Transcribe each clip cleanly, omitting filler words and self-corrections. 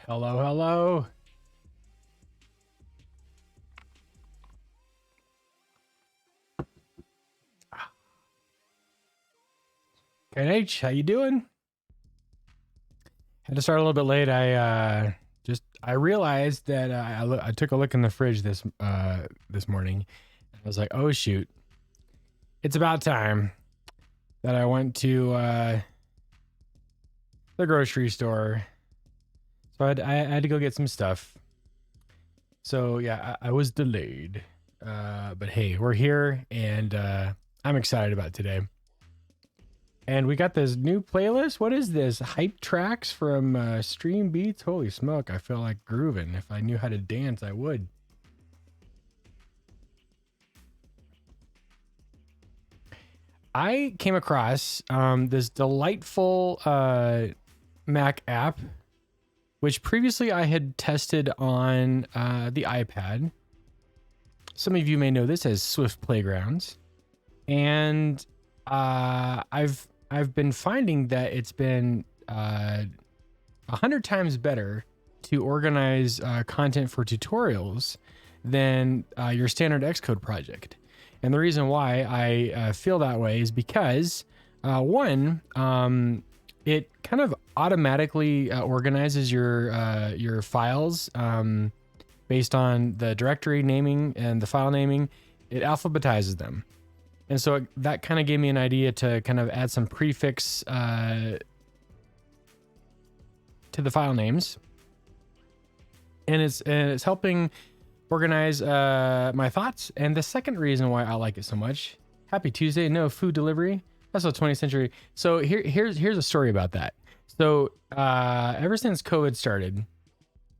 Hello, hello. KNH, how you doing? Had to start a little bit late. I realized that I took a look in the fridge this morning. I was like, oh shoot, it's about time that I went to the grocery store. So I had to go get some stuff. So yeah, I was delayed. But hey, we're here and I'm excited about today. And we got this new playlist. What is this? Hype tracks from Stream Beats. Holy smoke, I feel like grooving. If I knew how to dance, I would. I came across this delightful Mac app, which previously I had tested on the iPad. Some of you may know this as Swift Playgrounds. And I've been finding that it's been 100 times better to organize content for tutorials than your standard Xcode project. And the reason why I feel that way is because one, it kind of automatically organizes your files based on the directory naming and the file naming. It alphabetizes them. And so that kind of gave me an idea to kind of add some prefix to the file names. And it's helping organize my thoughts. And the second reason why I like it so much, happy Tuesday, no food delivery. That's the 20th century. So here's a story about that. So ever since COVID started,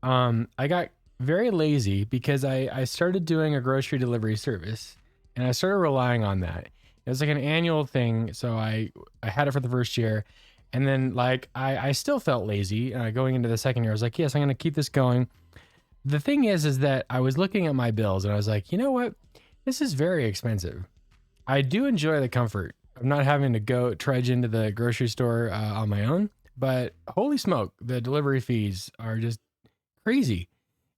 I got very lazy because I started doing a grocery delivery service. And I started relying on that. It was like an annual thing. So I had it for the first year. And then like I still felt lazy going into the second year. I was like, yes, I'm going to keep this going. The thing is that I was looking at my bills and I was like, you know what? This is very expensive. I do enjoy the comfort of not having to go trudge into the grocery store on my own. But holy smoke, the delivery fees are just crazy.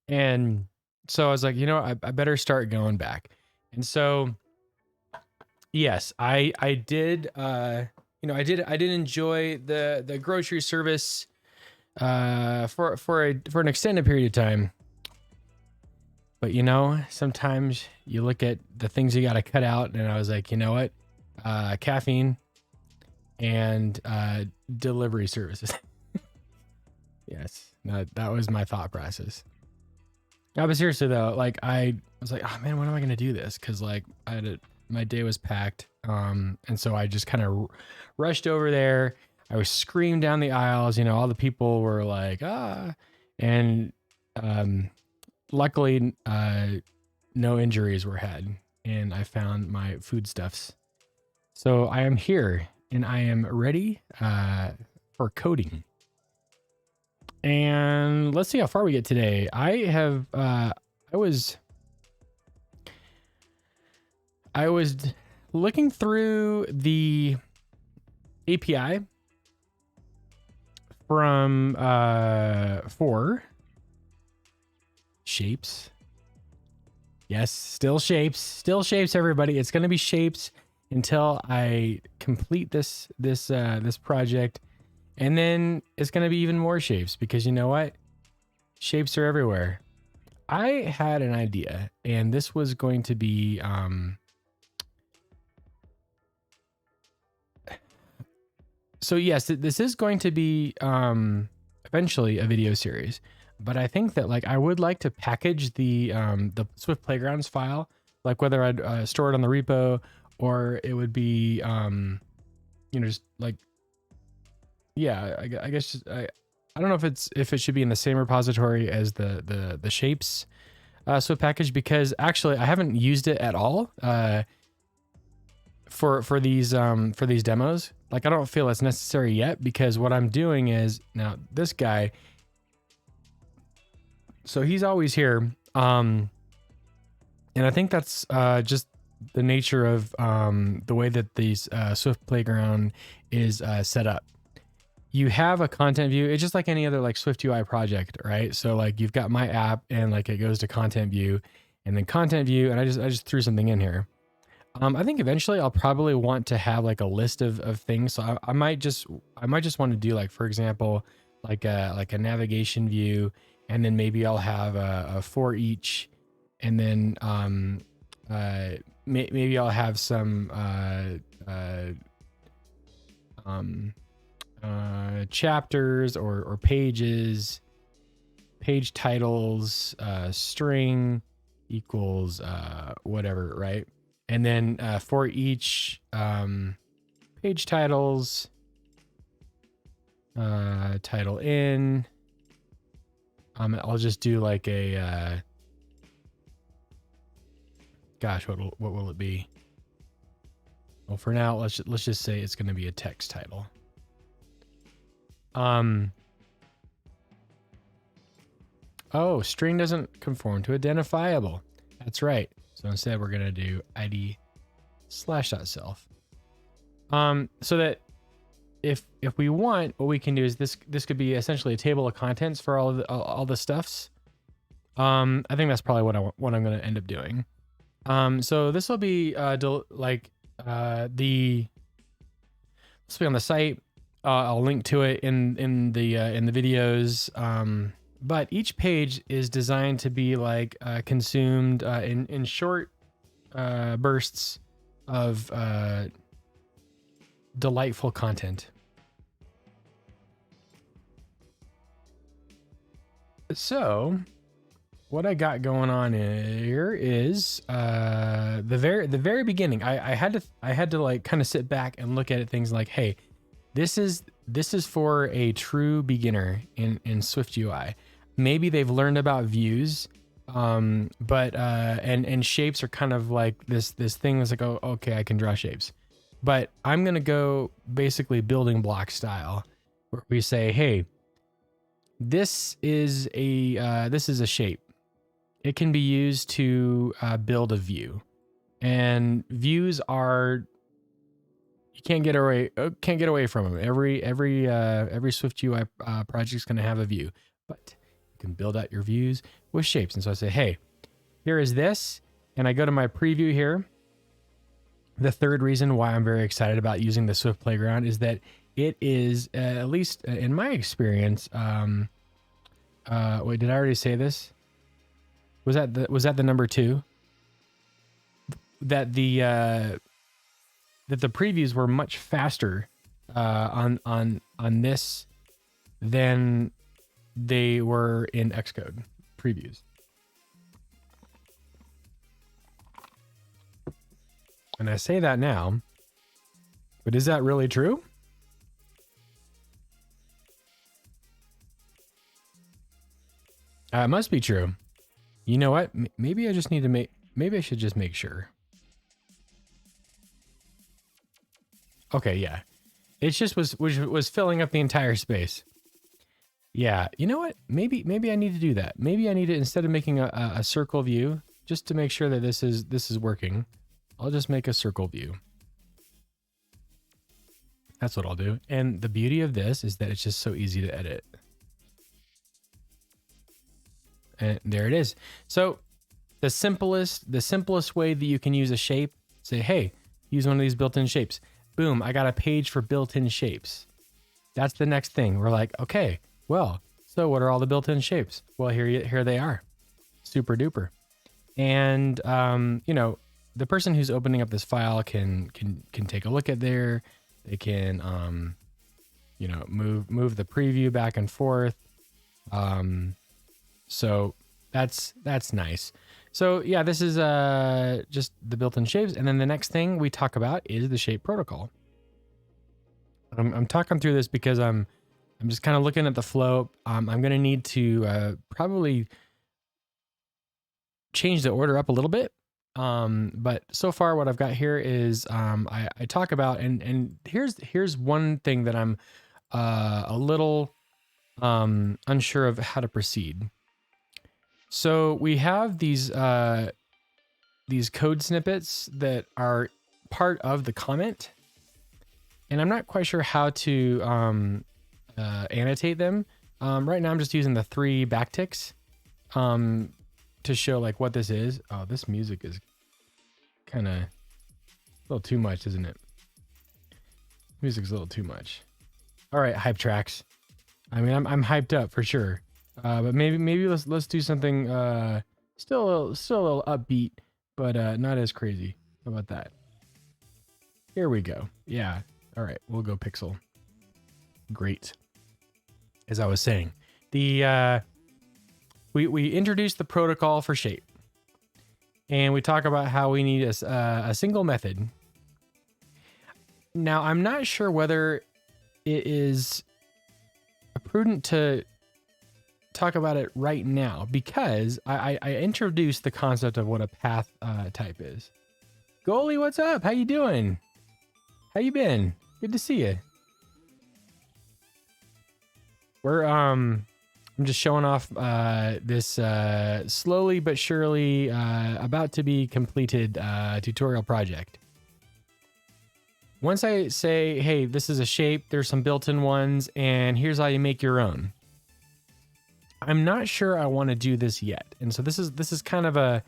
And so I was like, you know, I better start going back. And so, yes, I did. I did enjoy the grocery service for an extended period of time. But you know, sometimes you look at the things you got to cut out, and I was like, you know what, caffeine and delivery services. Yes, that was my thought process. No, but seriously though, like I was like, oh man, when am I gonna do this? Because like my day was packed, and so I just kind of rushed over there. I was screamed down the aisles. You know, all the people were like, and luckily, no injuries were had, and I found my foodstuffs. So I am here, and I am ready for coding. And let's see how far we get today. I was looking through the API from for shapes. Yes, still shapes, everybody. It's going to be shapes until I complete this project. And then it's going to be even more shapes because you know what? Shapes are everywhere. I had an idea, and this was going to be so yes, this is going to be eventually a video series, but I think that like I would like to package the Swift Playgrounds file, like whether I'd store it on the repo or it would be just like, yeah, I guess just, I don't know if it should be in the same repository as the shapes Swift package, because actually I haven't used it at all for these demos. Like I don't feel it's necessary yet, because what I'm doing is now this guy, so he's always here, and I think that's just the nature of the way that these Swift Playground is set up. you have a content view. It's just like any other like SwiftUI project, right? So like you've got my app and like it goes to content view and then content view. And I just threw something in here. I think eventually I'll probably want to have like a list of things. So I might just want to do like, for example, like a navigation view, and then maybe I'll have a for each, and then maybe I'll have some chapters or pages, page titles, string equals whatever, right? And then for each page titles, title in, I'll just do like a gosh, what will it be? Well, for now, let's just say it's going to be a text title. Oh, string doesn't conform to identifiable. That's right. So instead, we're going to do id/.self. So that if we want, what we can do is this could be essentially a table of contents for all the stuffs. I think that's probably what I'm going to end up doing. So this will be this will be on the site. I'll link to it in the videos. But each page is designed to be like consumed in short bursts of delightful content. So what I got going on here is the very beginning. I had to like kind of sit back and look at things like, hey, this is for a true beginner in SwiftUI. Maybe they've learned about views, but and shapes are kind of like this thing that's like, oh, okay, I can draw shapes. But I'm gonna go basically building block style, where we say, hey, this is a shape. It can be used to build a view, and views are, you can't get away from them. Every SwiftUI project is going to have a view, but you can build out your views with shapes. And so I say, hey, here is this, and I go to my preview here. The third reason why I'm very excited about using the Swift Playground is that it is, at least in my experience, wait, did I already say this? Was that the number 2? That the previews were much faster on this than they were in Xcode previews. And I say that now, but is that really true? It must be true. You know what? Maybe I just need to maybe I should just make sure. Okay, yeah. It just was filling up the entire space. Yeah, you know what? Maybe I need to do that. Maybe I need to, instead of making a circle view, just to make sure that this is working, I'll just make a circle view. That's what I'll do. And the beauty of this is that it's just so easy to edit. And there it is. So the simplest way that you can use a shape, say, hey, use one of these built-in shapes. Boom, I got a page for built-in shapes. That's the next thing. We're like, okay, well, so what are all the built-in shapes? Well, here they are. Super duper. And you know, the person who's opening up this file can take a look at there. They can you know, move the preview back and forth. So that's nice. So yeah, this is just the built-in shapes. And then the next thing we talk about is the shape protocol. I'm talking through this because I'm just kind of looking at the flow. I'm going to need to probably change the order up a little bit. But so far what I've got here is I talk about, and here's one thing that I'm a little unsure of how to proceed. So we have these code snippets that are part of the comment, and I'm not quite sure how to annotate them. Right now I'm just using the 3 backticks to show like what this is. Oh, this music is kind of a little too much, isn't it? Music's a little too much. All right, hype tracks. I mean, I'm hyped up for sure. But maybe let's do something still a little upbeat, but not as crazy. How about that? Here we go. Yeah. All right, we'll go Pixel. Great. As I was saying, the we introduced the protocol for shape, and we talk about how we need a single method. Now, I'm not sure whether it is prudent to talk about it right now, because I introduced the concept of what a path type is. Goalie, what's up? How you doing? How you been? Good to see you. We're I'm just showing off this slowly but surely about to be completed tutorial project. Once I say, hey, this is a shape, there's some built-in ones, and here's how you make your own. I'm not sure I want to do this yet. And so this is kind of I'm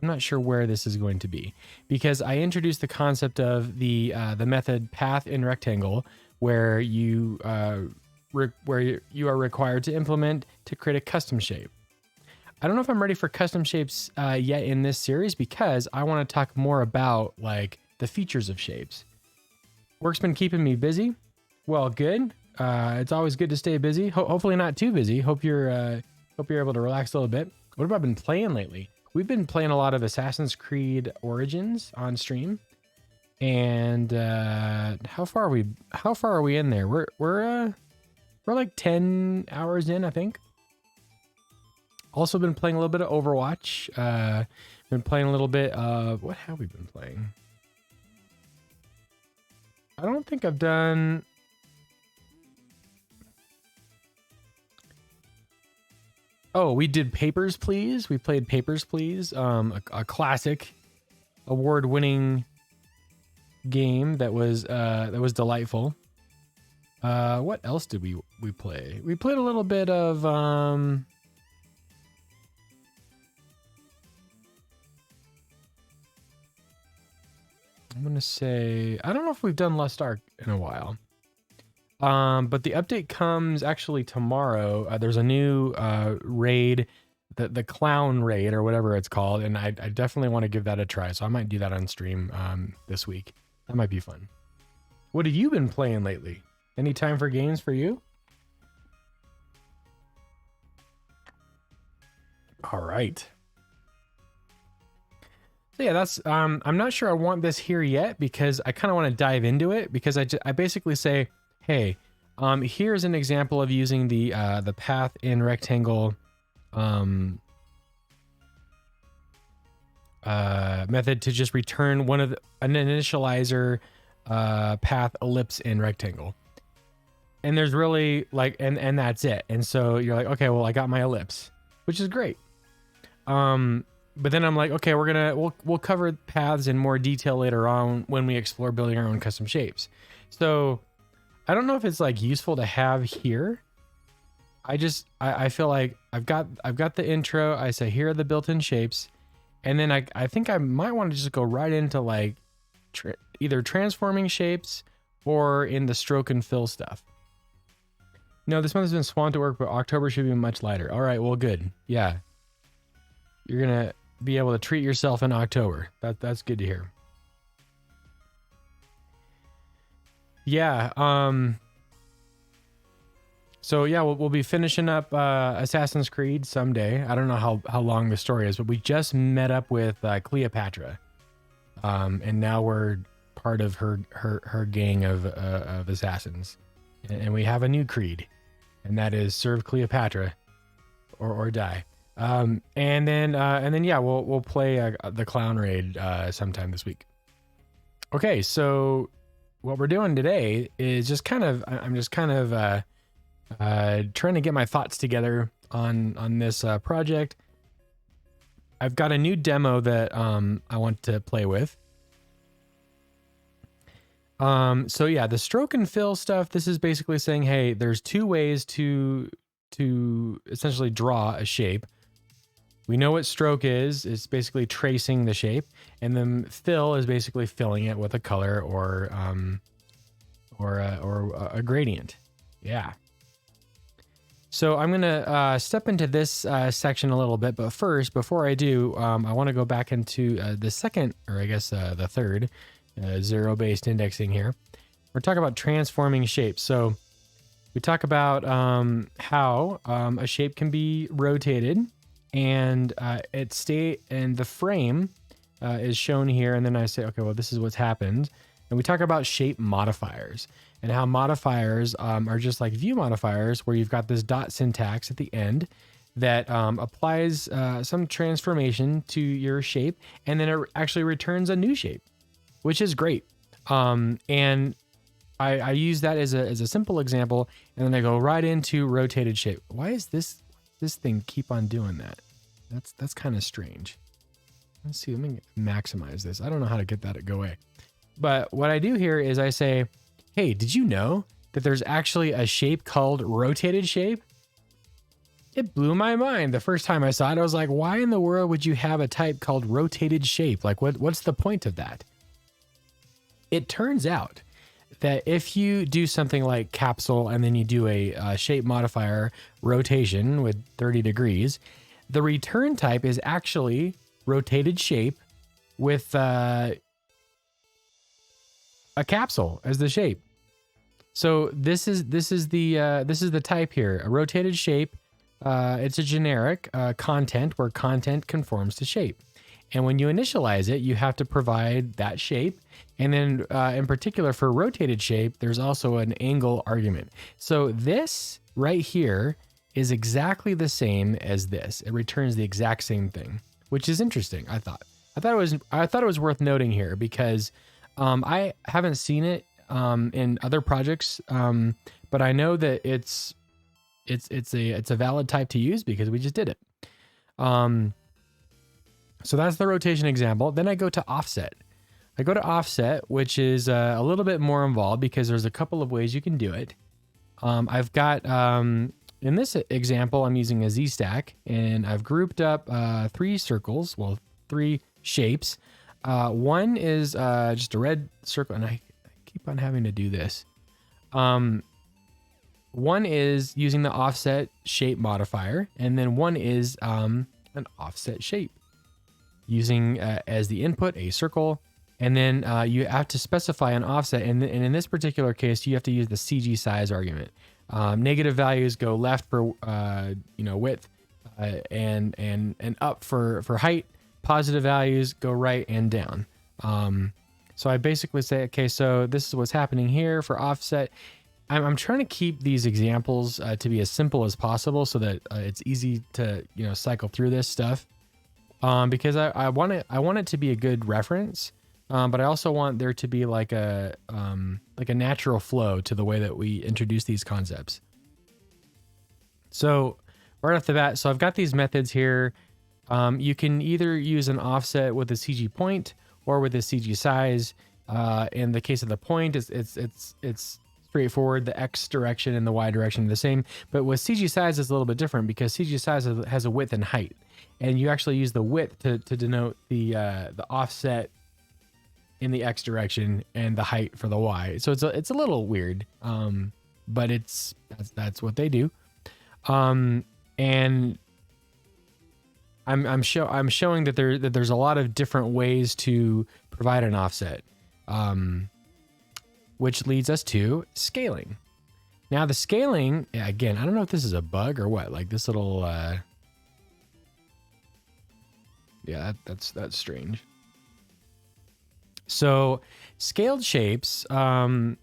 not sure where this is going to be, because I introduced the concept of the method path in rectangle, where you are required to implement to create a custom shape. I don't know if I'm ready for custom shapes yet in this series, because I want to talk more about like the features of shapes. Work's been keeping me busy. Well, good. It's always good to stay busy. Hopefully not too busy. Hope you're able to relax a little bit. What have I been playing lately? We've been playing a lot of Assassin's Creed Origins on stream, and how far are we in there? We're like 10 hours in, I think. Also been playing a little bit of Overwatch. Been playing a little bit of, what have we been playing? I don't think I've done. Oh, we did Papers, Please. We played Papers, Please. A classic, award-winning game that was delightful. What else did we play? We played a little bit of I'm gonna say, I don't know if we've done Lost Ark in a while. But the update comes actually tomorrow. There's a new raid, the clown raid or whatever it's called, and I definitely want to give that a try. So I might do that on stream this week. That might be fun. What have you been playing lately? Any time for games for you? All right. So yeah, that's I'm not sure I want this here yet, because I kind of want to dive into it, because I basically say, hey, here's an example of using the path in rectangle method to just return an initializer path ellipse in rectangle. And there's really like, and that's it. And so you're like, okay, well, I got my ellipse, which is great. But then I'm like, okay, we'll cover paths in more detail later on when we explore building our own custom shapes. So I don't know if it's like useful to have here. I feel like I've got the intro. I say, here are the built-in shapes. And then I think I might want to just go right into like either transforming shapes or in the stroke and fill stuff. No, this month has been swamped at work, but October should be much lighter. All right, well, good. Yeah. You're going to be able to treat yourself in October. That's good to hear. Yeah. So yeah, we'll be finishing up Assassin's Creed someday. I don't know how long the story is, but we just met up with Cleopatra. And now we're part of her gang of assassins. And we have a new creed, and that is serve Cleopatra or die. And then yeah, we'll play the clown raid sometime this week. Okay, so what we're doing today is I'm just kind of trying to get my thoughts together on this project. I've got a new demo that I want to play with. So yeah, the stroke and fill stuff, this is basically saying, hey, there's two ways to essentially draw a shape. We know what stroke is. It's basically tracing the shape, and then fill is basically filling it with a color or a gradient. Yeah. So I'm gonna step into this section a little bit, but first, before I do, I want to go back into the second, or I guess the third, zero-based indexing here. We're talking about transforming shapes. So we talk about how a shape can be rotated, and the frame is shown here, and then I say, okay, well, this is what's happened. And we talk about shape modifiers and how modifiers are just like view modifiers, where you've got this dot syntax at the end that applies some transformation to your shape, and then it actually returns a new shape, which is great. And I use that as a simple example, and then I go right into rotated shape. Why is this thing keep on doing that? That's kind of strange. Let's see, let me maximize this. I don't know how to get that to go away. But what I do here is I say, hey, did you know that there's actually a shape called rotated shape? It blew my mind the first time I saw it. I was like, why in the world would you have a type called rotated shape? Like, what's the point of that? It turns out that if you do something like capsule and then you do a shape modifier rotation with 30 degrees, the return type is actually rotated shape with a capsule as the shape. So this is the type here, a rotated shape. It's a generic content where content conforms to shape. And when you initialize it, you have to provide that shape. And then in particular for rotated shape, there's also an angle argument. So this right here is exactly the same as this. It returns the exact same thing, which is interesting. I thought it was worth noting here because I haven't seen it in other projects, but I know that it's a valid type to use because we just did it. So that's the rotation example. Then I go to offset. I go to offset, which is a little bit more involved because there's a couple of ways you can do it. I've got, in this example, I'm using a Z-stack, and I've grouped up three shapes. One is just a red circle, and I keep on having to do this. One is using the offset shape modifier, and then one is an offset shape using as the input a circle, and then you have to specify an offset, and in this particular case, you have to use the CG size argument. Negative values go left for width, and up for height. Positive values go right and down. So I basically say, okay, so this is what's happening here for offset. I'm trying to keep these examples to be as simple as possible so that it's easy to cycle through this stuff. Because I want it to be a good reference, but I also want there to be like a natural flow to the way that we introduce these concepts. So right off the bat, so I've got these methods here. You can either use an offset with a CG point or with a CG size. In the case of the point, it's straightforward. The X direction and the Y direction are the same, but with CG size it's a little bit different because CG size has a width and height, and you actually use the width to denote the offset in the X direction and the height for the Y. So it's a little weird, but that's what they do. And I'm showing that there's a lot of different ways to provide an offset, which leads us to scaling. Now the scaling, again, I don't know if this is a bug or what, like this little, yeah, that's strange. So scaled shapes have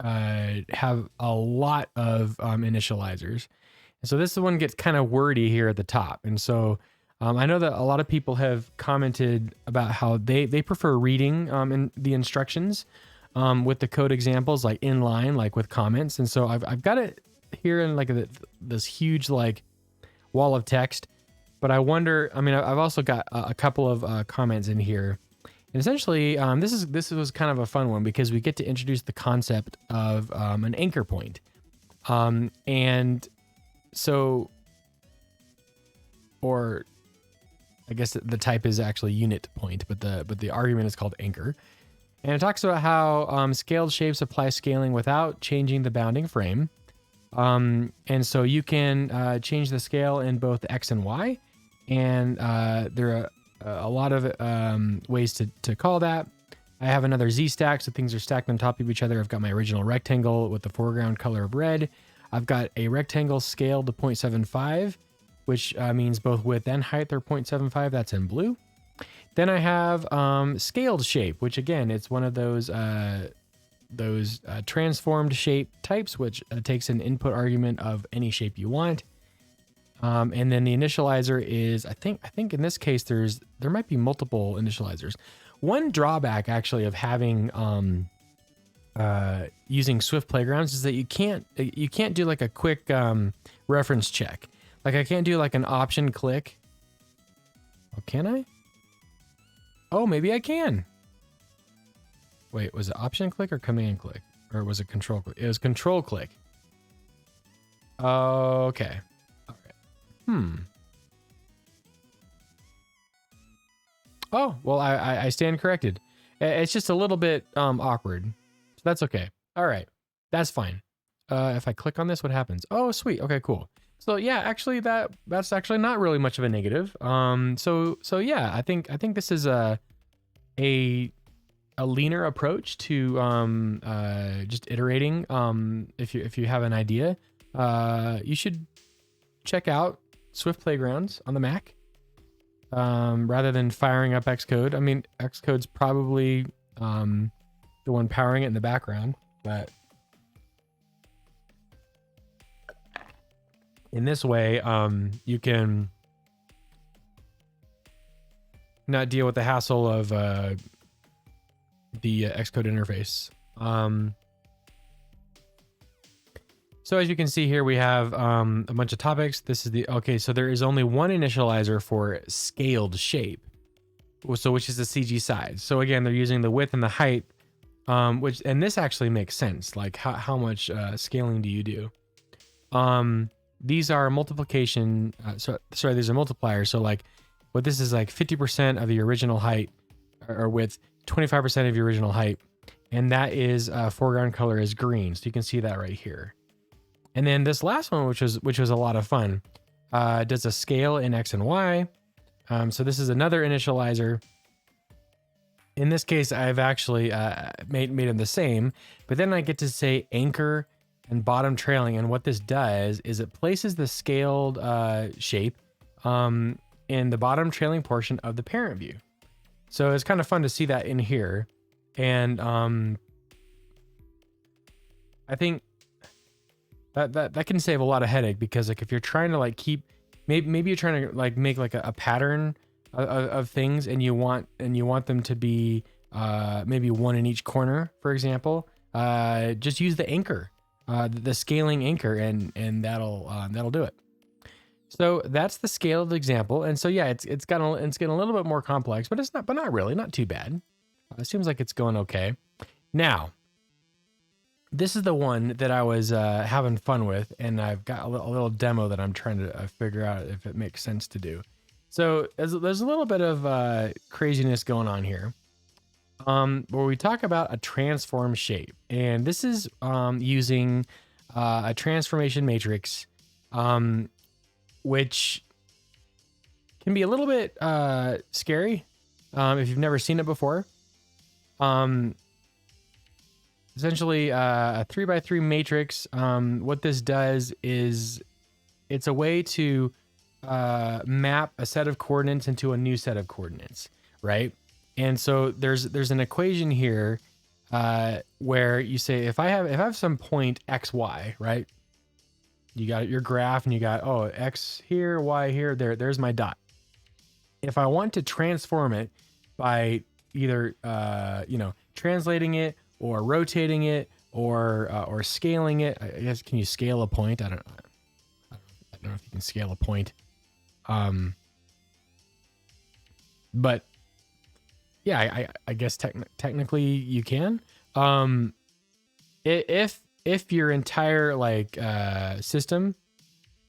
a lot of initializers. And so this one gets kind of wordy here at the top. And so I know that a lot of people have commented about how they prefer reading in the instructions with the code examples like inline, like with comments. And so I've got it here in like this huge like wall of text, but I wonder, I mean, I've also got a couple of comments in here, And essentially, this was kind of a fun one because we get to introduce the concept of an anchor point. And so, or I guess the type is actually unit point, but the argument is called anchor. And it talks about how scaled shapes apply scaling without changing the bounding frame. And so you can change the scale in both X and Y. And there are a lot of ways to call that. I have another Z stack, so things are stacked on top of each other. I've got my original rectangle with the foreground color of red. I've got a rectangle scaled to 0.75, which means both width and height are 0.75. That's in blue. Then I have scaled shape, which again, it's one of those transformed shape types, which takes an input argument of any shape you want. And then the initializer is, I think in this case, there might be multiple initializers. One drawback actually of having using Swift Playgrounds is that you can't do like a quick reference check. Like I can't do like an option click. Oh, can I? Oh, maybe I can. Wait, was it option click or command click? Or was it control click? It was control click. Okay. All right. Oh, well, I stand corrected. It's just a little bit awkward. So that's okay. All right. That's fine. If I click on this, what happens? Oh, sweet. Okay, cool. So yeah, actually that's actually not really much of a negative. So yeah, I think this is a leaner approach to just iterating. If you have an idea, you should check out Swift Playgrounds on the Mac. Rather than firing up Xcode. I mean, Xcode's probably the one powering it in the background, but in this way, you can not deal with the hassle of the Xcode interface. So as you can see here, we have a bunch of topics. This is so there is only one initializer for scaled shape, which is the CG size. So again, they're using the width and the height, and this actually makes sense. Like how much scaling do you do? These are multiplication. These are multipliers. So like what this is like 50% of the original height or width, 25% of your original height. And that is foreground color is green. So you can see that right here. And then this last one, which was a lot of fun, does a scale in X and Y. So this is another initializer. In this case, I've actually made them the same, but then I get to say anchor and bottom trailing. And what this does is it places the scaled shape in the bottom trailing portion of the parent view. So it's kind of fun to see that in here. And I think that can save a lot of headache, because like if you're trying to like keep, maybe you're trying to like make like a pattern of things, and you want them to be maybe one in each corner, for example, just use the anchor, the scaling anchor, and that'll do it. So that's the scaled example. And so yeah, it's getting a little bit more complex, but not really, not too bad. It seems like it's going okay. Now, this is the one that I was having fun with, and I've got a little demo that I'm trying to figure out if it makes sense to do. So there's a little bit of craziness going on here, where we talk about a transform shape, and this is using a transformation matrix, which can be a little bit scary if you've never seen it before. Essentially a 3x3 matrix. What this does is it's a way to map a set of coordinates into a new set of coordinates, right? And so there's an equation here where you say if I have some point xy, right? You got your graph, and you got x here, y here, there's my dot. If I want to transform it by either translating it or rotating it or scaling it, I guess, can you scale a point? I don't know if you can scale a point. But yeah, I guess technically you can. If your entire like system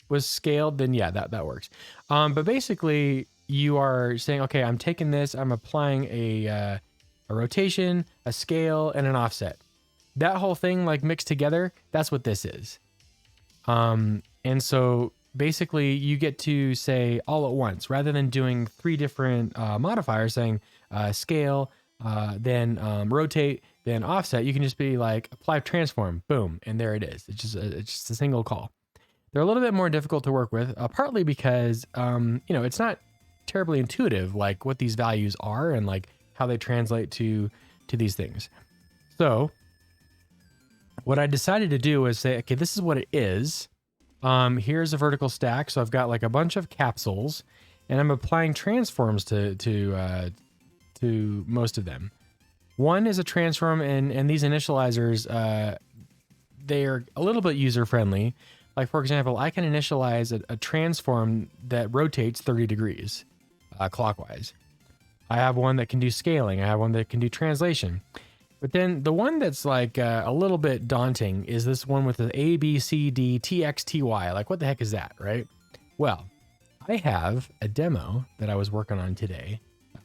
was scaled, then yeah, that works. But basically, you are saying, okay, I'm taking this, I'm applying a rotation, a scale, and an offset. That whole thing like mixed together, that's what this is. And so basically, you get to say all at once rather than doing three different modifiers, saying scale, then rotate, then offset. You can just be like apply transform, boom, and there it is. It's just a single call. They're a little bit more difficult to work with, partly because it's not terribly intuitive, like what these values are and like how they translate to these things. So what I decided to do was say, okay, this is what it is. Here's a vertical stack. So I've got like a bunch of capsules, and I'm applying transforms to most of them. One is a transform, and these initializers, they are a little bit user friendly. Like for example, I can initialize a transform that rotates 30 degrees clockwise. I have one that can do scaling. I have one that can do translation. But then the one that's like a little bit daunting is this one with the A, B, C, D, T, X, T, Y. Like what the heck is that, right? Well, I have a demo that I was working on today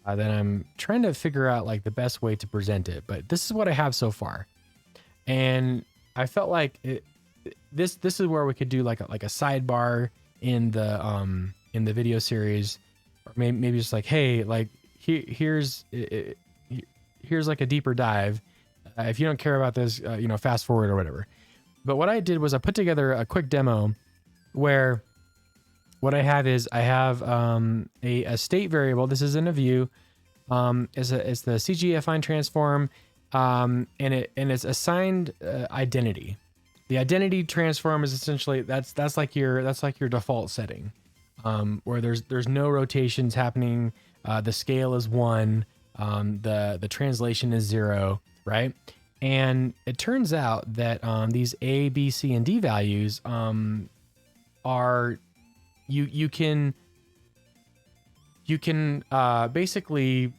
that I'm trying to figure out like the best way to present it. But this is what I have so far. And I felt like this is where we could do like a sidebar in the video series, or maybe just like, hey, like here's like a deeper dive. If you don't care about this, fast forward or whatever. But what I did was I put together a quick demo where what I have is I have a state variable. This is in a view. It's the CGFine transform, and it's assigned identity. The identity transform is essentially that's like your default setting, where there's no rotations happening. The scale is 1. The translation is 0, right? And it turns out that these A, B, C, and D values are you can basically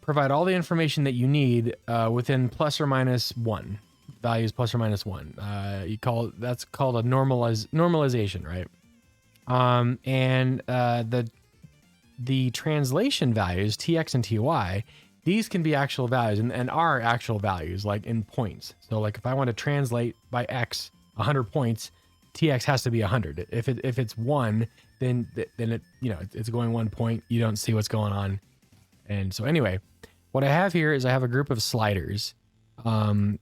provide all the information that you need within plus or minus 1 values, plus or minus 1. That's called a normalization, right? And the translation values, TX and TY, these can be actual values and are actual values, like in points. So like if I want to translate by X 100 points, TX has to be 100. If it's 1, then it it's going 1 point. You don't see what's going on. And so anyway, what I have here is I have a group of sliders, and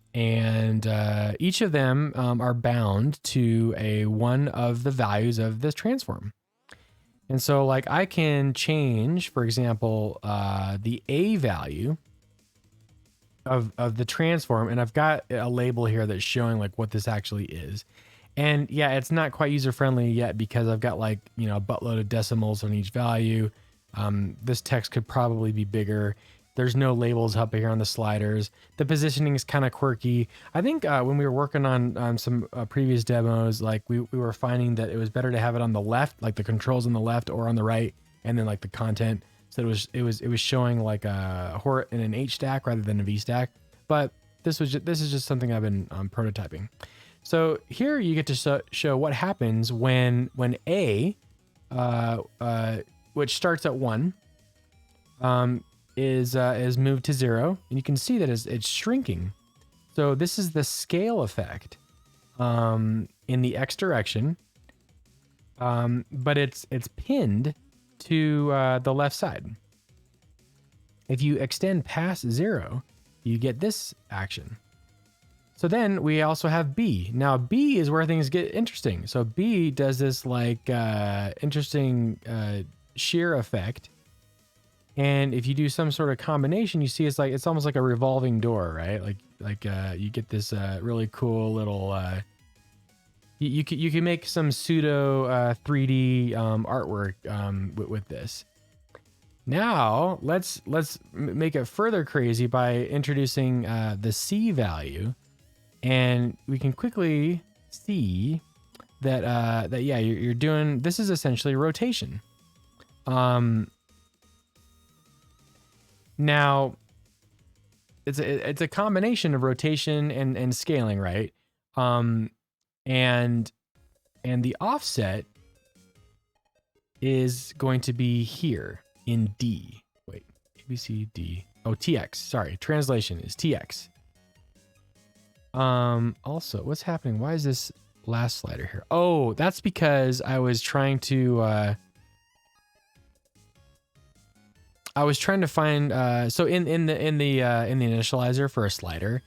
each of them are bound to one of the values of this transform. And so like I can change, for example, the A value of the transform, and I've got a label here that's showing like what this actually is. And yeah, it's not quite user friendly yet because I've got like, a buttload of decimals on each value. This text could probably be bigger. There's no labels up here on the sliders. The positioning is kind of quirky. I think when we were working on some previous demos, like we were finding that it was better to have it on the left, like the controls on the left, or on the right, and then like the content. So it was showing like in an H stack rather than a V stack. But this is just something I've been prototyping. So here you get to show what happens when A, which starts at 1, is moved to 0, and you can see that it's shrinking. So this is the scale effect in the X direction, but it's pinned to the left side. If you extend past 0, you get this action. So then we also have B. Now B is where things get interesting. So B does this like interesting shear effect. And if you do some sort of combination, you see it's almost like a revolving door, right? Like you get this really cool little. You can make some pseudo 3D artwork with this. Now let's make it further crazy by introducing the C value, and we can quickly see that yeah, you're doing this is essentially rotation. Now, it's a combination of rotation and scaling, right? And the offset is going to be here in D. Wait, ABCD. Oh, TX. Sorry, translation is TX. Also, what's happening? Why is this last slider here? Oh, that's because I was trying to find so in the initializer for a slider,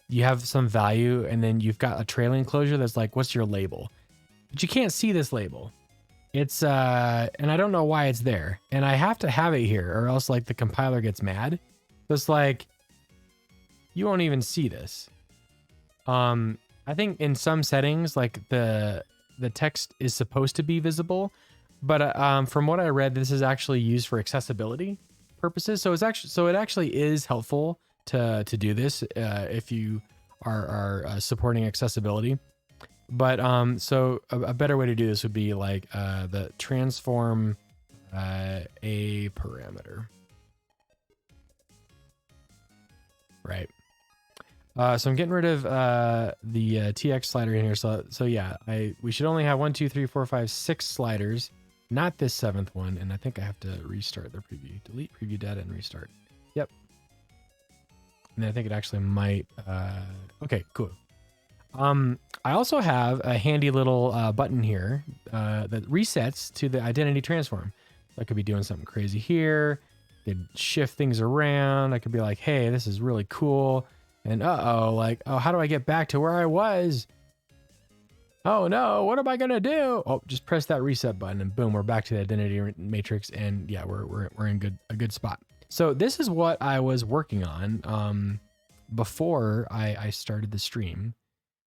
you have some value and then you've got a trailing closure that's like, what's your label? But you can't see this label. It's and I don't know why it's there. And I have to have it here or else like the compiler gets mad. So it's like you won't even see this. I think in some settings like the text is supposed to be visible, but from what I read, this is actually used for accessibility purposes. So it actually is helpful to do this if you are supporting accessibility. But so a better way to do this would be like the transform a parameter, right? So I'm getting rid of the TX slider in here. So yeah, we should only have 1, 2, 3, 4, 5, 6 sliders, not this 7th one. And I think I have to restart the preview, delete preview data and restart. Yep. And I think it actually might. Okay, cool. I also have a handy little button here that resets to the identity transform. So I could be doing something crazy here. I could shift things around. I could be like, hey, this is really cool. And like, oh, how do I get back to where I was? Oh no, what am I gonna do? Oh, just press that reset button and boom, we're back to the identity matrix. And yeah, we're in a good spot. So this is what I was working on before I started the stream.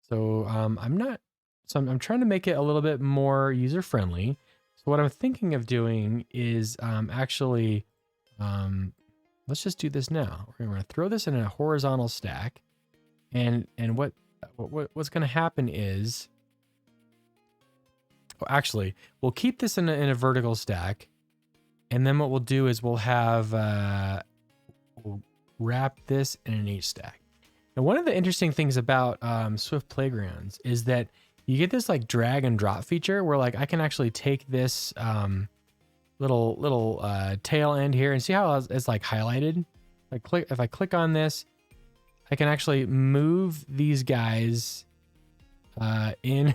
So I'm trying to make it a little bit more user friendly. So what I'm thinking of doing is actually let's just do this now. We're going to throw this in a horizontal stack, and what's going to happen is, well, actually, we'll keep this in a vertical stack, and then what we'll do is we'll have we'll wrap this in an H stack. Now, one of the interesting things about Swift Playgrounds is that you get this like drag and drop feature where like I can actually take this little tail end here and see how it's like highlighted. If I click on this, I can actually move these guys in.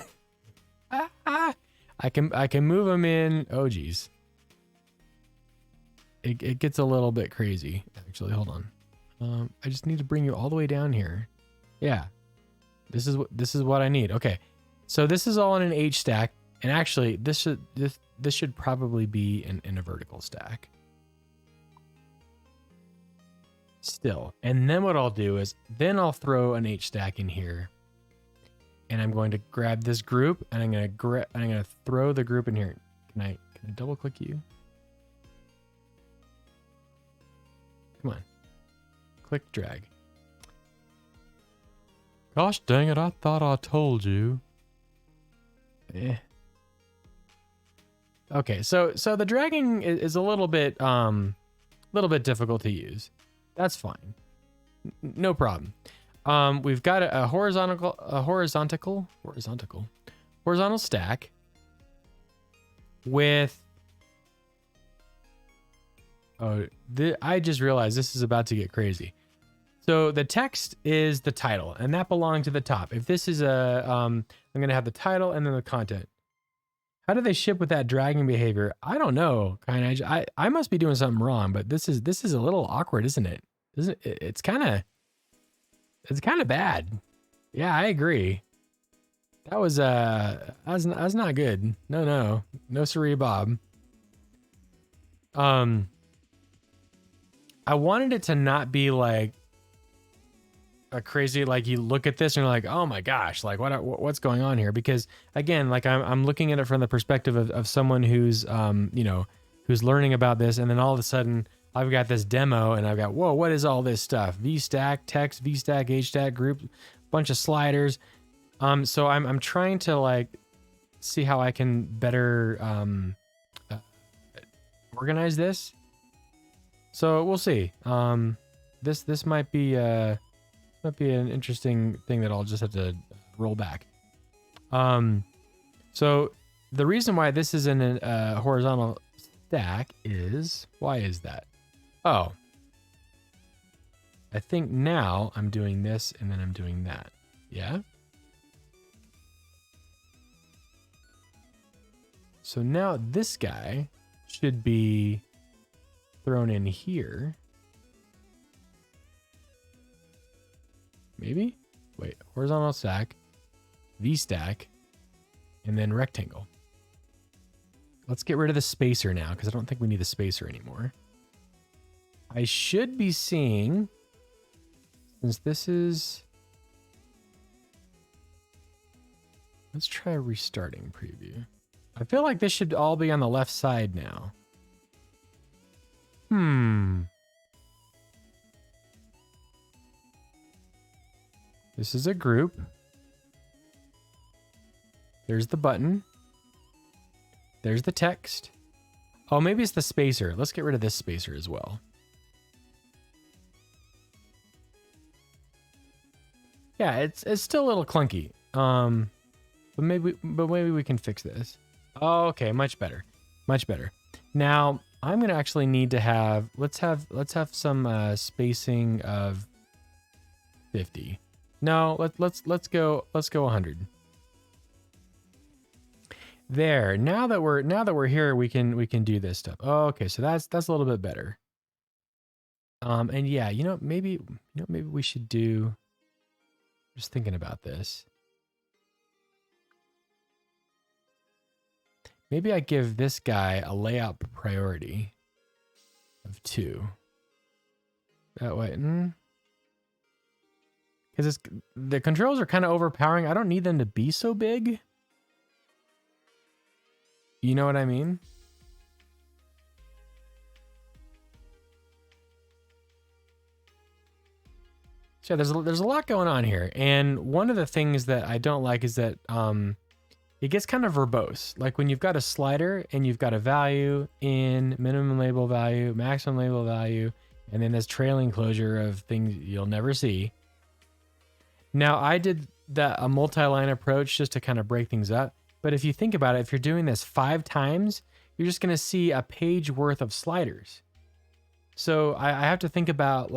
I can move them in. Oh geez, it gets a little bit crazy. Actually, hold on. I just need to bring you all the way down here. Yeah, this is what I need. Okay, so this is all in an H stack, and actually this should probably be in a vertical stack still. And then what I'll do is then I'll throw an H stack in here, and I'm going to grab this group, and I'm gonna throw the group in here. Can I double click you? Come on. Click drag. Gosh dang it, I thought I told you. Okay, so the dragging is a little bit difficult to use. That's fine. No problem. We've got a horizontal stack with I just realized this is about to get crazy. So the text is the title, and that belongs to the top. If this is I'm going to have the title and then the content. How do they ship with that dragging behavior? I don't know. I must be doing something wrong, but this is a little awkward, isn't it? It's kind of bad. Yeah, I agree. That was not good. No siree, Bob. I wanted it to not be like a crazy, like you look at this and you're like, oh my gosh, like what's going on here? Because again, like I'm looking at it from the perspective of someone who's who's learning about this, and then all of a sudden I've got this demo and I've got, whoa, what is all this stuff? VStack, text, VStack, HStack, group, bunch of sliders. So I'm trying to like see how I can better organize this. So we'll see. This might be an interesting thing that I'll just have to roll back. So the reason why this is in a horizontal stack is, why is that? Oh, I think now I'm doing this and then I'm doing that. Yeah. So now this guy should be thrown in here. Maybe? Wait, horizontal stack, V stack, and then rectangle. Let's get rid of the spacer now because I don't think we need the spacer anymore. I should be seeing, since this is, let's try restarting preview. I feel like this should all be on the left side now. This is a group. There's the button. There's the text. Oh, maybe it's the spacer. Let's get rid of this spacer as well. Yeah, it's still a little clunky. But maybe we can fix this. Oh, okay, much better. Much better. Now, I'm going to actually need to have, let's have some spacing of 50. No, let's go 100. There. Now that we're here, we can do this stuff. Oh, okay, so that's a little bit better. And yeah, maybe we should do, just thinking about this. Maybe I give this guy a layout priority of 2. That way, because the controls are kind of overpowering. I don't need them to be so big. You know what I mean? So there's a lot going on here, and one of the things that I don't like is that it gets kind of verbose. Like when you've got a slider and you've got a value in minimum label value, maximum label value, and then this trailing closure of things you'll never see. Now I did a multi-line approach just to kind of break things up. But if you think about it, if you're doing this 5 times, you're just going to see a page worth of sliders. So I have to think about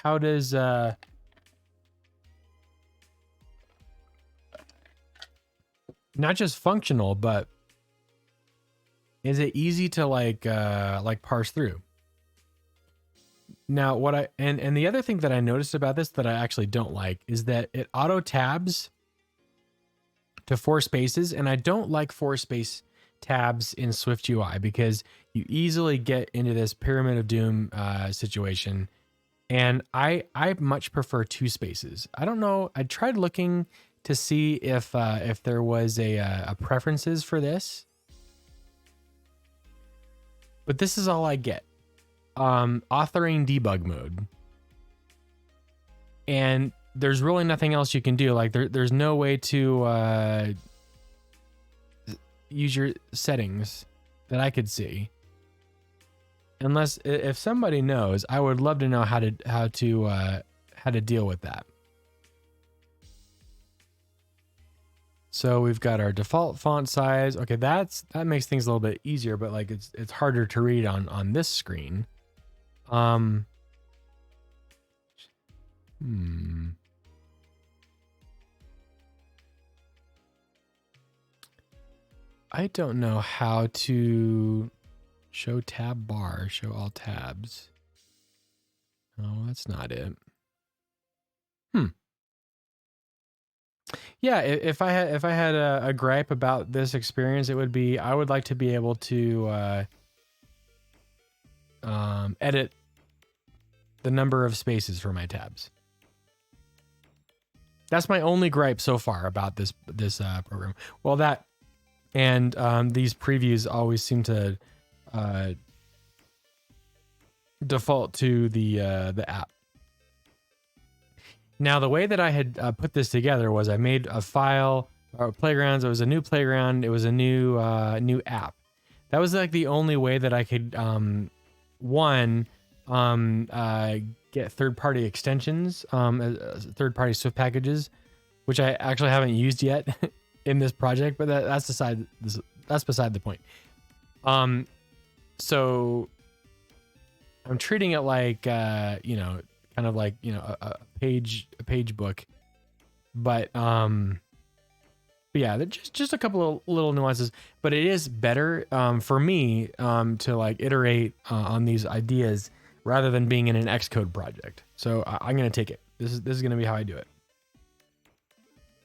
how does, not just functional, but is it easy to parse through? Now and the other thing that I noticed about this that I actually don't like is that it auto tabs to 4 spaces, and I don't like 4 space tabs in SwiftUI because you easily get into this pyramid of doom situation. And I much prefer 2 spaces. I don't know. I tried looking to see if there was a preferences for this, but this is all I get. Authoring debug mode, and there's really nothing else you can do. Like there's no way to use your settings that I could see. Unless if somebody knows, I would love to know how to deal with that. So we've got our default font size. Okay, that makes things a little bit easier, but like it's harder to read on this screen. I don't know how to show tab bar, show all tabs. Oh, that's not it. Yeah, if I had a gripe about this experience, it would be I would like to be able to edit the number of spaces for my tabs. That's my only gripe so far about this program. Well, that and these previews always seem to default to the app. Now, the way that I had put this together was I made a file, or playgrounds. It was a new playground. It was a new app. That was like the only way that I could one, get third-party extensions, third-party Swift packages, which I actually haven't used yet in this project, but that's beside the point. So I'm treating it like, you know, kind of like, you know, a page book, but yeah, just a couple of little nuances, but it is better for me to like iterate on these ideas rather than being in an Xcode project. So I'm gonna take it. This is gonna be how I do it,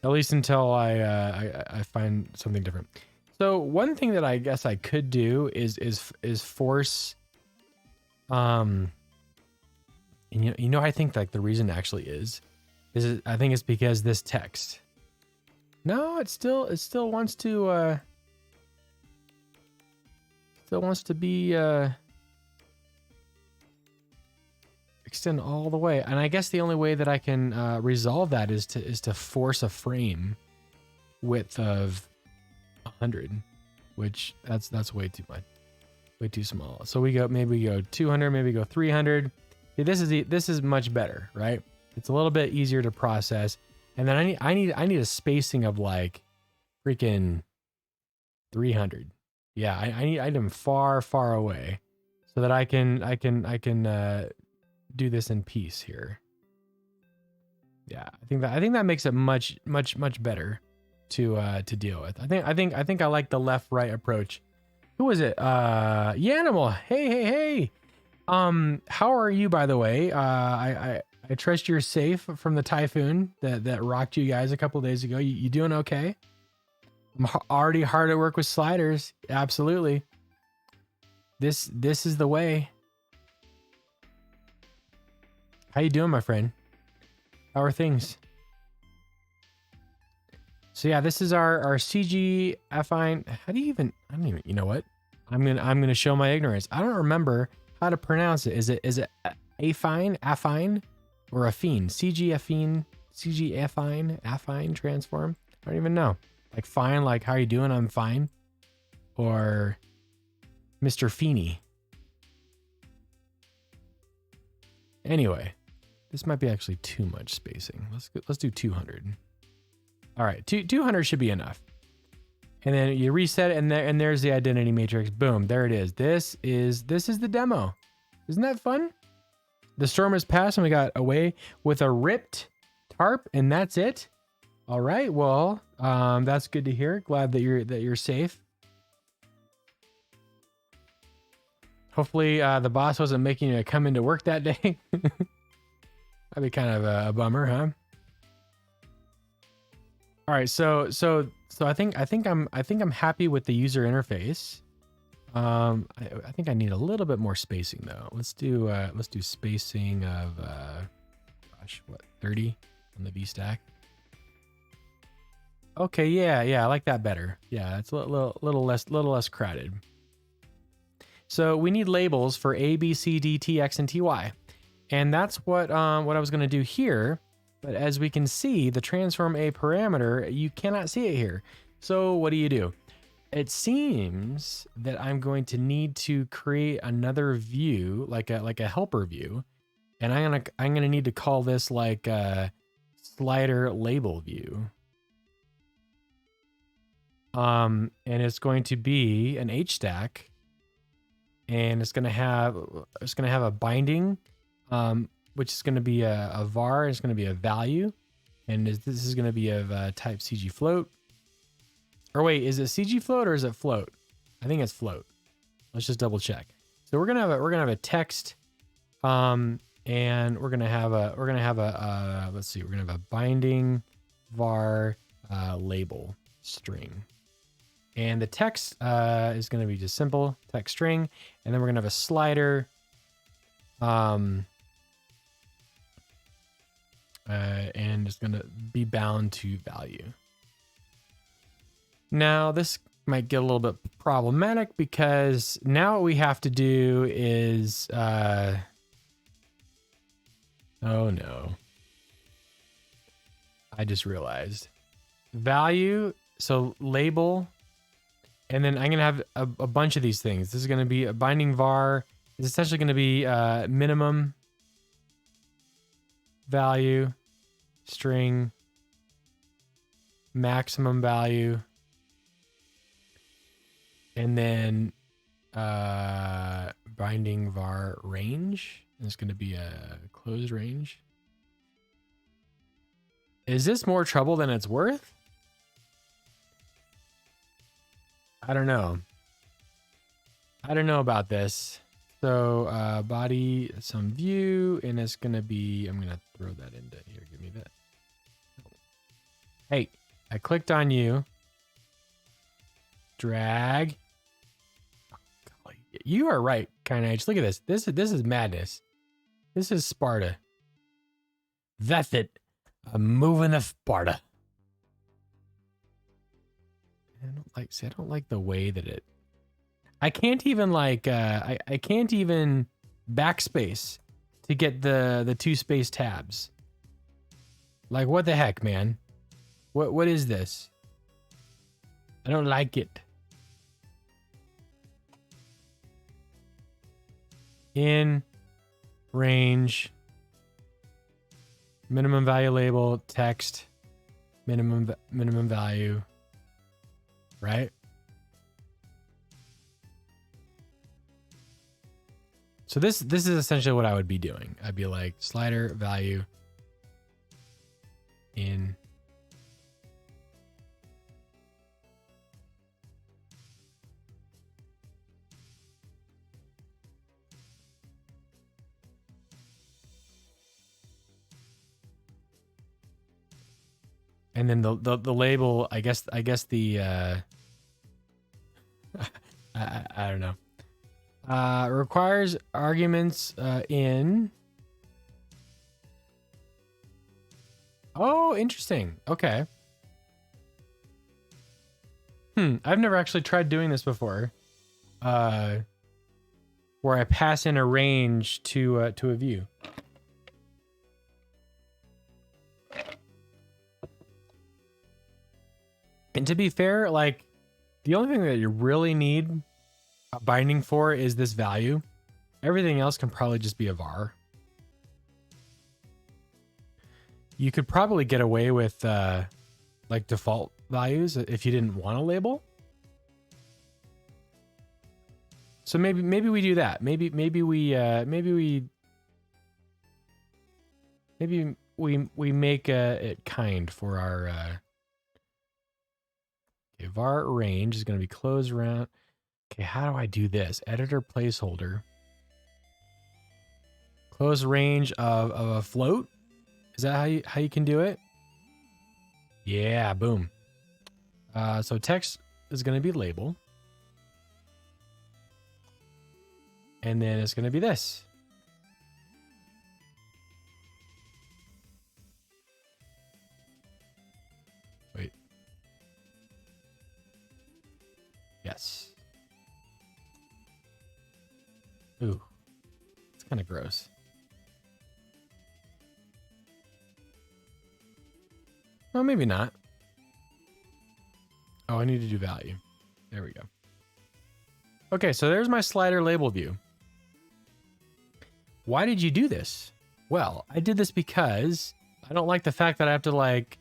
at least until I find something different. So one thing that I guess I could do is force, and you know I think like the reason actually is I think it's because this text. No, it still wants to be extend all the way. And I guess the only way that I can resolve that is to force a frame width of 100, which that's way too much. Way too small. So maybe we go 200, maybe go 300. See, this is much better, right? It's a little bit easier to process. And then I need a spacing of like freaking 300. Yeah, I need them far away so that I can do this in peace here. Yeah, I think that makes it much better to deal with. I think I like the left right approach. Who is it? Yanimal. Hey. How are you, by the way? I trust you're safe from the typhoon that rocked you guys a couple days ago. You doing okay? I'm already hard at work with sliders. Absolutely. This is the way. How you doing, my friend? How are things? So yeah, this is our CG affine. I don't even, you know what? I'm gonna show my ignorance. I don't remember how to pronounce it. Is it affine, or affine? CG affine transform? I don't even know. Like fine, like how you doing? I'm fine. Or Mr. Feeney. Anyway, this might be actually too much spacing. Let's do 200. All right, 200 should be enough. And then you reset it, and there's the identity matrix. Boom, there it is. This is the demo. Isn't that fun? The storm has passed, and we got away with a ripped tarp, and that's it. All right, well, that's good to hear. Glad that you're safe. Hopefully, the boss wasn't making you come into work that day. That'd be kind of a bummer, huh? All right, so I think I'm happy with the user interface. I think I need a little bit more spacing though. Let's do spacing of gosh, what, 30 on the V stack. Okay, yeah, I like that better. Yeah, it's a little less crowded. So we need labels for A, B, C, D, T, X, and TY, and that's what I was gonna do here. But as we can see, the transform A parameter, you cannot see it here. So what do? It seems that I'm going to need to create another view, like a helper view, and I'm gonna need to call this like a slider label view. And it's going to be an H stack, and it's gonna have a binding, which is going to be a var. It's going to be a value, and this is going to be of type CG float. Or wait, is it CG float or is it float? I think it's float. Let's just double check. So we're gonna have a text, and we're gonna have a let's see, we're gonna have a binding var label string, and the text is gonna be just simple text string, and then we're gonna have a slider. And it's gonna be bound to value. Now this might get a little bit problematic because now what we have to do is oh no, I just realized value, so label, and then I'm gonna have a bunch of these things. This is gonna be a binding var, is essentially going to be minimum value, string, maximum value, and then binding var range. It's going to be a closed range. Is this more trouble than it's worth? I don't know. I don't know about this. So body, some view, and it's going to be, I'm going to throw that into here. Give me that. Hey, I clicked on you. Drag. You are right, kind of. Look at this. This is madness. This is Sparta. That's it. I'm moving to Sparta. I don't like the way that it. I can't even like. I can't even backspace to get the two space tabs. Like what the heck, man? What is this? I don't like it. In range, minimum value label, text, minimum value, right? So this is essentially what I would be doing. I'd be like slider value in and then the label, I guess the I don't know. Requires arguments in. Oh, interesting. Okay. I've never actually tried doing this before. Where I pass in a range to a view. And to be fair, like the only thing that you really need a binding for is this value. Everything else can probably just be a var. You could probably get away with like default values if you didn't want a label. So maybe we do that. Maybe we make it kind for our okay, var range is going to be closed around. Okay, how do I do this? Editor placeholder. Close range of a float. Is that how you can do it? Yeah, boom. So text is going to be label. And then it's going to be this. Wait. Yes. Ooh. It's kind of gross. Oh, maybe not. Oh, I need to do value. There we go. Okay, so there's my slider label view. Why did you do this? Well, I did this because I don't like the fact that I have to like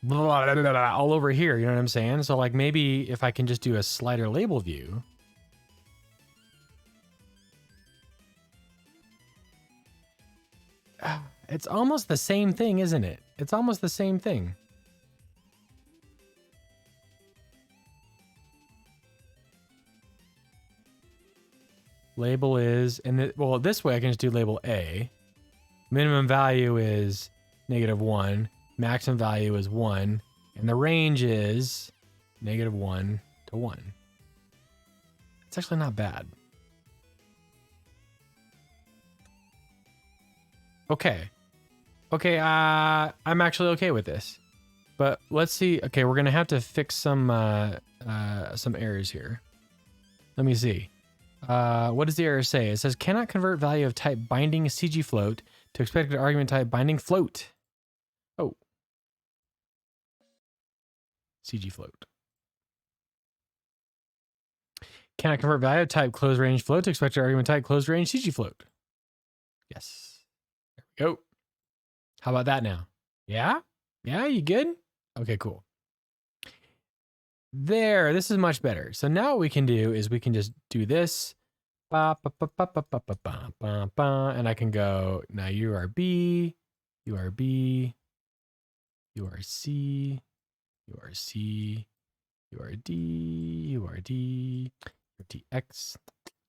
blah, blah, blah, blah, all over here. You know what I'm saying? So like maybe if I can just do a slider label view. It's almost the same thing, isn't it? It's almost the same thing. Label is, and well, this way I can just do label A. Minimum value is -1. Maximum value is 1. And the range is -1 to 1. It's actually not bad. Okay. Okay, I'm actually okay with this. But let's see. Okay, we're gonna have to fix some errors here. Let me see. What does the error say? It says cannot convert value of type binding CG float to expected argument type binding float. Oh. CG float. cannot convert value type close range float to expected argument type close range CG float. Yes. There we go. How about that now? Yeah? Yeah, you good? Okay, cool. There, this is much better. So now what we can do is we can just do this. And I can go, now you are B, you are B, you are C, you are C, you are D, you are D, you're TX,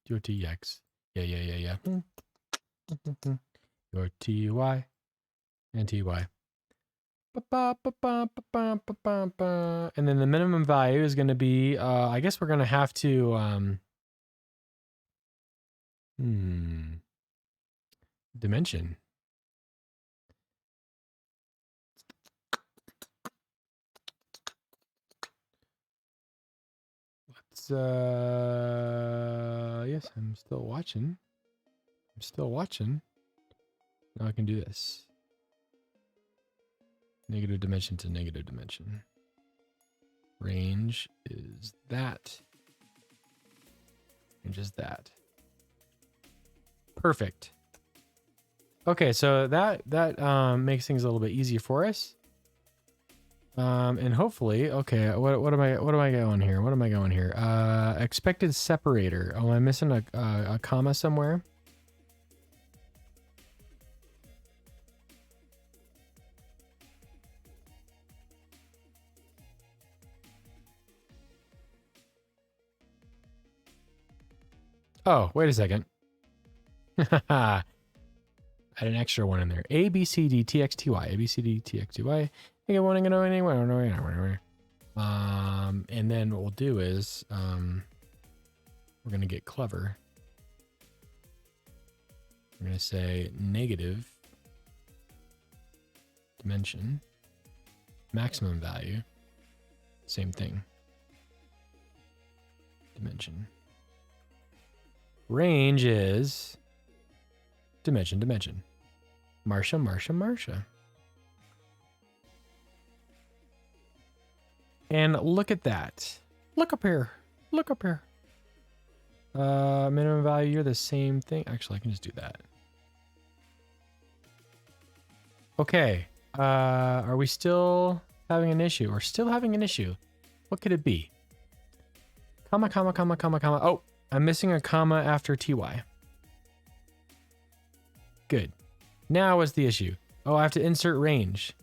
you're TX. Yeah. You're TY and TY. And then the minimum value is going to be, I guess we're going to have to, dimension. Let's, yes, I'm still watching. Now I can do this. Negative dimension to negative dimension. Range is that. Range is that. Perfect. Okay, so that makes things a little bit easier for us. And hopefully, okay, what am I going here? What am I going here? Expected separator. Oh, am I missing a comma somewhere? Oh, wait a second. I had an extra one in there. A, B, C, D, T, X, T, Y. A, B, C, D, T, X, T, Y. I get one, I go anywhere. And then what we'll do is, we're going to get clever. We're going to say negative dimension, maximum value, same thing. Dimension. Range is dimension. Marsha. And look at that. Look up here. Minimum value, you're the same thing. Actually, I can just do that. Okay. Are we still having an issue? We're still having an issue. What could it be? Comma. Oh, I'm missing a comma after TY. Good. Now what's the issue? Oh, I have to insert range.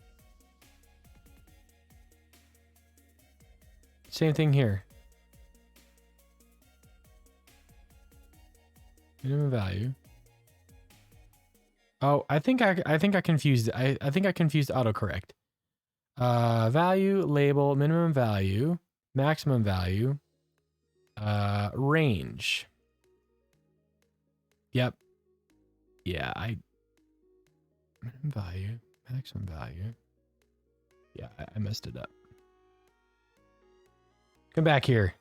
Same thing here. Minimum value. Oh, I think I confused. I think I confused autocorrect. Value, label, minimum value, maximum value, range. Yep. Yeah, minimum value, maximum value. Yeah, I messed it up. Come back here.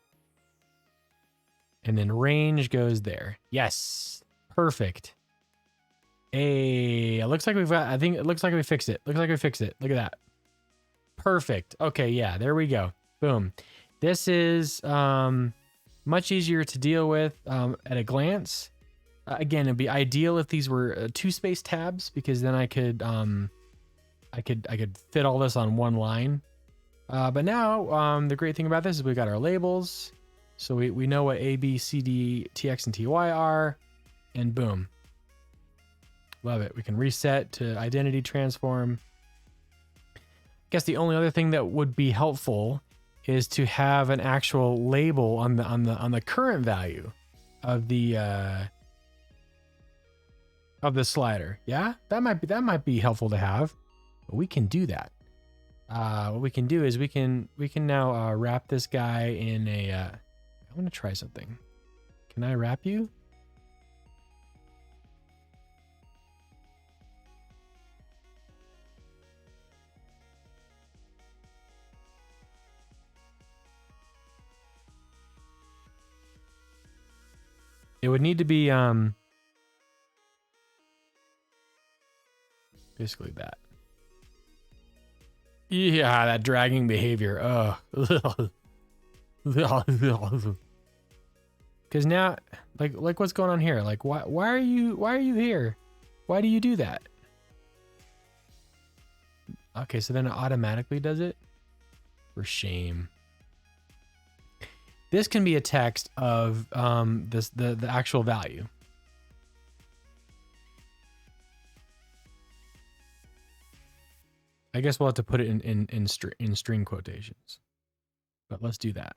And then range goes there. Yes. Perfect. Hey, it looks like we've got, I think it looks like we fixed it. Look at that. Perfect. Okay, yeah, there we go. Boom. This is much easier to deal with at a glance. Again, it'd be ideal if these were 2-space tabs, because then I could fit all this on one line. But now the great thing about this is we've got our labels. So we know what A, B, C, D, TX, and TY are, and boom. Love it. We can reset to identity transform. I guess the only other thing that would be helpful is to have an actual label on the current value of the slider. Yeah, that might be helpful to have. But we can do that. What we can do is we can now wrap this guy in a. I want to try something. Can I wrap you? It would need to be basically that. Yeah, that dragging behavior. Because Because now, like what's going on here? Like, why are you here? Why do you do that? Okay, so then it automatically does it? For shame. This can be a text of the actual value. I guess we'll have to put it in string quotations. But let's do that.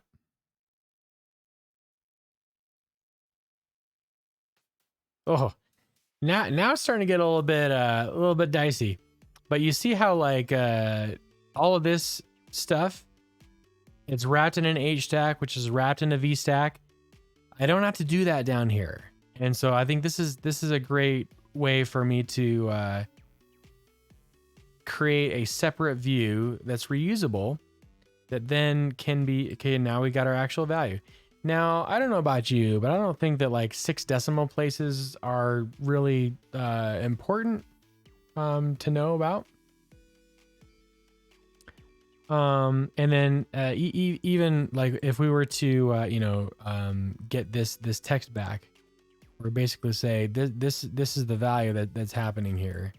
Oh, now it's starting to get a little bit dicey. But you see how like all of this stuff, it's wrapped in an H stack, which is wrapped in a V stack. I don't have to do that down here. And so I think this is a great way for me to create a separate view that's reusable that then can be, okay, now we got our actual value. Now, I don't know about you, but I don't think that like 6 decimal places are really important to know about. And then even like if we were to get this text back, or basically say this is the value that's happening here.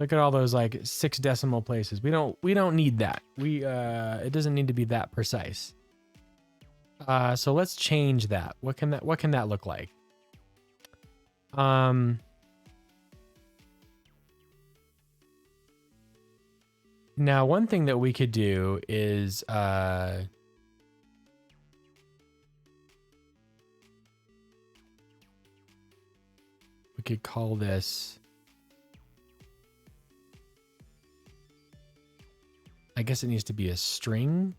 Look at all those like 6 decimal places. We don't need that. It doesn't need to be that precise. So let's change that. What can that look like? Now, one thing that we could do is we could call this, I guess it needs to be a string.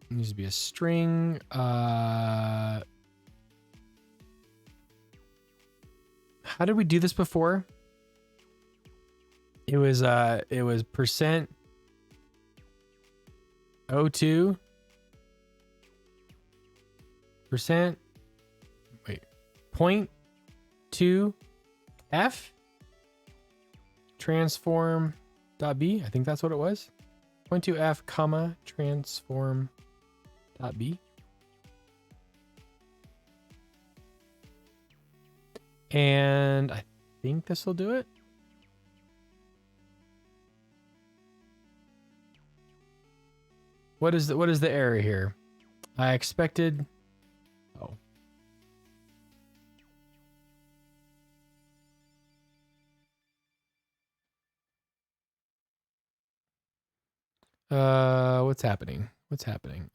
It needs to be a string. How did we do this before? It was percent 02 percent, wait, 0.2 F transform dot B. I think that's what it was. 0.2 F comma transform dot B. And I think this will do it. What is the error here? I expected, oh. What's happening? What's happening?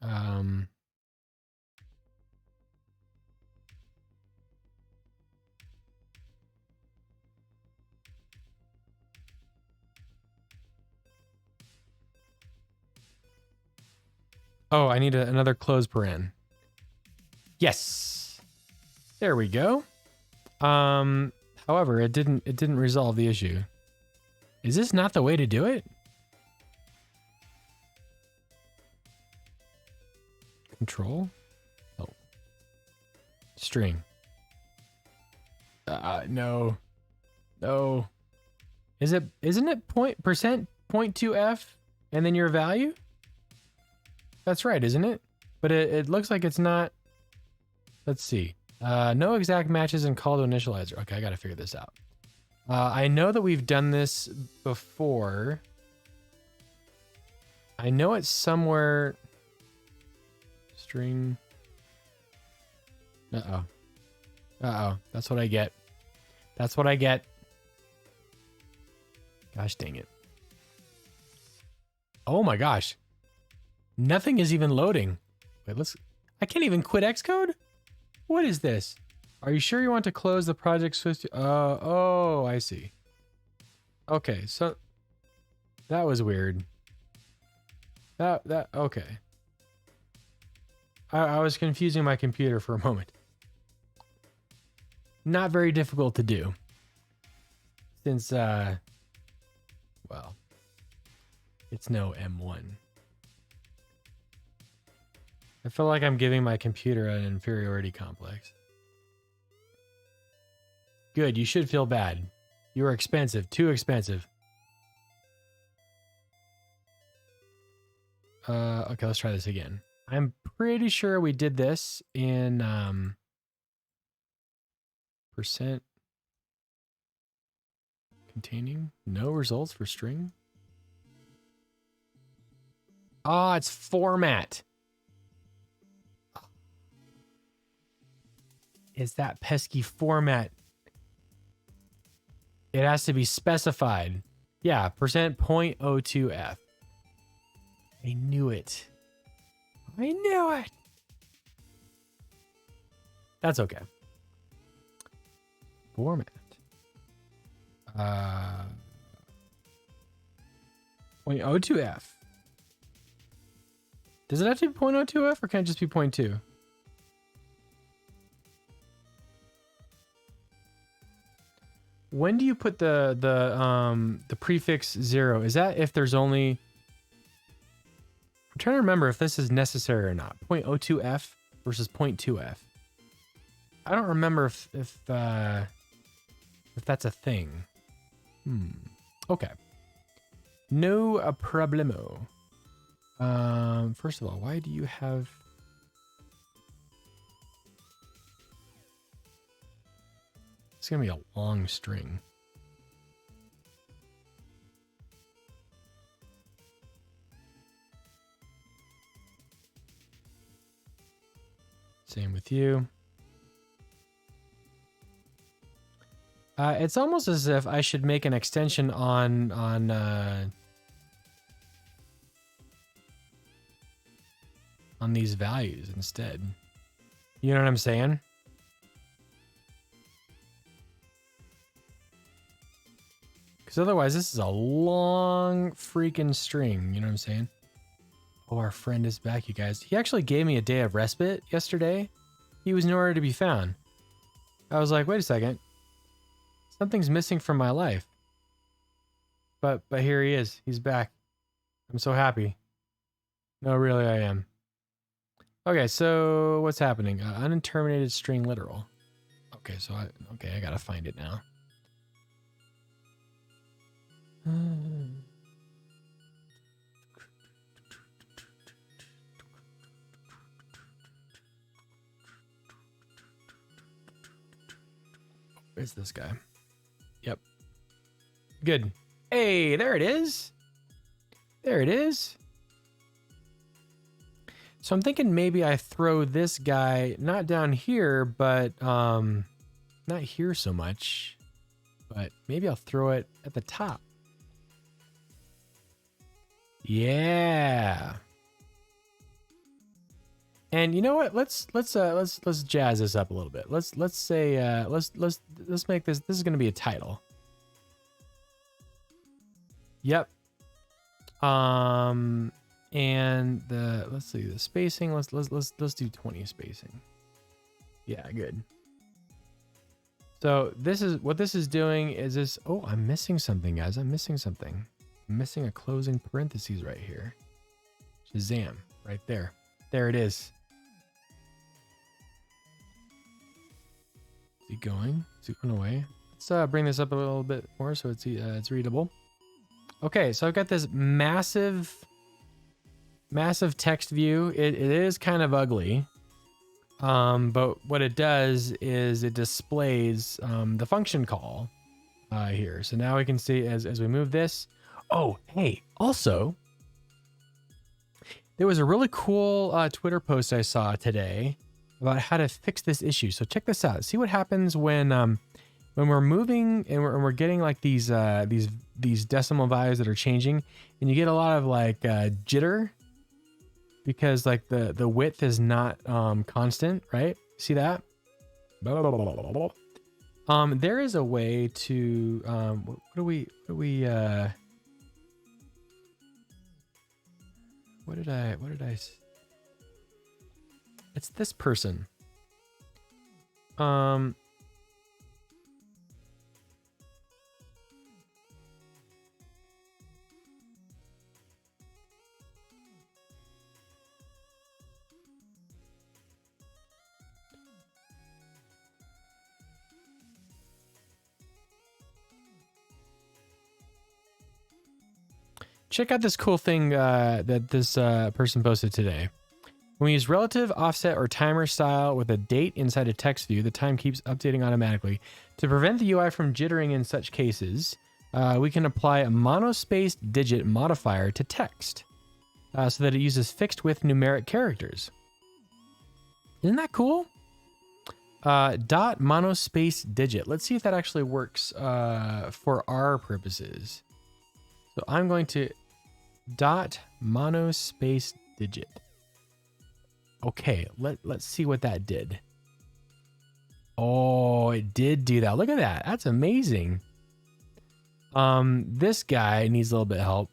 Oh, I need another close paren. Yes. There we go. However, it didn't resolve the issue. Is this not the way to do it? Control? Oh. String. No. No. Isn't it percent 0.2 F and then your value? That's right, isn't it? But it looks like it's not. Let's see. No exact matches and call to initializer. Okay, I gotta figure this out. I know that we've done this before. I know it's somewhere. String. Uh-oh. Uh-oh. That's what I get. That's what I get. Gosh dang it. Oh my gosh. Nothing is even loading. Wait, I can't even quit Xcode? What is this? Are you sure you want to close the project SwiftUI? Oh, I see. Okay, so that was weird. Okay. I was confusing my computer for a moment. Not very difficult to do. Since, well, it's no M1. I feel like I'm giving my computer an inferiority complex. Good, you should feel bad. You are expensive, too expensive. Okay, let's try this again. I'm pretty sure we did this in percent containing no results for string. Ah, it's format. Is that pesky format? It has to be specified. Yeah, percent 0.02f. I knew it. I knew it. That's okay. Format. 0.02f. Does it have to be 0.02f or can it just be 0.2? When do you put the prefix 0? Is that if there's only... I'm trying to remember if this is necessary or not. 0.02f versus 0.2f. I don't remember if that's a thing. Okay. No problemo. First of all, why do you have... It's gonna be a long string. Same with you. It's almost as if I should make an extension on these values instead. You know what I'm saying? Because otherwise, this is a long freaking string. You know what I'm saying? Oh, our friend is back, you guys. He actually gave me a day of respite yesterday. He was nowhere to be found. I was like, wait a second. Something's missing from my life. But here he is. He's back. I'm so happy. No, really, I am. Okay, so what's happening? Unterminated string literal. Okay, so I gotta find it now. Where's this guy? Yep. Good. Hey, there it is. There it is. So I'm thinking maybe I throw this guy not down here, but not here so much. But maybe I'll throw it at the top. Yeah. And you know what? Let's jazz this up a little bit. Let's say let's make this is going to be a title. Yep. And let's see the spacing. Let's do 20 spacing. Yeah, good. So this is what this is doing is this. Oh, I'm missing something, guys. I'm missing something. I'm missing a closing parentheses right here. Shazam! Right there. There it is. Is he going? Is he going away? Let's bring this up a little bit more so it's readable. Okay, so I've got this massive text view. It is kind of ugly, but what it does is it displays the function call here. So now we can see as we move this. Oh, hey, also, there was a really cool Twitter post I saw today about how to fix this issue. So check this out. See what happens when we're moving and we're getting like these decimal values that are changing, and you get a lot of like jitter because like the width is not constant, right? See that? There is a way to what do we what did I it's this person. Check out this cool thing that this person posted today. When we use relative, offset, or timer style with a date inside a text view, the time keeps updating automatically. To prevent the UI from jittering in such cases, we can apply a monospaced digit modifier to text so that it uses fixed width numeric characters. Isn't that cool? Dot monospace digit. Let's see if that actually works for our purposes. So I'm going to dot monospace digit. Okay, let's see what that did. Oh, it did do that. Look at that. That's amazing. This guy needs a little bit of help.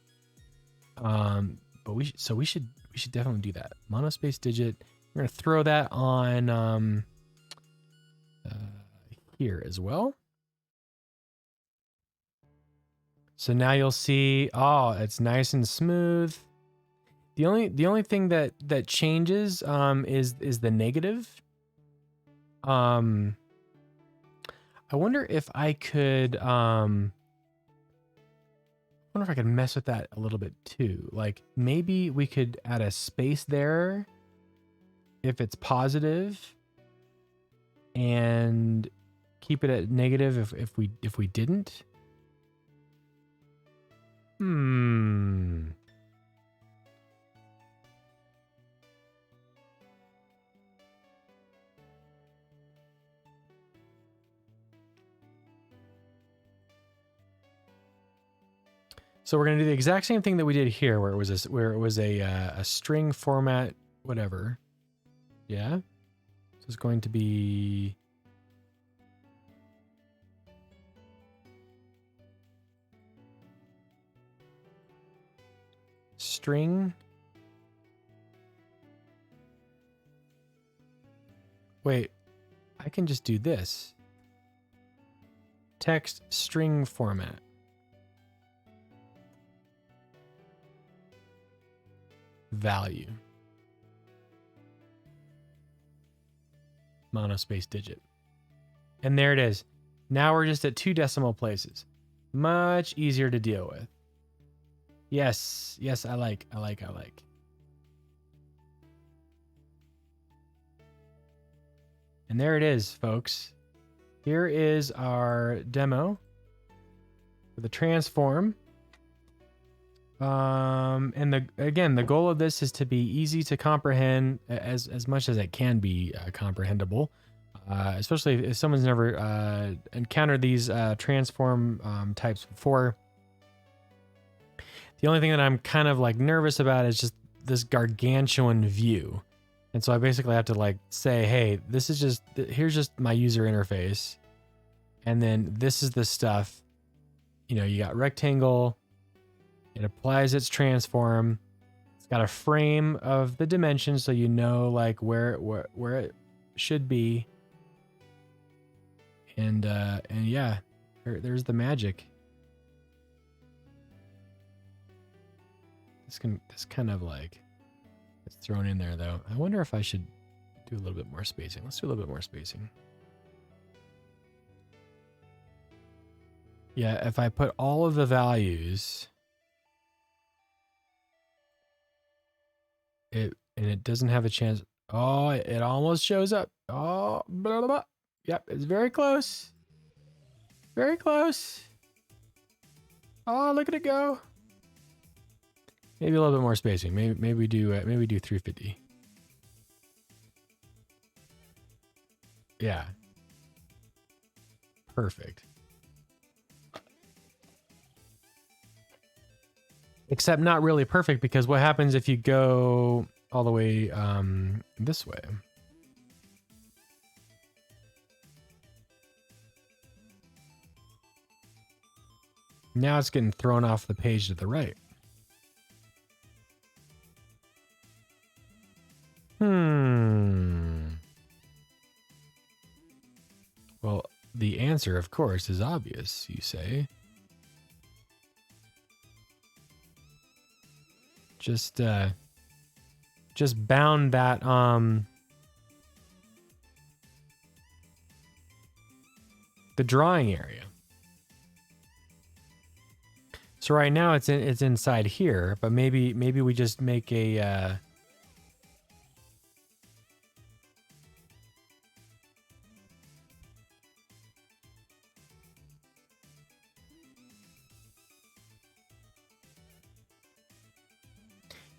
But we should definitely do that. Monospace digit. We're gonna throw that on here as well. So now you'll see, oh, it's nice and smooth. The only thing that changes is the negative. I wonder if I could mess with that a little bit too. Like maybe we could add a space there if it's positive, and keep it at negative if we didn't. So we're gonna do the exact same thing that we did here, where it was a string format, whatever. Yeah. So it's going to be string. Wait, I can just do this. Text string format. Value. Monospace digit. And there it is. Now we're just at 2 decimal places. Much easier to deal with. Yes, I like. And there it is, folks. Here is our demo for the transform. And the goal of this is to be easy to comprehend as much as it can be comprehensible, especially if someone's never encountered these transform types before. The only thing that I'm kind of like nervous about is just this gargantuan view. And so I basically have to like say, hey, here's just my user interface. And then this is the stuff, you got rectangle. It applies its transform. It's got a frame of the dimensions so you know like where it should be. And yeah, there's the magic. This kind of like it's thrown in there though. I wonder if I should do a little bit more spacing. Let's do a little bit more spacing. Yeah, if I put all of the values, it doesn't have a chance. Oh, it almost shows up. Oh, blah, blah, blah. Yep, it's very close. Very close. Oh, look at it go. Maybe a little bit more spacing. Maybe we do 350. Yeah. Perfect. Except not really perfect, because what happens if you go all the way this way? Now it's getting thrown off the page to the right. Well, the answer, of course, is obvious, you say. Just bound that the drawing area. So right now it's inside here, but maybe we just make a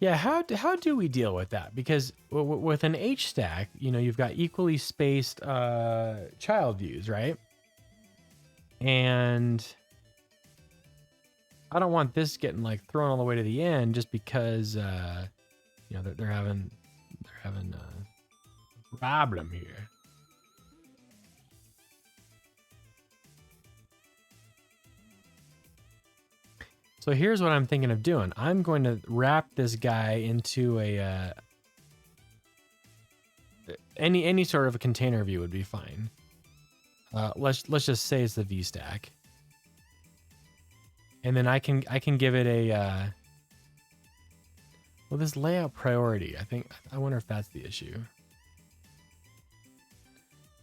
Yeah, how do we deal with that? Because with an H stack, you know, you've got equally spaced child views, right? And I don't want this getting like thrown all the way to the end just because you know they're having a problem here. So here's what I'm thinking of doing. I'm going to wrap this guy into a any sort of a container view would be fine. Let's just say it's the V stack, and then I can give it a well, this layout priority. I wonder if that's the issue.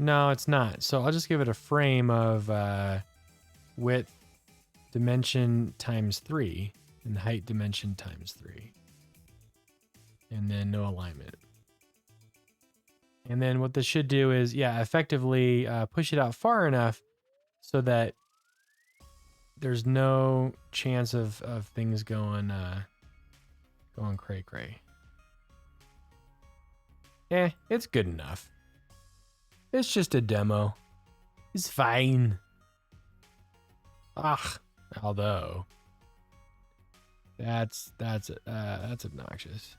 No, it's not. So I'll just give it a frame of width dimension times 3 and height dimension times 3, and then no alignment. And then what this should do is, yeah, effectively push it out far enough so that there's no chance of things going cray cray. It's good enough. It's just a demo. It's fine. Although that's obnoxious.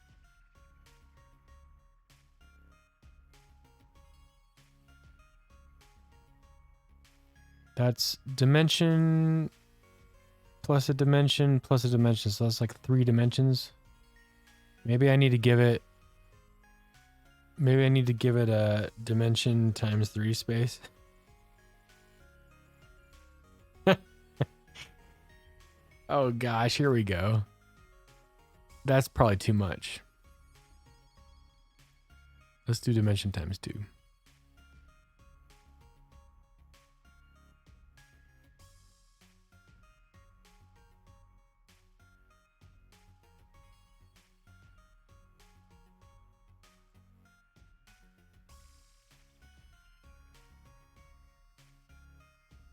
That's dimension plus a dimension plus a dimension, so that's like 3 dimensions. Maybe I need to give it a dimension times 3 space. Oh gosh, here we go. That's probably too much. Let's do dimension times 2.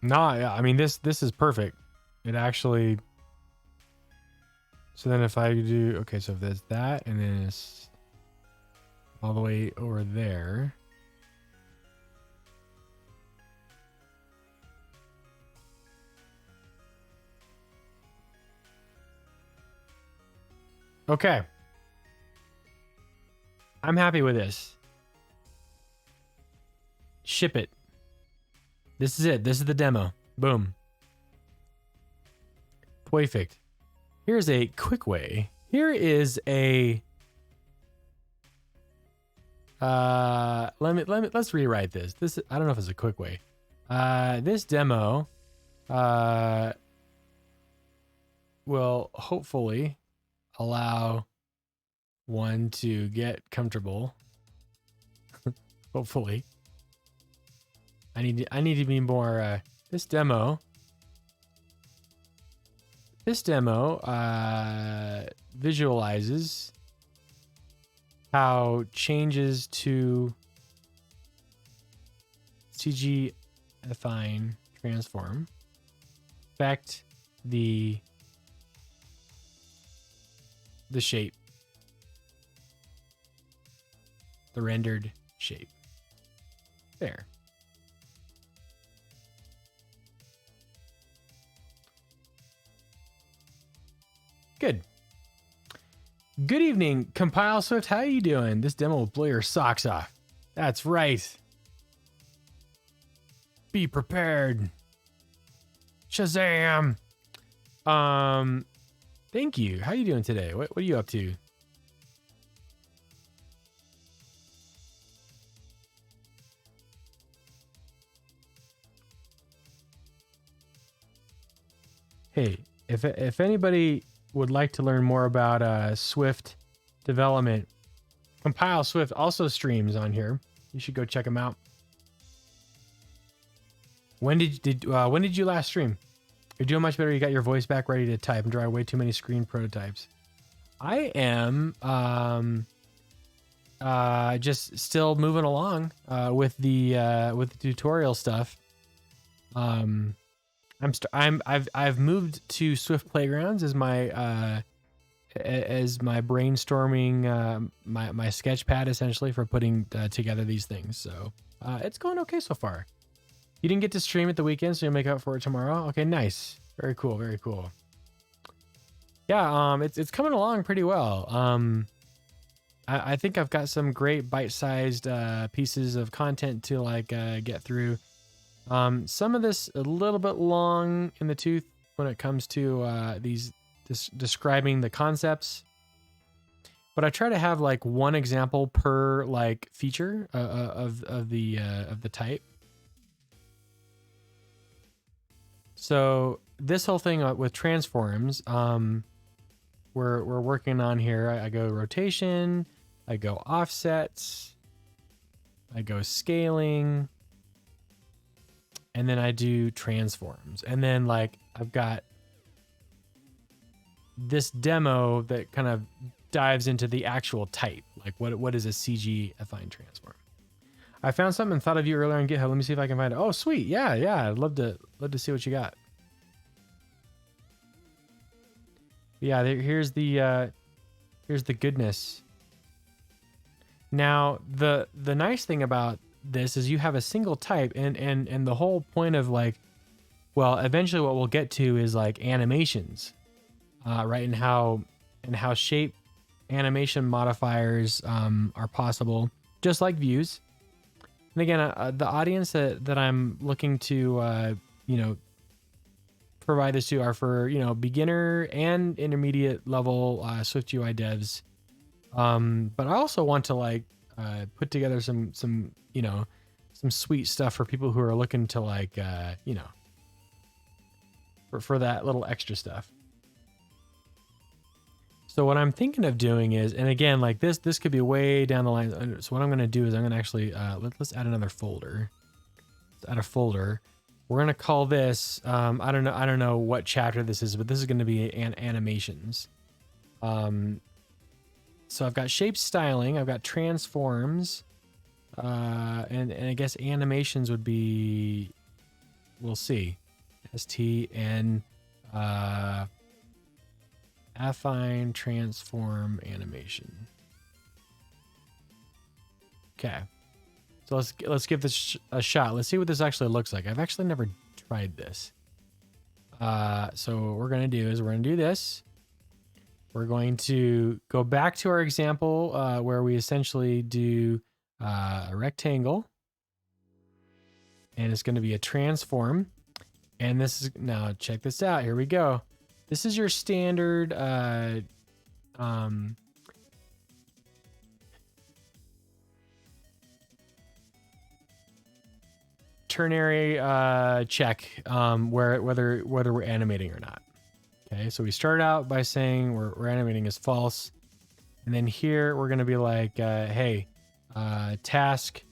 No, yeah, I mean this is perfect. It actually. So then if I do, okay, so if there's that and then it's all the way over there. Okay. I'm happy with this. Ship it. This is it. This is the demo. Boom. Perfect. Here's a quick way. Here is a let's rewrite this. I don't know if it's a quick way. This demo will hopefully allow one to get comfortable. Hopefully. I need to be more this demo visualizes how changes to CG affine transform affect the shape, the rendered shape. There. Good. Good evening, Compile Swift. How are you doing? This demo will blow your socks off. That's right. Be prepared. Shazam. Thank you. How are you doing today? What are you up to? Hey, if anybody would like to learn more about Swift development, Compile Swift also streams on here. You should go check them out. When did you last stream? You're doing much better. You got your voice back, ready to type and draw way too many screen prototypes. I am just still moving along with the tutorial stuff. I've moved to Swift Playgrounds as my as my brainstorming, my sketch pad essentially for putting together these things. So it's going okay so far. You didn't get to stream at the weekend, so you'll make up for it tomorrow. Okay, nice. Very cool. Very cool. Yeah, it's coming along pretty well. I think I've got some great bite-sized pieces of content to like get through. Some of this a little bit long in the tooth when it comes to these describing the concepts, but I try to have like one example per like feature of the type. So this whole thing with transforms, we're working on here. I go rotation, I go offsets, I go scaling, and then I do transforms. And then like I've got this demo that kind of dives into the actual type. Like what is a CG affine transform? I found something and thought of you earlier on GitHub. Let me see if I can find it. Oh, sweet. Yeah. I'd love to see what you got. Yeah, here's the goodness. Now, the nice thing about this is you have a single type, and the whole point of like, well, eventually what we'll get to is like animations, right? And how shape animation modifiers are possible, just like views. And again, the audience that I'm looking to, provide this to are for, beginner and intermediate level SwiftUI devs. But I also want to like put together some sweet stuff for people who are looking to like, for that little extra stuff. So what I'm thinking of doing is, and again, like this could be way down the line. So what I'm going to do is I'm going to actually, let's add another folder. Let's add a folder. We're going to call this, I don't know what chapter this is, but this is going to be animations. So I've got shape styling, I've got transforms, and I guess animations would be, we'll see, STN, affine transform animation. Okay, so let's give this a shot. Let's see what this actually looks like. I've actually never tried this. So what we're gonna do is we're gonna do this. We're going to go back to our example where we essentially do a rectangle, and it's going to be a transform. And this is, now check this out. Here we go. This is your standard ternary check whether we're animating or not. Okay, so we start out by saying we're animating as false. And then here we're going to be like, hey, task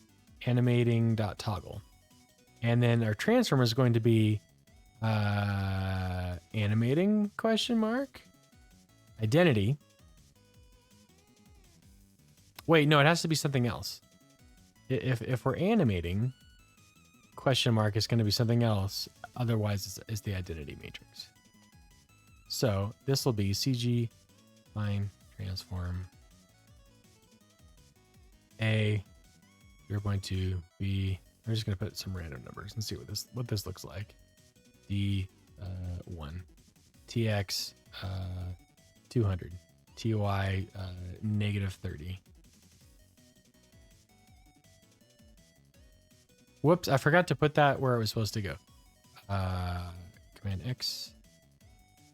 animating.toggle. And then our transform is going to be animating question mark identity. Wait, no, it has to be something else. If we're animating question mark, it's going to be something else. Otherwise, it's the identity matrix. So this will be CG line transform A. You're going to be, I'm just going to put some random numbers and see what this looks like. D1 TX 200 TY -30. Whoops, I forgot to put that where it was supposed to go. Command X.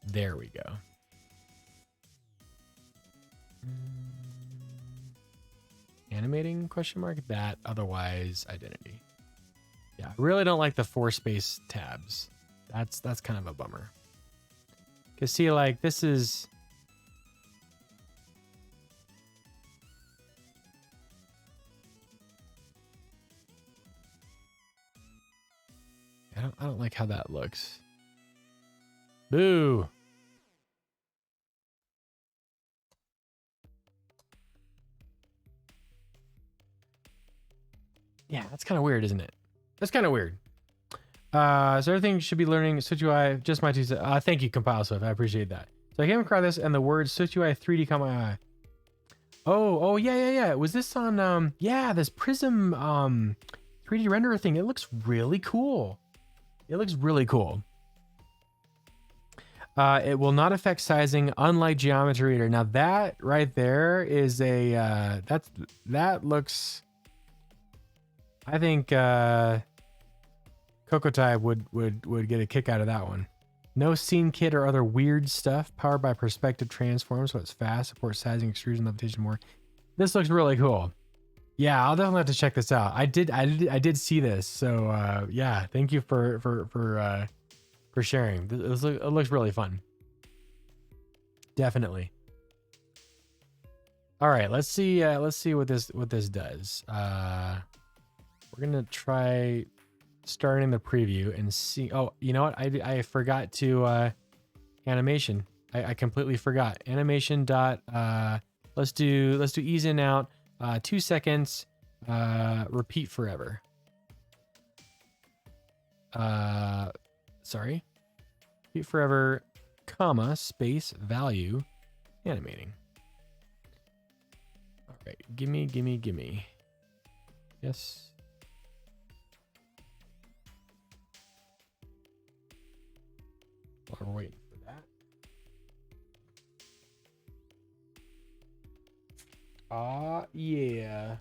There we go. Animating question mark that, otherwise identity. Yeah, I really don't like the 4 space tabs. That's kind of a bummer. Cause see, like this is, I don't like how that looks. Boo. Yeah, that's kind of weird, isn't it? That's kind of weird. So everything should be learning SwiftUI, just my 2 cents. Thank you, Compile Swift. I appreciate that. So I came across this and the word SwiftUI 3D caught my eye. Oh, yeah. Was this on, yeah, this Prism 3D renderer thing? It looks really cool. It looks really cool. It will not affect sizing, unlike Geometry Reader. Now that right there is a, that looks, I think, Kokotai would get a kick out of that one. No scene kit or other weird stuff. Powered by perspective transform, so it's fast. Supports sizing, extrusion, levitation more. This looks really cool. Yeah, I'll definitely have to check this out. I did see this. So yeah, thank you for sharing. It looks really fun. Definitely. All right, let's see what this does. We're gonna try starting the preview and see. Oh, you know what? I forgot to animation. I completely forgot. Animation dot let's do ease in out 2 seconds, repeat forever. Sorry. Repeat forever, comma, space, value, animating. All right, gimme. Yes. While we're waiting for that. Yeah.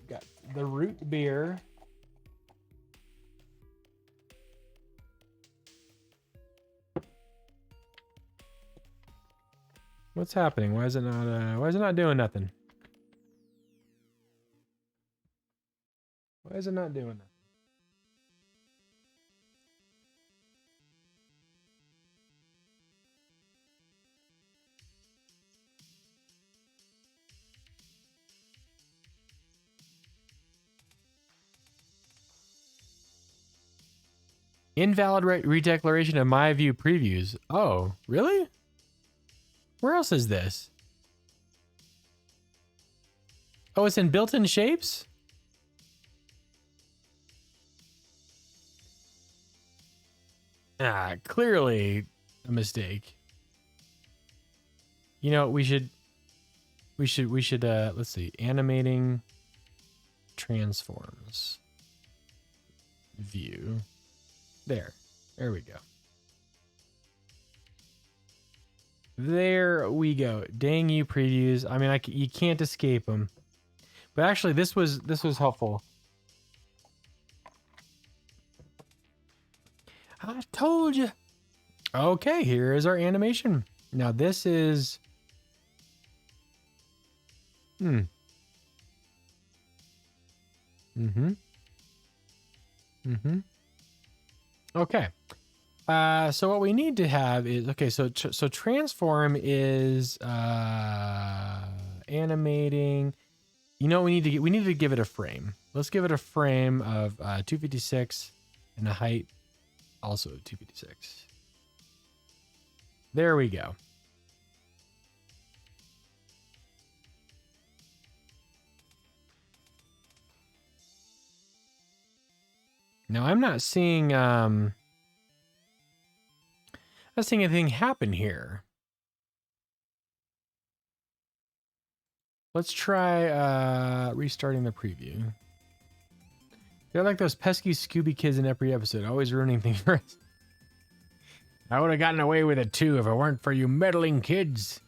Got the root beer. What's happening? Why is it not doing nothing? Why is it not doing that? Invalid redeclaration of my view previews. Oh, really? Where else is this? Oh, it's in built-in shapes? Ah, clearly a mistake. You know, we should let's see, animating transforms view. There we go. There we go. Dang you previews. I mean, you can't escape them. But actually, this was helpful. I told you. Okay, here is our animation. Now this is. Okay. So what we need to have is, okay, so transform is animating. You know what we need to give it a frame. Let's give it a frame of 256 and a height also 256. There we go. Now I'm not seeing anything happen here. Let's try restarting the preview. They're like those pesky Scooby kids in every episode, always ruining things for us. I would have gotten away with it too if it weren't for you meddling kids.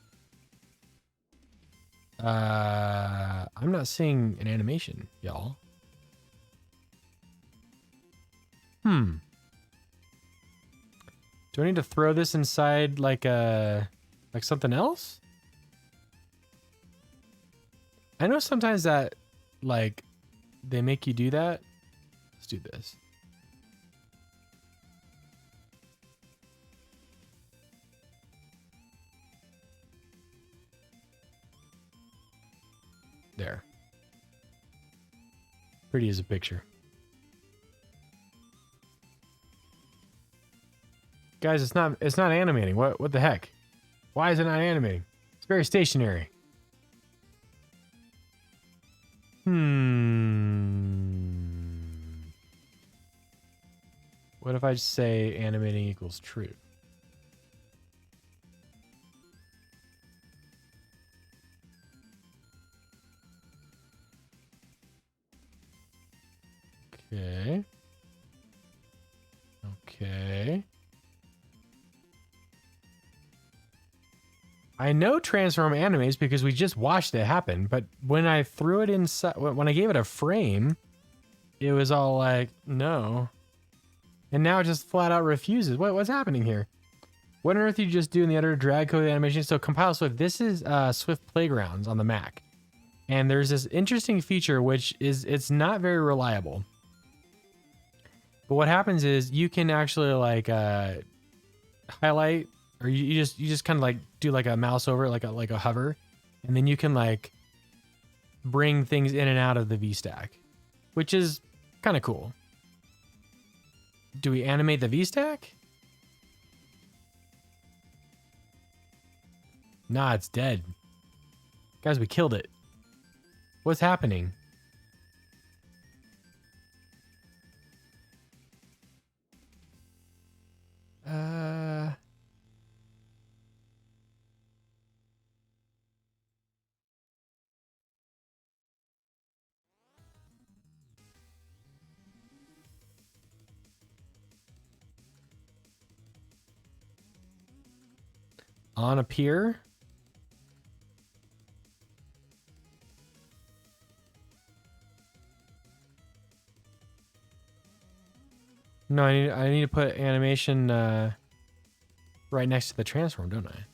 I'm not seeing an animation, y'all. Do I need to throw this inside like something else? I know sometimes that like they make you do that. Let's do this. There. Pretty as a picture. Guys, it's not animating. What the heck? Why is it not animating? It's very stationary. What if I just say animating equals true? Okay. Okay. I know transform animates because we just watched it happen, but when I threw it inside, when I gave it a frame, it was all like, no. And now it just flat out refuses. What's happening here? What on earth did you just do in the editor? Drag code animation. So compile Swift. This is Swift Playgrounds on the Mac. And there's this interesting feature, which is, it's not very reliable. But what happens is you can actually like highlight, or you just kind of like do like a mouse over it, like a hover. And then you can like bring things in and out of the VStack, which is kind of cool. Do we animate the VStack? Nah, it's dead. Guys, we killed it. What's happening? On a pier? No, I need to put animation right next to the transform, don't I?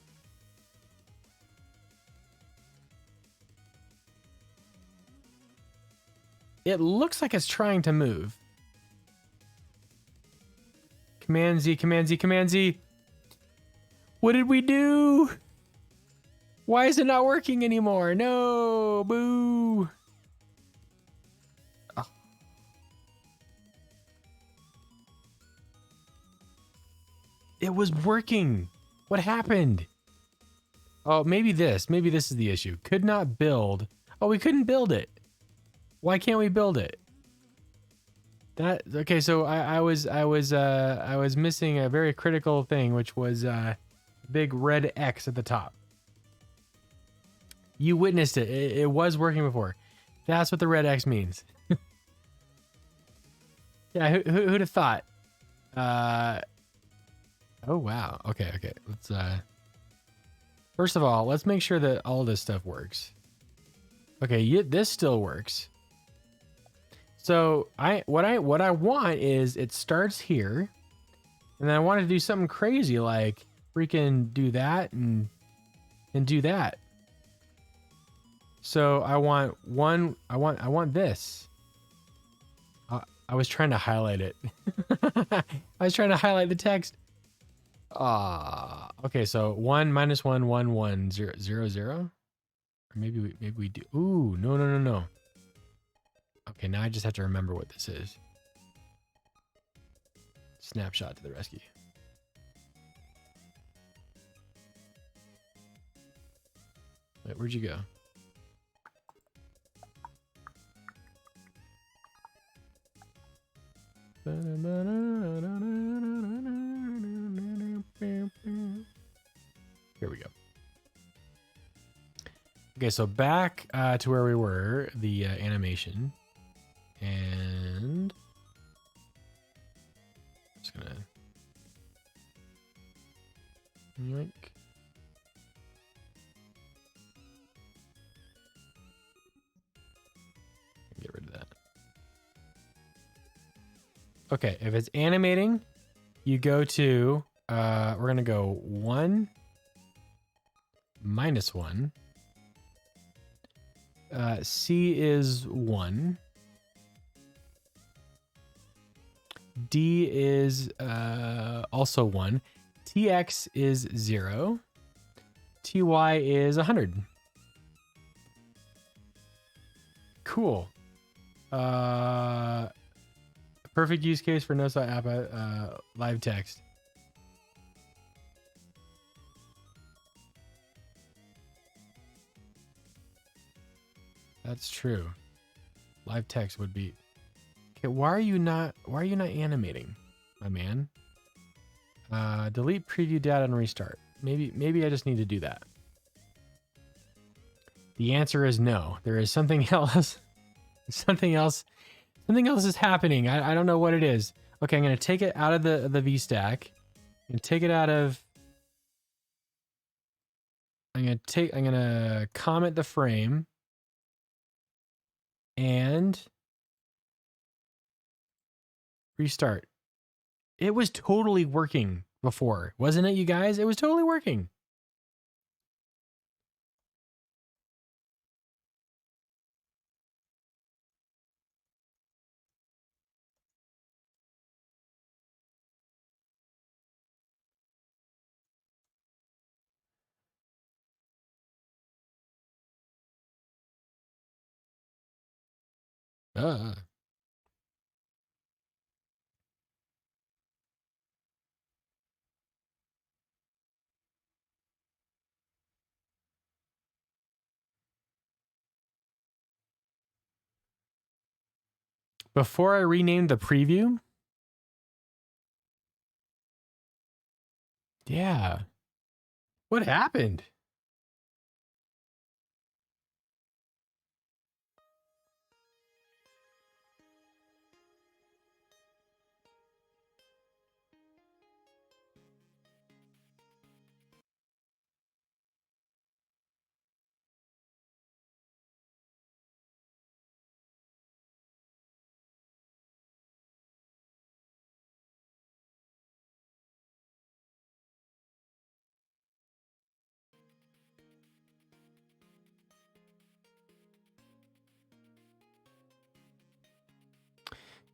It looks like it's trying to move. Command Z, Command Z, Command Z. What did we do? Why is it not working anymore? No, boo. Oh. It was working. What happened? Oh, maybe this is the issue. Could not build. Oh, we couldn't build it. Why can't we build it? That okay, so I was missing a very critical thing, which was big red X at the top. You witnessed it. It was working before. That's what the red X means. Yeah, who'd have thought? Oh wow. Okay. Let's first of all, let's make sure that all this stuff works. Okay, this still works. So what I want is it starts here, and then I want to do something crazy like freaking do that and do that. So I want this. I was trying to highlight it. I was trying to highlight the text. Okay, so 1 - 1 1 1 0 0 0. Or maybe we do. Ooh, no. Okay, now I just have to remember what this is. Snapshot to the rescue. Wait, where'd you go? Here we go. Okay, so back to where we were, the animation. And just gonna yoink. Get rid of that. Okay, if it's animating, you go to we're gonna go 1 - 1. C is 1. D is also 1. TX is 0. TY is 100. Cool. Perfect use case for no app live text. That's true. Live text would be. Okay, why are you not animating, my man? Delete preview data and restart. Maybe I just need to do that. The answer is no. There is something else. Something Something else is happening. I don't know what it is. Okay, I'm gonna take it out of the VStack and take it out of. I'm gonna comment the frame and restart. It was totally working before, wasn't it, you guys? It was totally working. Uh. Before I renamed the preview? Yeah. What happened?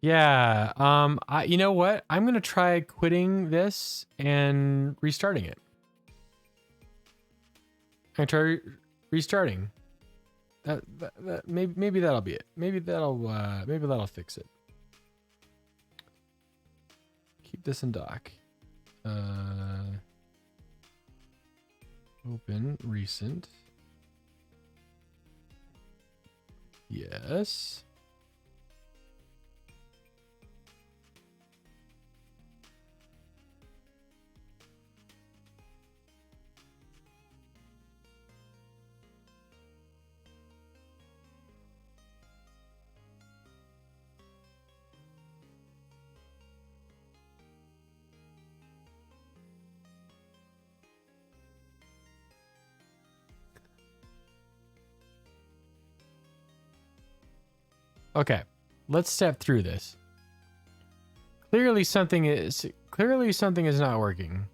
Yeah. You know what? I'm gonna try quitting this and restarting it. I try restarting. That maybe that'll be it. Maybe that'll fix it. Keep this in dock. Open recent. Yes. Okay, let's step through this. Clearly something is not working.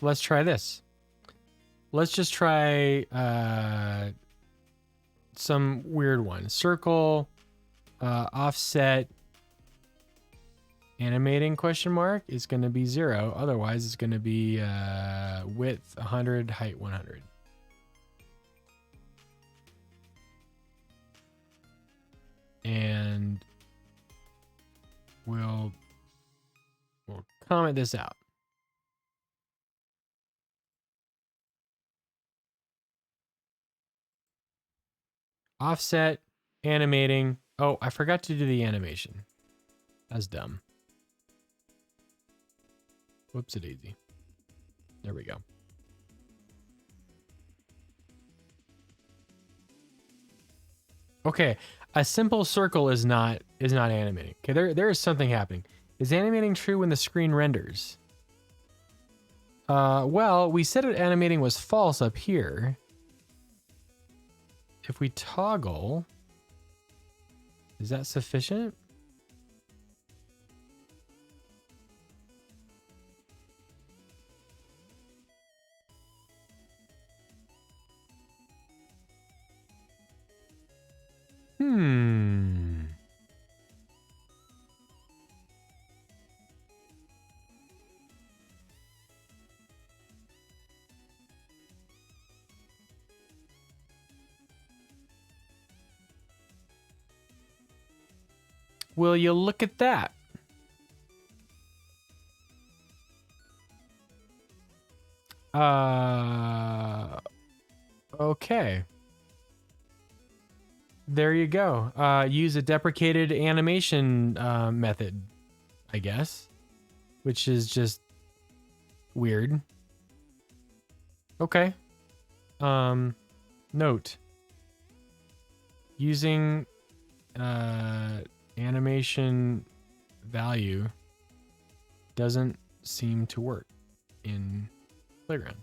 Let's try this. Let's just try some weird one. Circle, offset, animating question mark is going to be 0. Otherwise, it's going to be width 100, height 100. And we'll comment this out. Offset, animating. Oh, I forgot to do the animation. That's dumb. Whoops-a-daisy. There we go. Okay, a simple circle is not animating. Okay, there is something happening. Is animating true when the screen renders? Well, we said animating was false up here. If we toggle, is that sufficient? Will you look at that? Okay. There you go. Use a deprecated animation method, I guess, which is just weird. Okay. Note. Using animation value doesn't seem to work in playgrounds.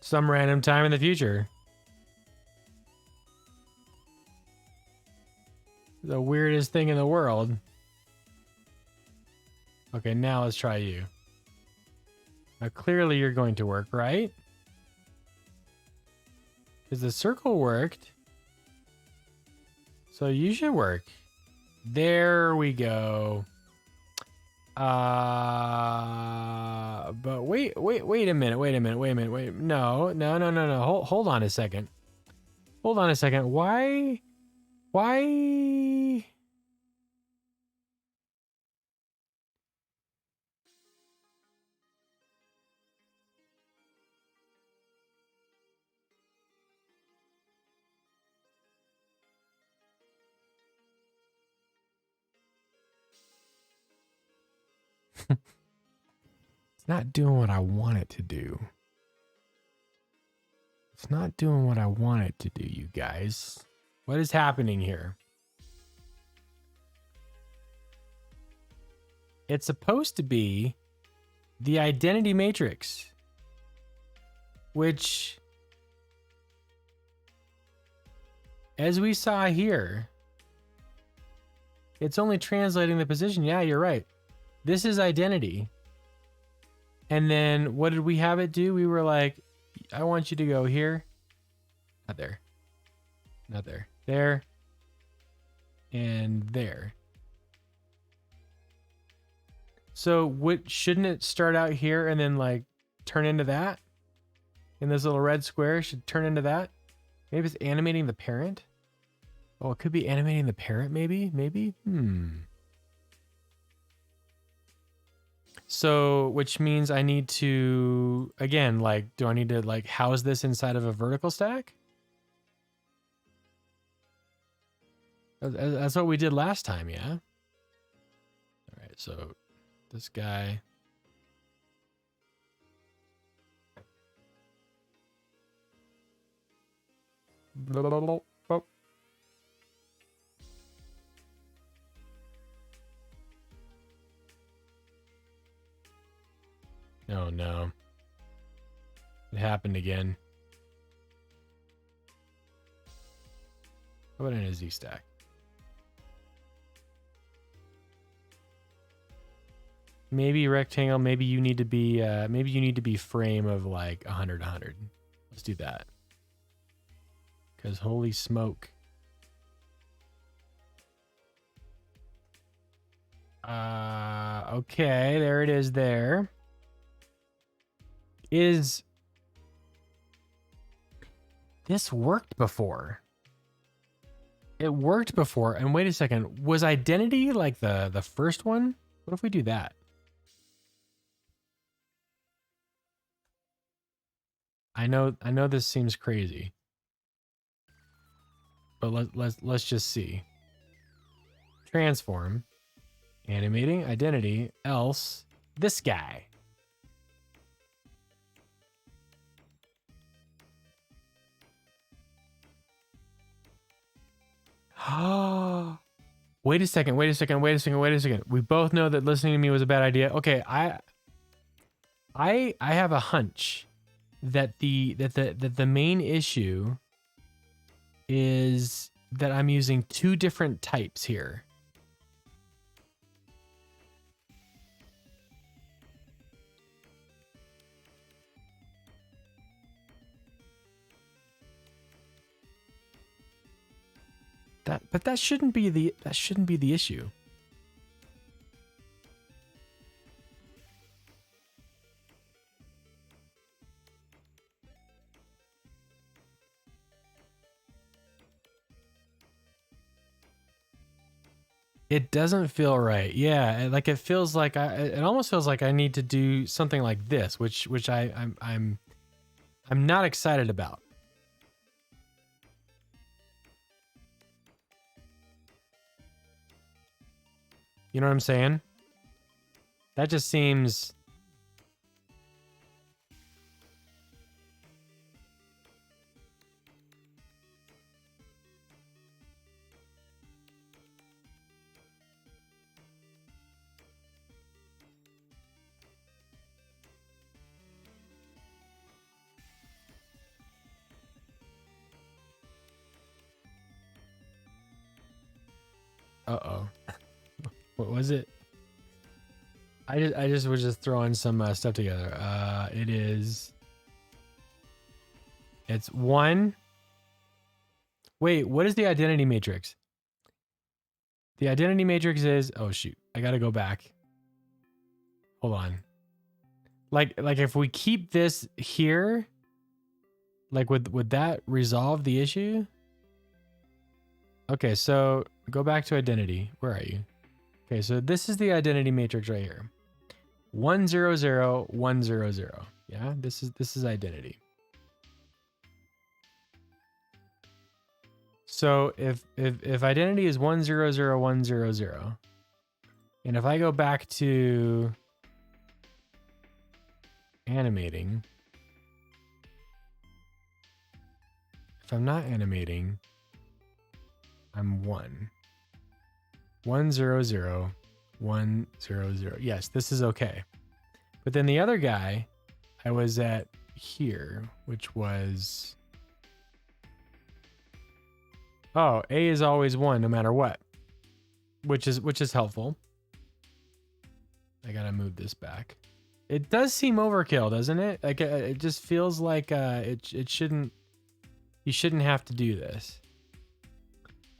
Some random time in the future. The weirdest thing in the world. Okay, now let's try you. Now clearly you're going to work, right? Because the circle worked. So you should work. There we go. But wait a minute. No. Hold on a second. Why? It's not doing what I want it to do. It's not doing what I want it to do, you guys. What is happening here? It's supposed to be the identity matrix, which, as we saw here, it's only translating the position. Yeah, you're right. This is identity. And then what did we have it do? We were like, I want you to go here. Not there. Not there. There. And there. So shouldn't it start out here and then like turn into that? And this little red square should turn into that? Maybe it's animating the parent? Oh, it could be animating the parent maybe? Maybe? So, which means I need to, again, like, do I need to like house this inside of a vertical stack? That's what we did last time, yeah? All right, so this guy. Oh no. It happened again. How about in a Z stack? Maybe rectangle, maybe you need to be frame of like 100. Let's do that. Cause holy smoke. Okay, there it is there. This worked before. It worked before. And wait a second, was identity like the first one? What if we do that? I know this seems crazy. But let's just see. Transform. Animating identity else this guy. Wait a second. We both know that listening to me was a bad idea. Okay, I have a hunch that the main issue is that I'm using two different types here. But that shouldn't be the issue. It doesn't feel right. Yeah, like it feels like it almost feels like I need to do something like this, which I'm not excited about. You know what I'm saying? That just seems... Uh-oh. What was it? I just was just throwing some stuff together. It's 1. Wait, what is the identity matrix? The identity matrix is, oh shoot, I gotta go back. Hold on. Like if we keep this here, like would that resolve the issue? Okay, so go back to identity. Where are you? Okay, so this is the identity matrix right here. 1 0 0 1 0 0. Yeah, this is identity. So if identity is 1 0 0 1 0 0, and if I go back to animating, if I'm not animating, I'm 1 1 0 0 1 0 0. Yes, this is okay. But then the other guy, I was at here, which was, oh, A is always 1 no matter what, which is helpful. I gotta move this back. It does seem overkill, doesn't it? Like it just feels like it shouldn't. You shouldn't have to do this.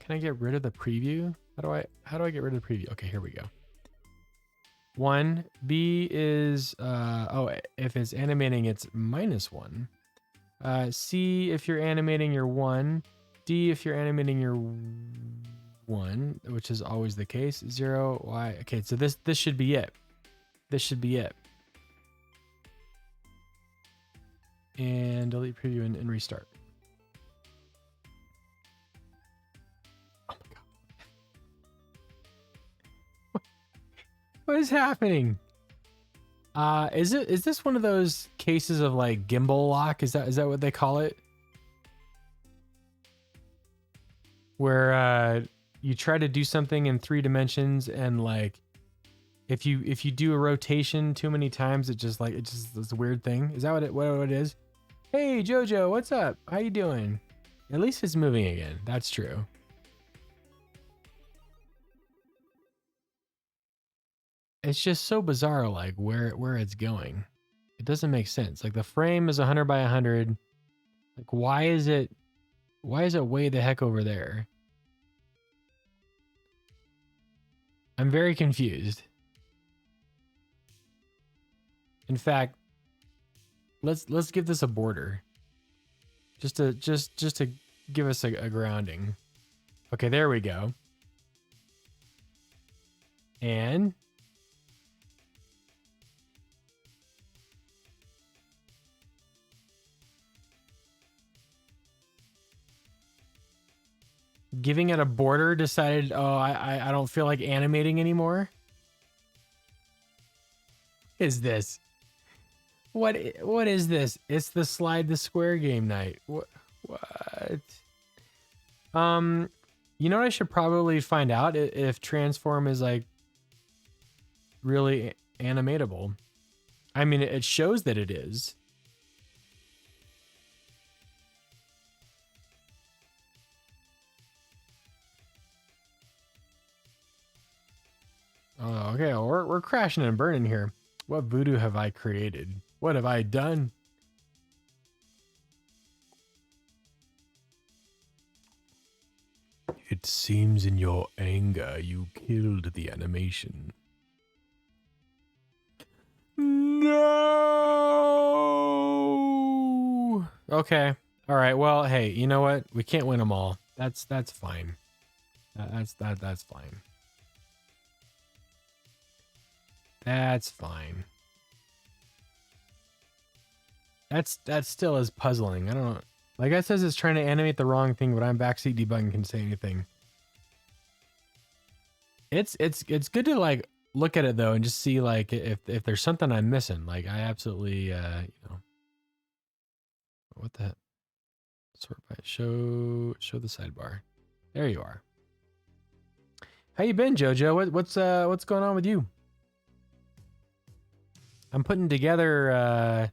Can I get rid of the preview? How do I get rid of the preview? Okay, here we go. 1. B is oh, if it's animating, it's -1. C, if you're animating, you're 1. D, if you're animating, you're 1, which is always the case. 0, Y. Okay, so this should be it. This should be it. And delete preview and restart. Oh my god. What is happening? Is this one of those cases of like gimbal lock? Is that what they call it? Where you try to do something in 3 dimensions and like if you do a rotation too many times, it's a weird thing. Is that what it is? Hey Jojo, what's up? How you doing? At least it's moving again. That's true. It's just so bizarre, like where it's going. It doesn't make sense. Like the frame is 100 by 100. Like why is it way the heck over there? I'm very confused. In fact, let's give this a border. Just to give us a grounding. Okay, there we go. And giving it a border decided, oh, I don't feel like animating anymore. Is this? What is this? It's the slide the square game night. What? You know what I should probably find out if transform is like really animatable. I mean, it shows that it is. Oh, okay, we're crashing and burning here. What voodoo have I created? What have I done? It seems in your anger you killed the animation. No. Okay. All right. Well, hey, you know what? We can't win them all. That's fine. That's fine. That's fine. That still is puzzling. I don't know. Like that says it's trying to animate the wrong thing, but I'm backseat debugging can say anything. It's good to like look at it though and just see like if there's something I'm missing. Like I absolutely what the heck? Sort by show the sidebar. There you are. How you been, Jojo? What's going on with you? I'm putting together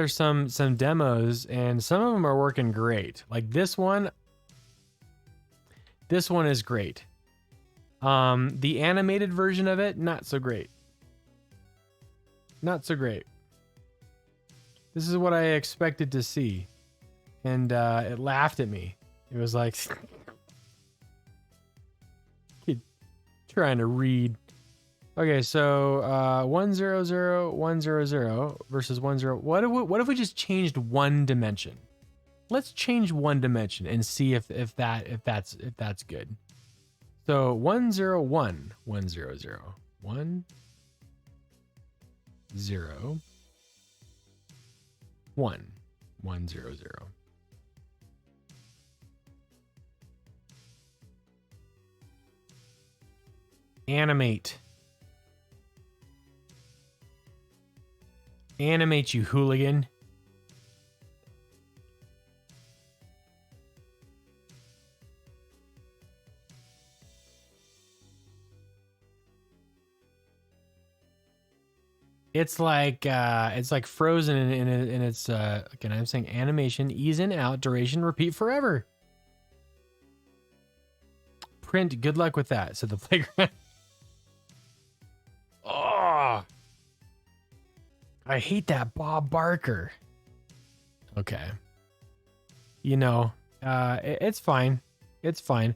some demos, and some of them are working great. Like this one is great. The animated version of it, not so great. Not so great. This is what I expected to see. And it laughed at me. It was like trying to read. Okay, so 100 100 versus 10. What if we just changed one dimension? Let's change one dimension and see if that's good. So 101 100 1 0 1 100. Animate. Animate, you hooligan. It's like frozen in its again, I'm saying animation, ease in, out, duration, repeat forever. Print, good luck with that. So the playground. Oh, I hate that Bob Barker. Okay. You know, it's fine. It's fine.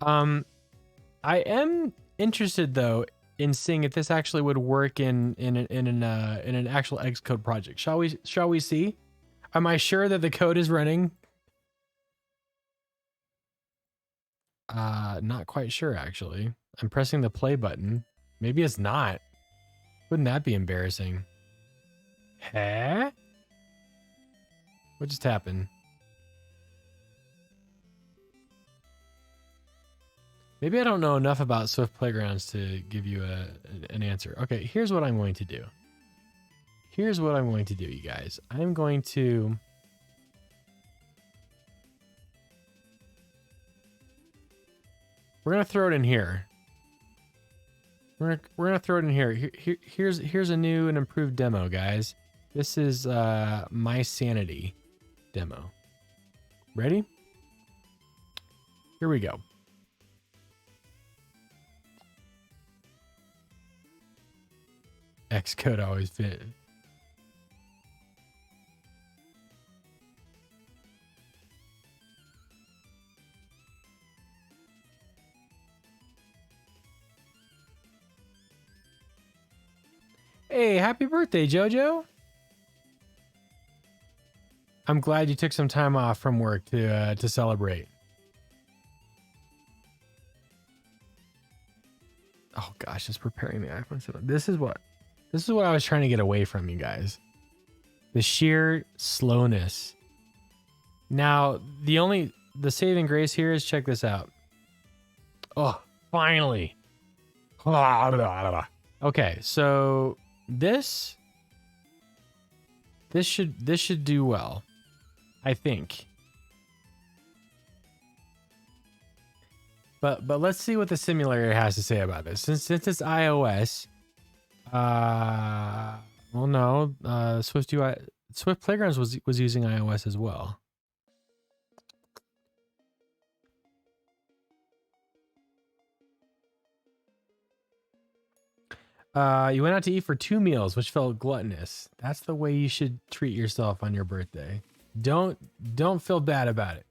I am interested though in seeing if this actually would work in an actual Xcode project. Shall we see? Am I sure that the code is running? Not quite sure actually. I'm pressing the play button. Maybe it's not. Wouldn't that be embarrassing? Huh? What just happened? Maybe I don't know enough about Swift Playgrounds to give you an answer. Okay, here's what I'm going to do. Here's what I'm going to do, you guys. I'm going to... We're going to throw it in here. We're going to throw it in here. Here's a new and improved demo, guys. This is My Sanity demo. Ready? Here we go. Xcode always fit. Hey, happy birthday, Jojo. I'm glad you took some time off from work to celebrate. Oh gosh, just preparing the iPhone 7. This is what I was trying to get away from, you guys. The sheer slowness. Now, the saving grace here is, check this out. Oh, finally. Okay, so this should do well, I think. But let's see what the simulator has to say about this. Since it's iOS, well, no, SwiftUI, Swift Playgrounds was using iOS as well. You went out to eat for 2 meals, which felt gluttonous. That's the way you should treat yourself on your birthday. Don't feel bad about it.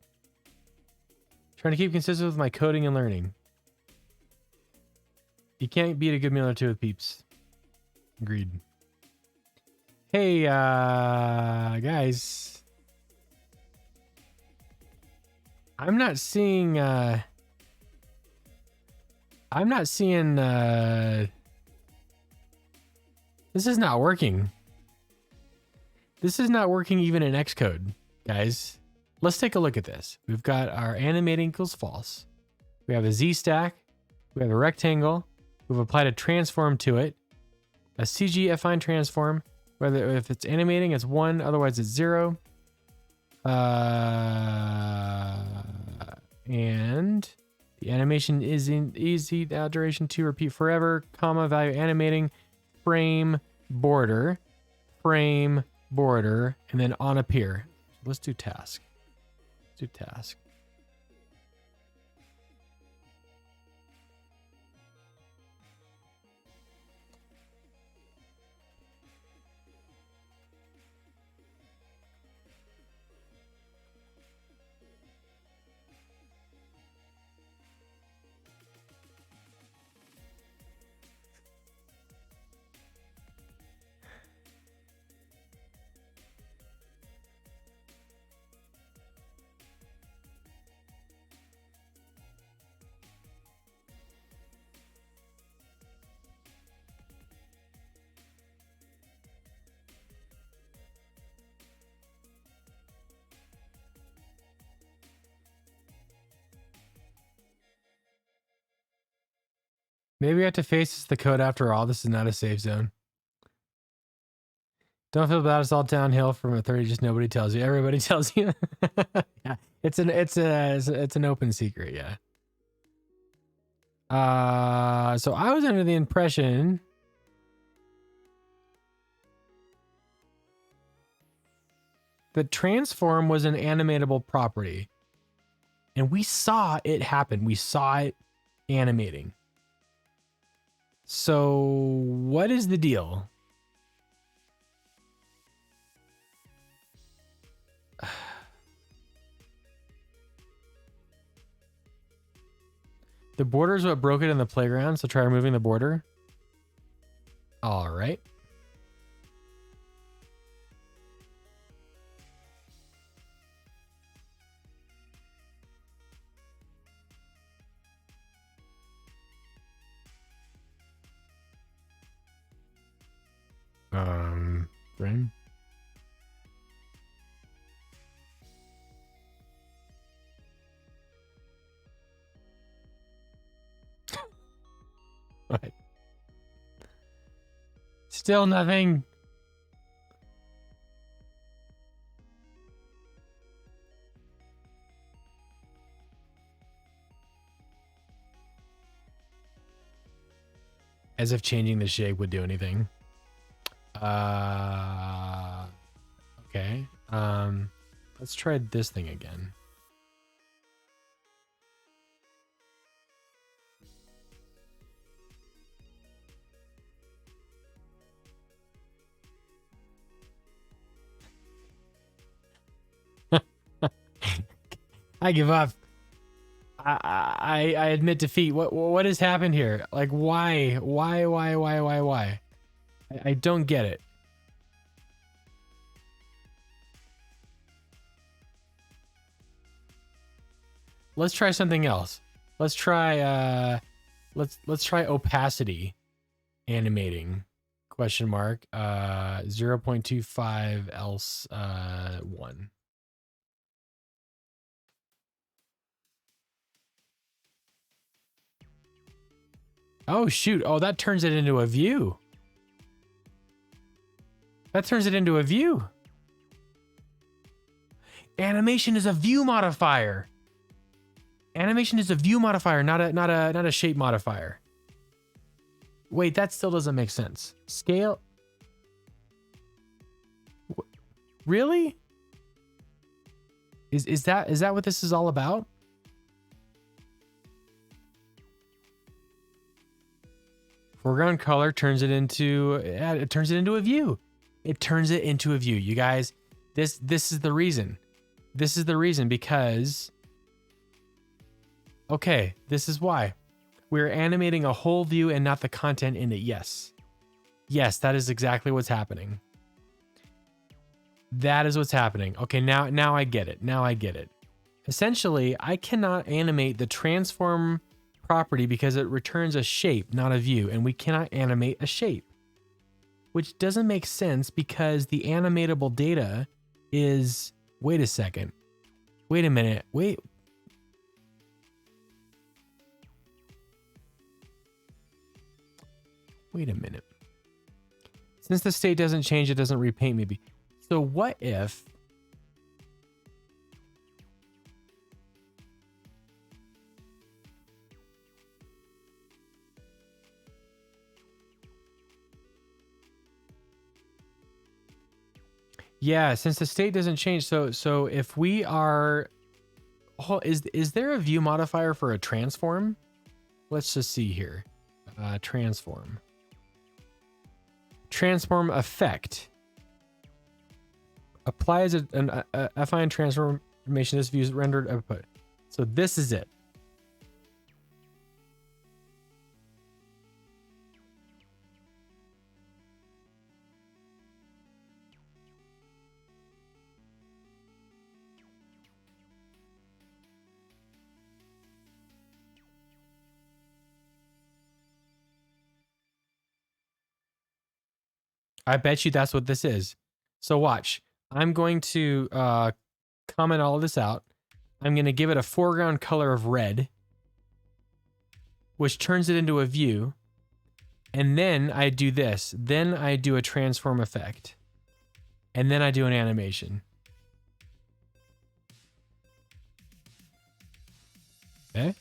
Trying to keep consistent with my coding and learning. You can't beat a good meal or two with peeps. Agreed. Hey, guys. I'm not seeing, this is not working. This is not working even in Xcode, guys. Let's take a look at this. We've got our animating equals false. We have a Z stack. We have a rectangle. We've applied a transform to it. A CG affine transform. Whether if it's animating, it's 1. Otherwise, it's 0. And the animation is in easy. Now duration 2. Repeat forever. Comma value animating. Frame border. Frame border. And then on appear. Let's do task. Let's do task. Maybe we have to face the code after all. This is not a safe zone. Don't feel bad. It's all downhill from a 30. Just nobody tells you. Everybody tells you. Yeah, it's an open secret. Yeah. So I was under the impression that transform was an animatable property, and we saw it happen. We saw it animating. So what is the deal? The border is what broke it in the playground, so try removing the border. All right. Friend. What? Still nothing. As if changing the shape would do anything. Okay. Let's try this thing again. I give up. I admit defeat. What has happened here? Like, why? I don't get it. Let's try something else. Let's try let's try opacity animating. Question mark. 0.25 else 1. Oh shoot. Oh, that turns it into a view. That turns it into a view. Animation is a view modifier. Animation is a view modifier, not a shape modifier. Wait, that still doesn't make sense. Scale. Really? Is that what this is all about? Foreground color turns it into a view. It turns it into a view. You guys, this is the reason. This is the reason because okay, this is why. We're animating a whole view and not the content in it. Yes. Yes, that is exactly what's happening. That is what's happening. Okay, now I get it. Now I get it. Essentially, I cannot animate the transform property because it returns a shape, not a view, and we cannot animate a shape. Which doesn't make sense because the animatable data is, wait a second. Wait a minute. Wait. Wait a minute. Since the state doesn't change, it doesn't repaint maybe. So what if... Yeah, since the state doesn't change, so if we are... Oh, is there a view modifier for a transform? Let's just see here. Transform. Transform effect. Applies an affine transformation. This view is rendered output. So this is it. I bet you that's what this is. So watch. I'm going to comment all of this out. I'm going to give it a foreground color of red, which turns it into a view. And then I do this. Then I do a transform effect. And then I do an animation. Okay.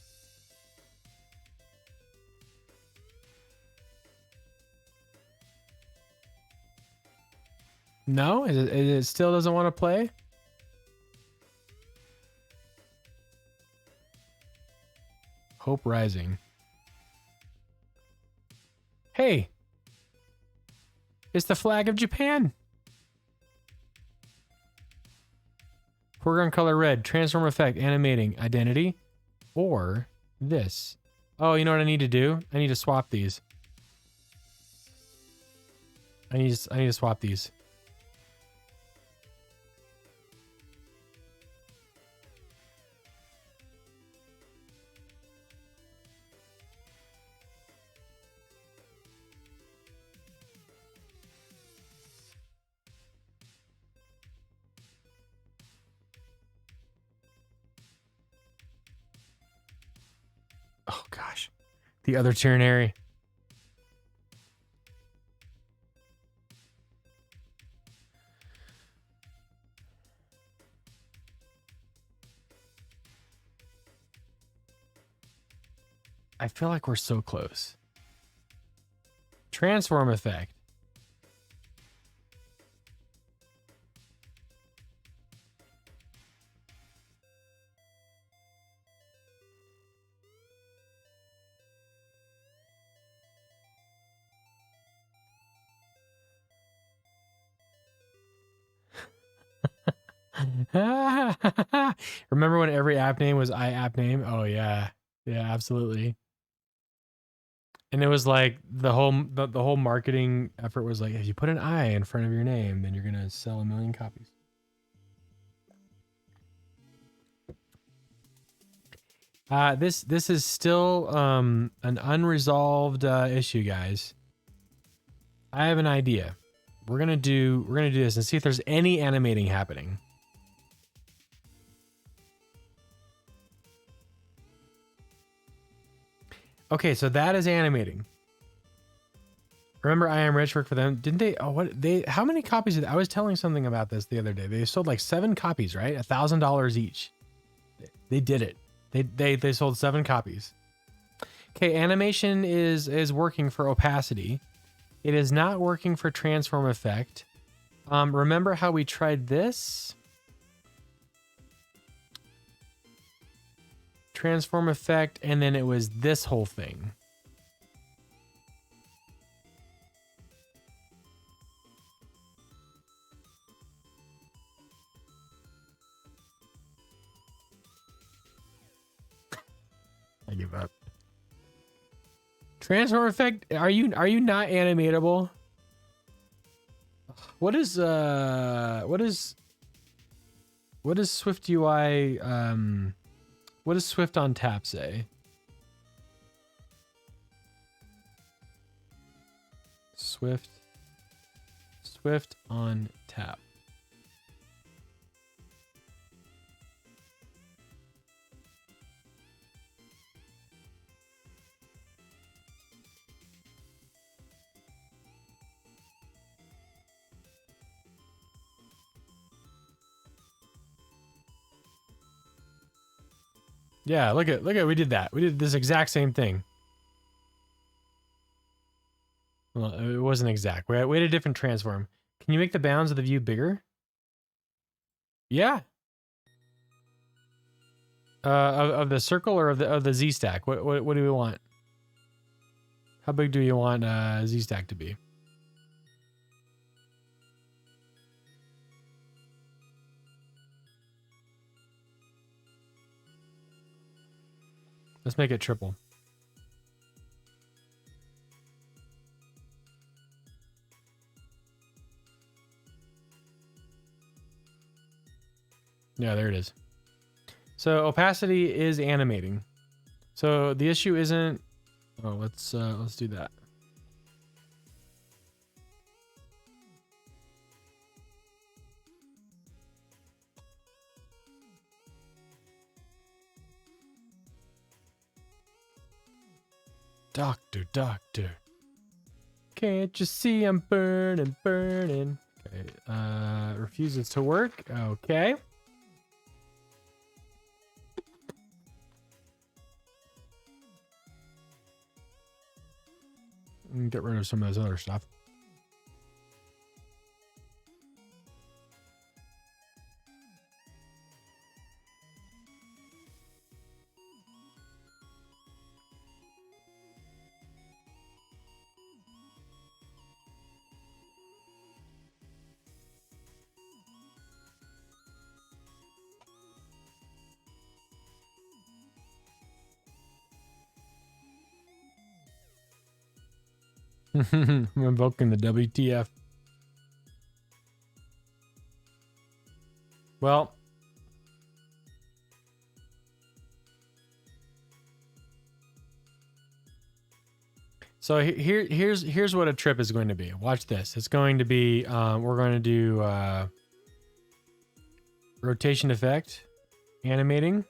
No? It still doesn't want to play? Hope Rising. Hey! It's the flag of Japan! Foreground color red, transform effect, animating, identity, or this. Oh, you know what I need to do? I need to swap these. I need to swap these. Oh gosh, the other ternary. I feel like we're so close. Transform effect. Remember when every app name was app name? Oh yeah. Yeah, absolutely. And it was like the whole marketing effort was like, if you put an I in front of your name, then you're gonna sell 1 million copies. This is still an unresolved issue, guys. I have an idea. We're gonna do this and see if there's any animating happening. Okay, so that is animating. Remember I Am Rich worked for them? Didn't they? Oh, how many copies did I was telling something about this the other day. They sold like 7 copies, right? $1,000 each. They did it. They sold 7 copies. Okay, animation is working for opacity. It is not working for transform effect. Remember how we tried this? Transform effect, and then it was this whole thing. I give up. Transform effect, are you not animatable? What is SwiftUI what does Swift on tap say? Swift on tap. Yeah, look at we did that. We did this exact same thing. Well, it wasn't exact. We had a different transform. Can you make the bounds of the view bigger? Yeah. Of the circle or of the Z stack? What do we want? How big do you want Z stack to be? Let's make it triple. Yeah, there it is. So opacity is animating. So the issue isn't. Oh, let's do that. Doctor, doctor. Can't you see I'm burning, burning? Okay. Refuses to work. Okay. Get rid of some of this other stuff. I'm invoking the WTF. Well, so here's what a trip is going to be. Watch this. It's going to be we're going to do rotation effect, animating.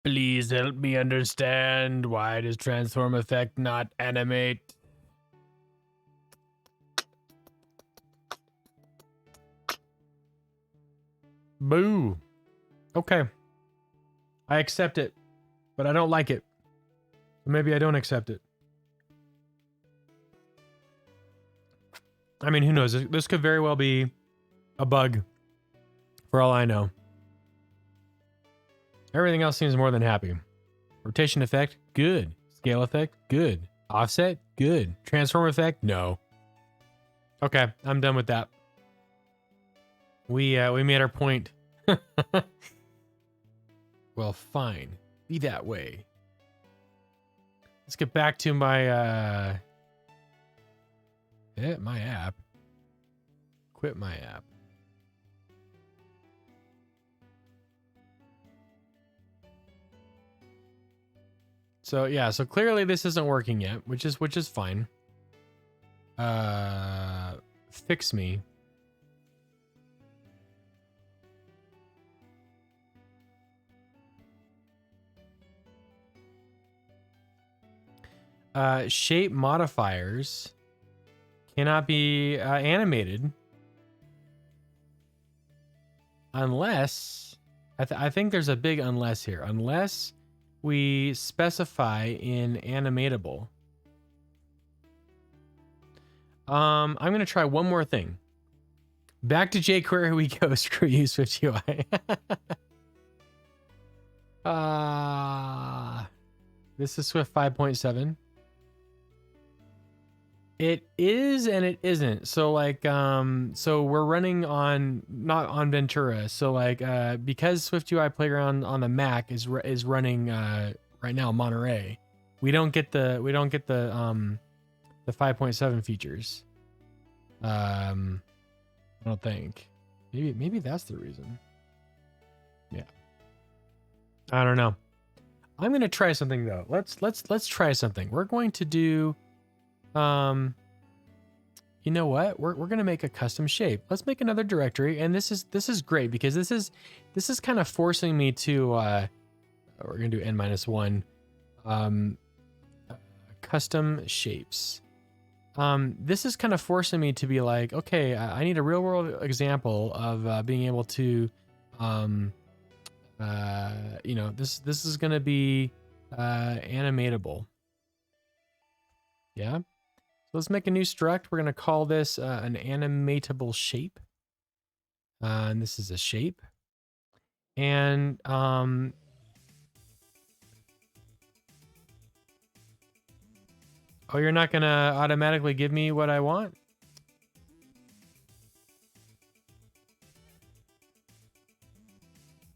Please help me understand, why does transform effect not animate? Boo. Okay. I accept it, but I don't like it. Maybe I don't accept it. I mean, who knows? This could very well be a bug, for all I know. Everything else seems more than happy. Rotation effect, good. Scale effect, good. Offset, good. Transform effect, no. Okay, I'm done with that. We made our point. Well, fine. Be that way. Let's get back to my my app. Quit my app. So yeah, so clearly this isn't working yet, which is fine. Fix me. shape modifiers cannot be animated unless, I think there's a big unless here, unless we specify in animatable. I'm going to try one more thing. Back to jQuery we go. Screw you, SwiftUI. This is Swift 5.7. It is and it isn't. So like, so we're running on, not on Ventura. So like, because SwiftUI Playground on the Mac is running right now Monterey, we don't get the 5.7 features. I don't think. Maybe that's the reason. Yeah. I don't know. I'm gonna try something though. Let's try something. We're going to do, you know what? We're gonna make a custom shape. Let's make another directory, and this is great because this is kind of forcing me to. We're gonna do n-1. Custom shapes. This is kind of forcing me to be like, okay, I need a real world example of being able to, you know, this is going to be animatable. Yeah. So let's make a new struct. We're going to call this an animatable shape. And this is a shape. And oh, you're not going to automatically give me what I want?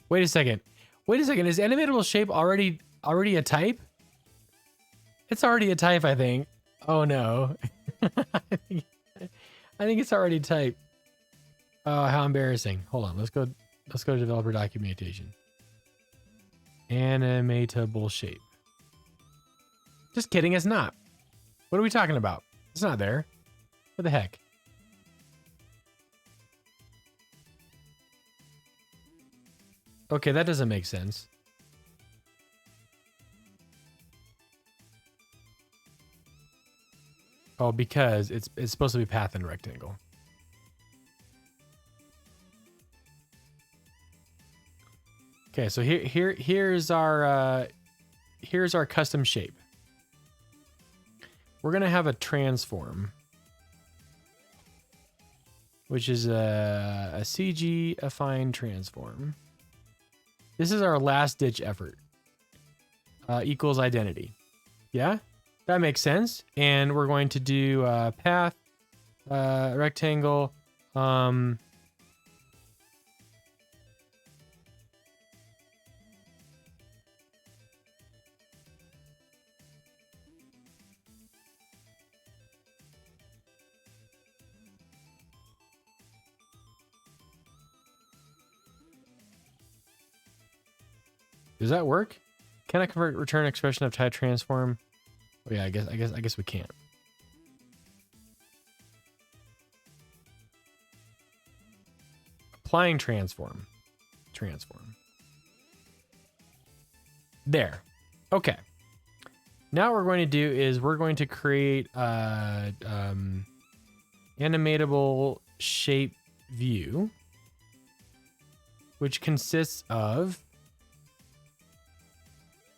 Wait a second. Wait a second. Is animatable shape already a type? It's already a type, I think. Oh no. I think it's already typed. Oh, how embarrassing. Hold on. Let's go to developer documentation. Animatable shape. Just kidding, it's not. What are we talking about? It's not there. What the heck? Okay, that doesn't make sense. Oh, because it's supposed to be path and rectangle. Okay, so here's our custom shape. We're gonna have a transform, which is a CG affine transform. This is our last ditch effort. Equals identity. Yeah, that makes sense. And we're going to do path, rectangle. Does that work? Can I convert return expression of type transform? Oh yeah, I guess we can't. Applying transform. There. Okay. Now what we're going to do is we're going to create animatable shape view, which consists of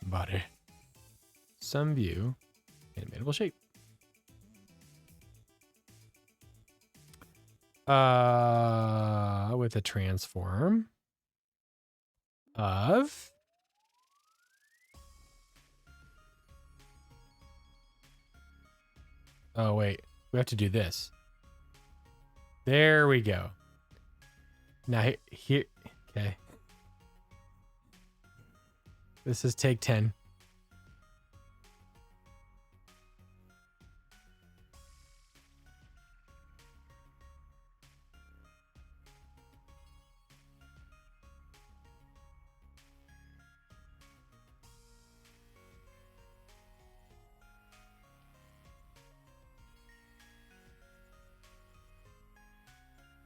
body, some view, animatable shape. With a transform of oh wait, we have to do this. There we go. Now here okay. This is take 10.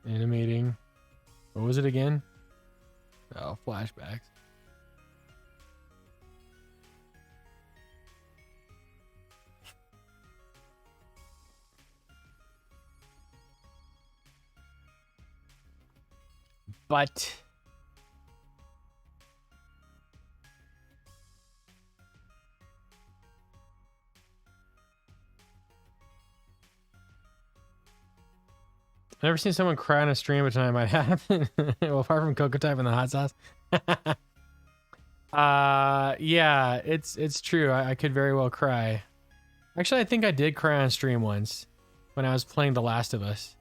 Animating. What was it again? Oh, flashbacks. But I've never seen someone cry on a stream, but tonight might happen. Well, apart from Coco Type and the hot sauce. Yeah, it's true. I could very well cry. Actually, I think I did cry on stream once when I was playing The Last of Us.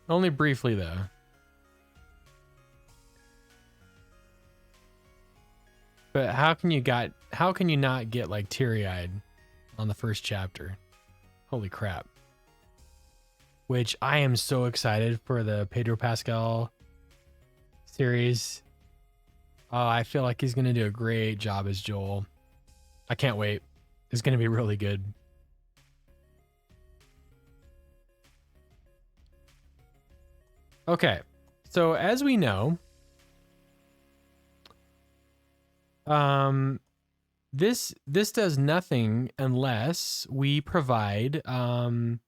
Only briefly though. But how can you not get like teary-eyed on the first chapter? Holy crap. Which I am so excited for the Pedro Pascal series. Oh, I feel like he's going to do a great job as Joel. I can't wait. It's going to be really good. Okay. So as we know, this does nothing unless we provide an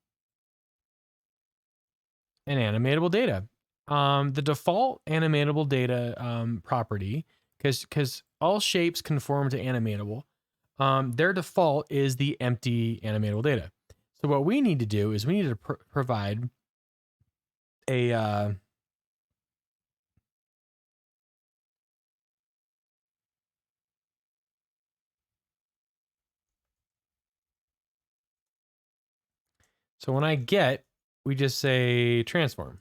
animatable data. The default animatable data property, because all shapes conform to animatable, their default is the empty animatable data. So what we need to do is we need to provide a so when I get, we just say transform.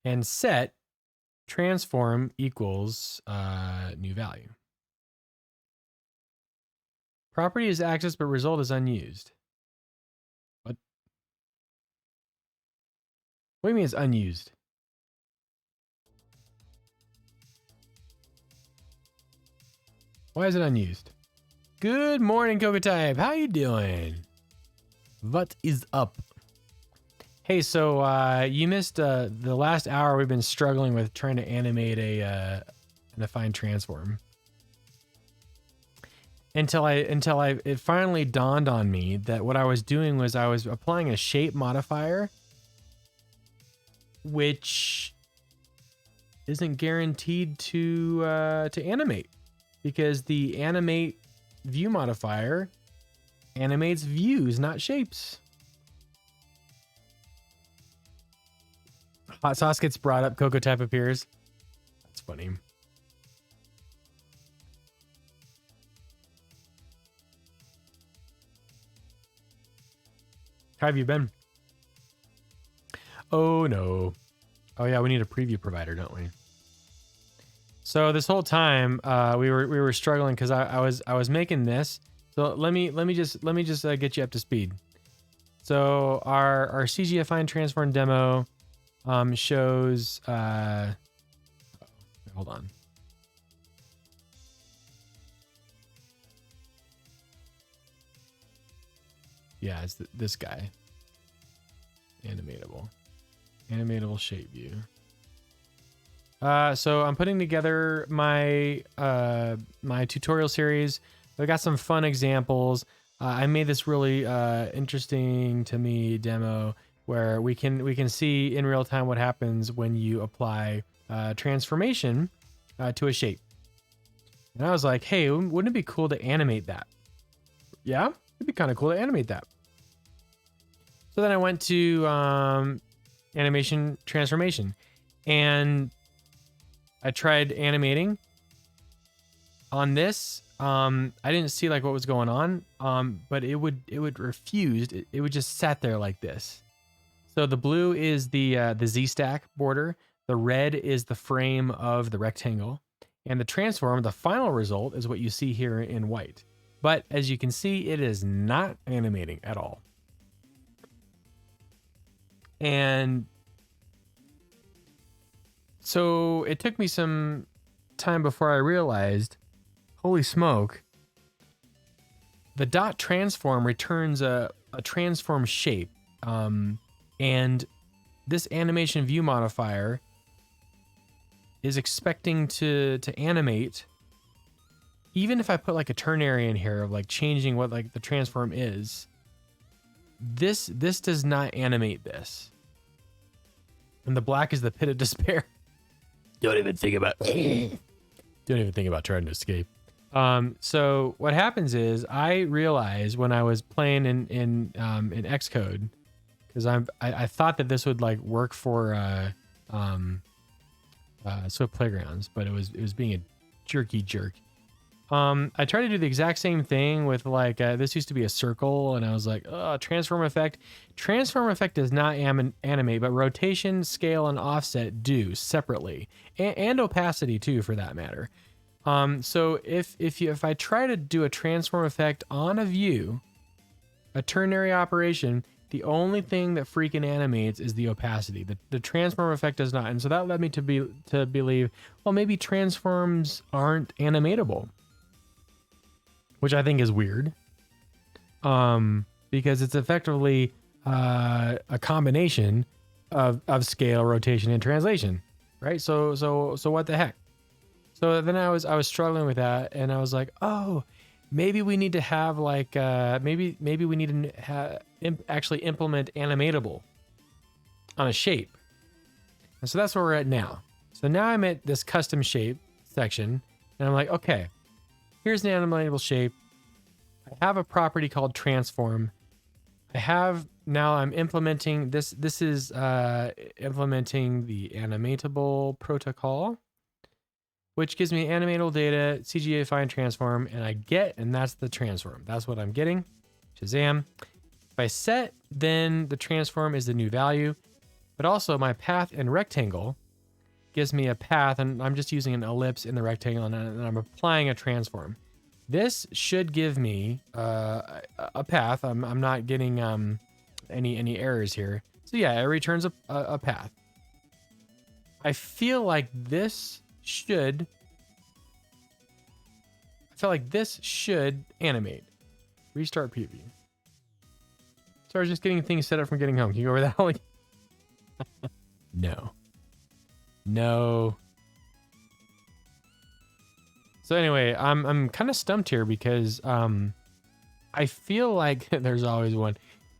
And set transform equals new value. Property is accessed, but result is unused. What? What do you mean it's unused? Why is it unused? Good morning, Cocotype. How you doing? What is up? Hey, so you missed the last hour. We've been struggling with trying to animate an affine transform. Until it finally dawned on me that what I was doing was I was applying a shape modifier, which isn't guaranteed to animate, because the animate view modifier animates views, not shapes. Hot sauce gets brought up, Coco Type appears. That's funny. How have you been? Oh no. Oh yeah, we need a preview provider, don't we? So this whole time we were struggling because I was making this. So let me just get you up to speed. So our CG affine transform demo shows hold on. Yeah, it's this guy. Animatable shape view. So I'm putting together my my tutorial series. I got some fun examples. I made this really interesting to me demo where we can see in real time what happens when you apply transformation to a shape. And I was like, hey, wouldn't it be cool to animate that? Yeah, it'd be kind of cool to animate that. So then I went to animation transformation, and I tried animating on this. I didn't see like what was going on, but it would refuse. It would just sat there like this. So the blue is the Z stack border. The red is the frame of the rectangle, and the transform, the final result, is what you see here in white. But as you can see, it is not animating at all. And so it took me some time before I realized, holy smoke, the dot transform returns a transform shape. And this animation view modifier is expecting to animate, even if I put like a ternary in here of like changing what like the transform is, this does not animate this. And the black is the pit of despair. Don't even think about trying to escape. So what happens is I realized when I was playing in Xcode, because I thought that this would like work for Swift Playgrounds, but it was being a jerky jerk. I tried to do the exact same thing with like this used to be a circle, and I was like, transform effect. Transform effect does not animate, but rotation, scale, and offset do separately, and opacity too, for that matter. So if I try to do a transform effect on a view, a ternary operation, the only thing that freaking animates is the opacity. The transform effect does not, and so that led me to believe, well, maybe transforms aren't animatable, which I think is weird, because it's effectively a combination of scale, rotation, and translation, right? So what the heck? So then I was struggling with that, and I was like, oh, maybe we need to have like maybe we need to actually implement animatable on a shape. And so that's where we're at now. So now I'm at this custom shape section, and I'm like, okay, here's an animatable shape. I have a property called transform. I'm implementing this. This is implementing the animatable protocol, which gives me animatable data, CGA find transform, and that's the transform. That's what I'm getting. Shazam. If I set, then the transform is the new value, but also my path and rectangle gives me a path, and I'm just using an ellipse in the rectangle, and I'm applying a transform. This should give me a path. I'm not getting any errors here. So yeah, it returns a path. I feel like this should animate. Restart preview. So I was just getting things set up from getting home. Can you go over that? Like, no. So anyway, I'm kind of stumped here because I feel like there's always one.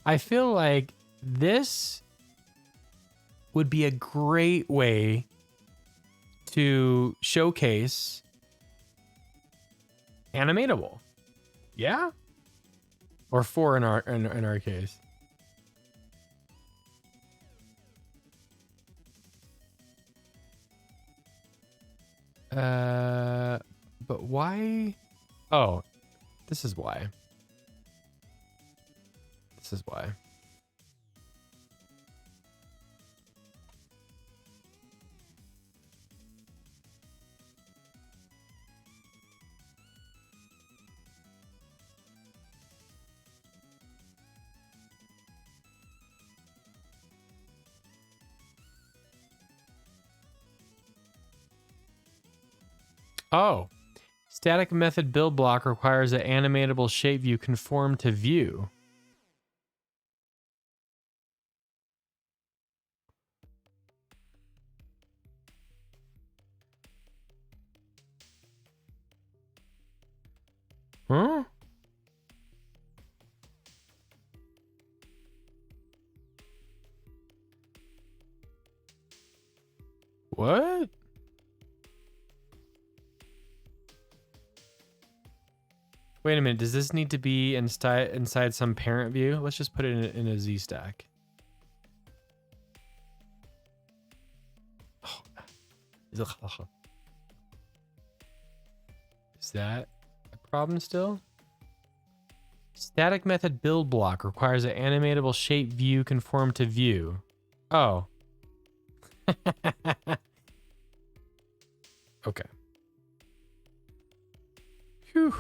I feel like this would be a great way to showcase animatable. Yeah? Or 4 in our case. But why? Oh, this is why. Oh, static method build block requires that animatable shape view conform to view. Huh? What? Wait a minute. Does this need to be inside some parent view? Let's just put it in a Z stack. Oh. Is that a problem still? Static method build block requires an animatable shape view conform to view. Oh. Okay. Phew.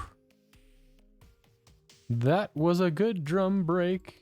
That was a good drum break.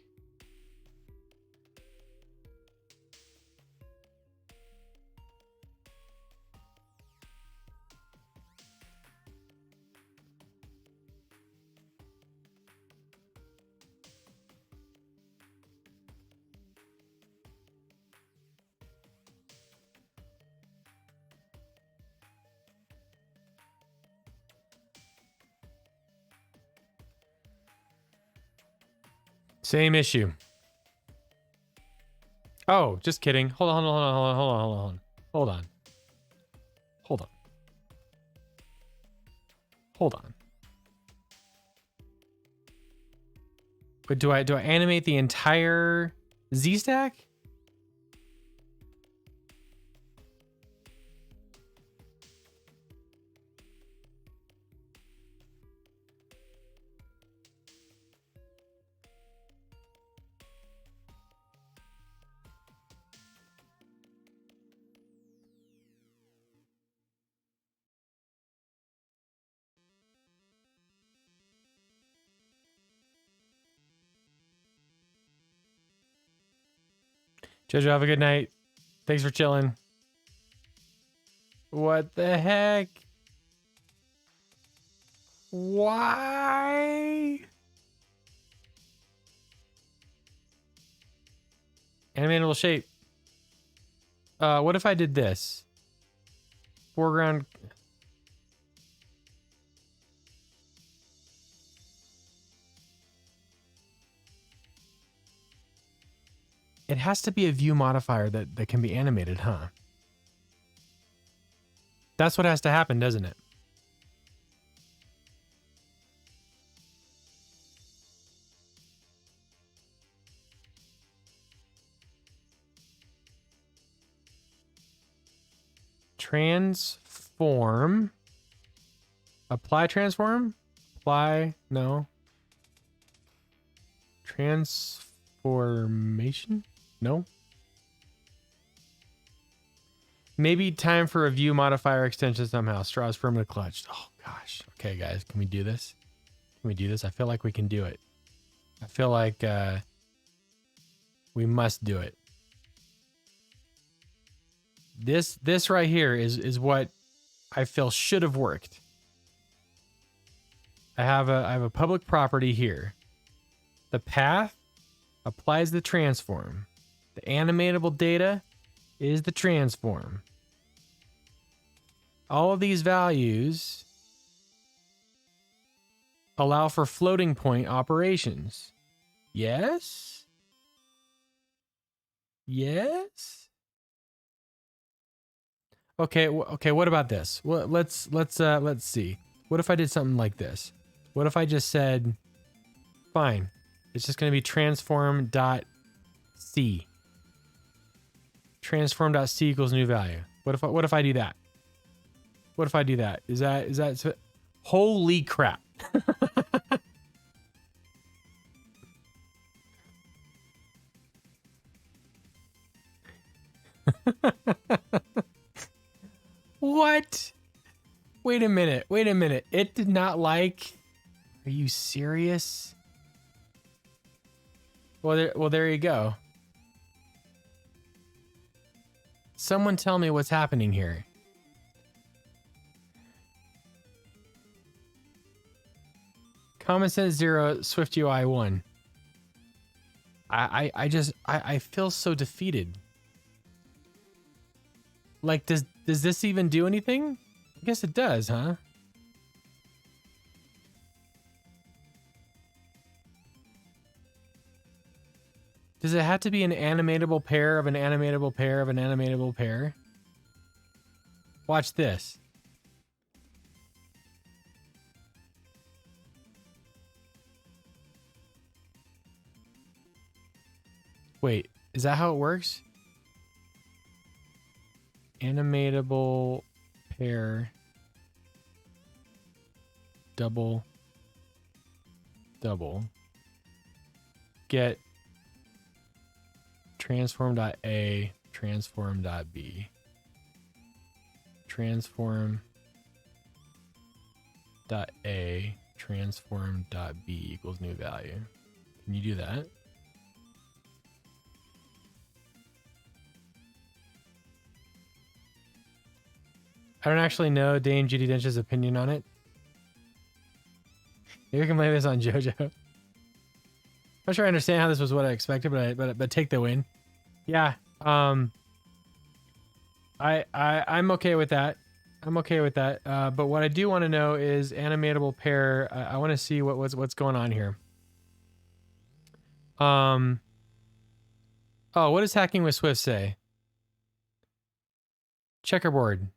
Same issue. Oh, just kidding. Hold on, hold on, hold on, hold on, hold on, hold on. Hold on. Hold on. But do I animate the entire Z stack? Jojo, have a good night. Thanks for chilling. What the heck? Why? Animatable shape. What if I did this? Foreground. It has to be a view modifier that can be animated, huh? That's what has to happen, doesn't it? Transform. Apply transform? Apply, no. Transformation? No. Maybe time for a view modifier extension somehow. Straws permanent clutch. Oh gosh. Okay, guys, can we do this? Can we do this? I feel like we can do it. I feel like we must do it. This right here is what I feel should have worked. I have a public property here. The path applies the transform. The animatable data is the transform. All of these values allow for floating point operations. Yes? Yes? Okay, okay, what about this? Well, let's see. What if I did something like this? What if I just said, fine, it's just going to be transform.c. Transform.c equals new value. What if I do that? What if I do that? Is that holy crap. What? Wait a minute. Wait a minute. It did not like. Are you serious? Well, there you go. Someone tell me what's happening here. Common Sense 0, SwiftUI 1. I feel so defeated. Like, does this even do anything? I guess it does, huh? Does it have to be an animatable pair of an animatable pair of an animatable pair? Watch this. Wait, is that how it works? Animatable pair double get transform.a transform.b transform.a transform.b equals new value. Can you do that? I don't actually know Dame GD Dench's opinion on it. Maybe we can blame this on JoJo. I'm not sure I understand how this was what I expected, but take the win. Yeah. I'm okay with that. I'm okay with that. But what I do want to know is animatable pair. I want to see what's going on here. Oh, Oh, what does hacking with Swift say? Checkerboard.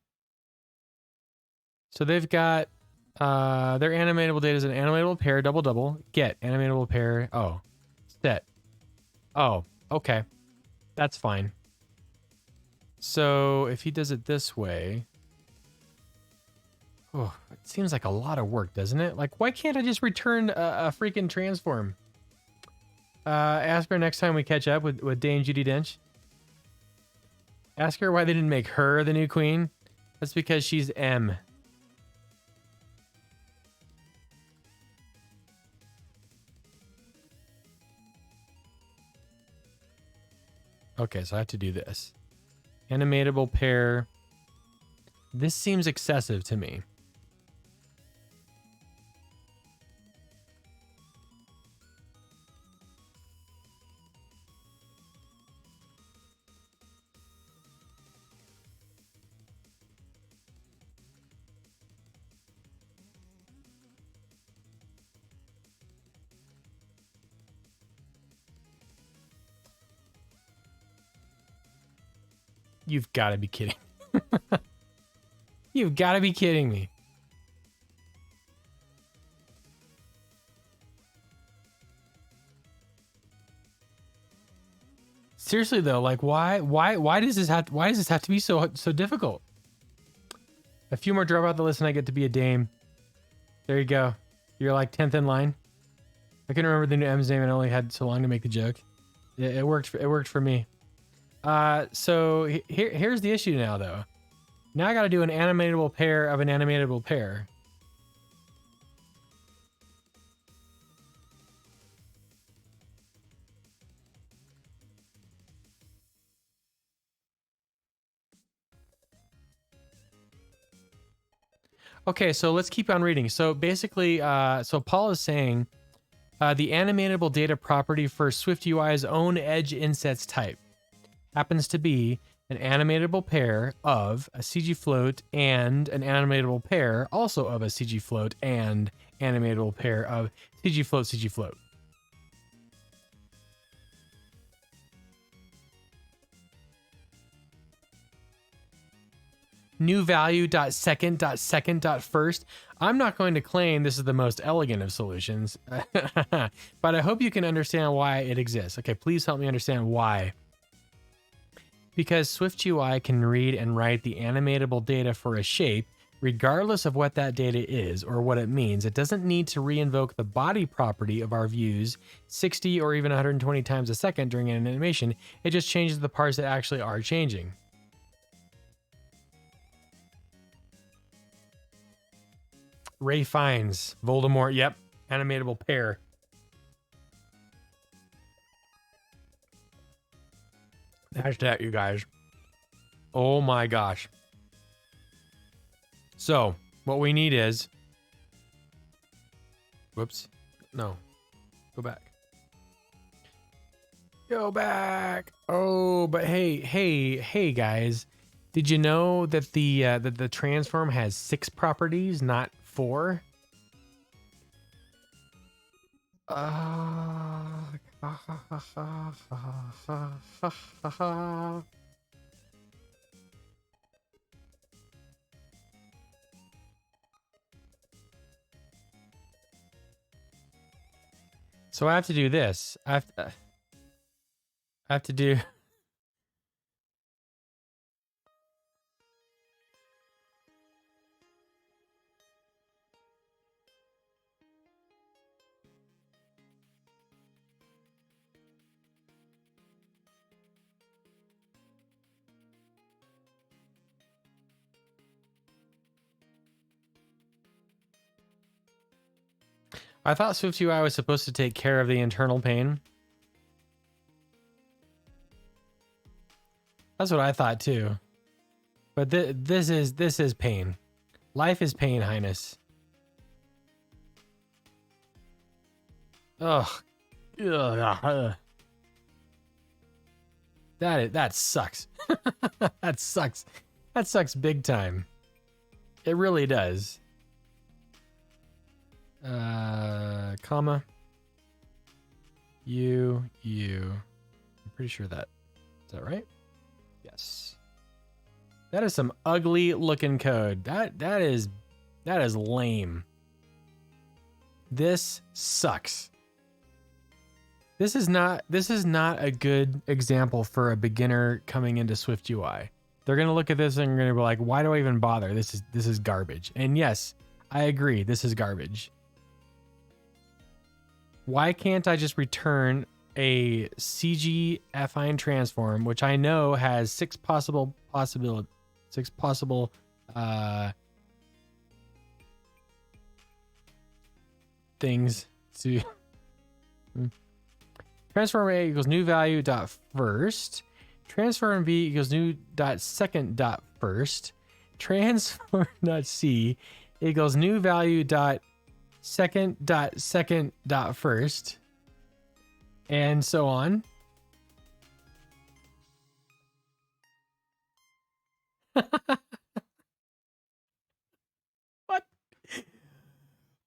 So they've got their animatable data is an animatable pair, double double. Get animatable pair. Oh, set. Oh, okay. That's fine. So if he does it this way, oh, it seems like a lot of work, doesn't it? Like, why can't I just return a freaking transform? Ask her next time we catch up with Dame Judi Dench. Ask her why they didn't make her the new queen. That's because she's M. Okay, so I have to do this. Animatable pair. This seems excessive to me. You've got to be kidding. You've got to be kidding me. Seriously though, like why does this have to be so difficult? A few more drop out the list and I get to be a dame. There you go. You're like 10th in line. I couldn't remember the new M's name and I only had so long to make the joke. It worked for me. So here's the issue now though. Now I got to do an animatable pair of an animatable pair. Okay, so let's keep on reading. So basically, so Paul is saying the animatable data property for SwiftUI's own edge insets type happens to be an animatable pair of a CG float and an animatable pair also of a CG float and animatable pair of CG float. New value dot second dot second dot first. I'm not going to claim this is the most elegant of solutions, but I hope you can understand why it exists. Okay, please help me understand why. Because SwiftUI can read and write the animatable data for a shape, regardless of what that data is or what it means. It doesn't need to reinvoke the body property of our views 60 or even 120 times a second during an animation. It just changes the parts that actually are changing. Ray Fiennes, Voldemort, yep, animatable pair. Hashtag, you guys. Oh my gosh. So, what we need is... Whoops. No. Go back. Go back! Oh, but hey, guys. Did you know that the transform has 6 properties, not 4? So I have to do this. I have to do... I thought SwiftUI was supposed to take care of the internal pain. That's what I thought too. But this is pain. Life is pain, Highness. Ugh. Ugh. That sucks. That sucks. That sucks big time. It really does. Comma. You. I'm pretty sure that Is that right? Yes. That is some ugly looking code. That is lame. This sucks. This is not a good example for a beginner coming into SwiftUI. They're gonna look at this and they're gonna be like, why do I even bother? This is garbage. And yes, I agree, this is garbage. Why can't I just return a CG affine transform, which I know has six possible things to transform A equals new value dot first, transform B equals new dot second dot first, transform dot C equals new value dot second dot first, and so on.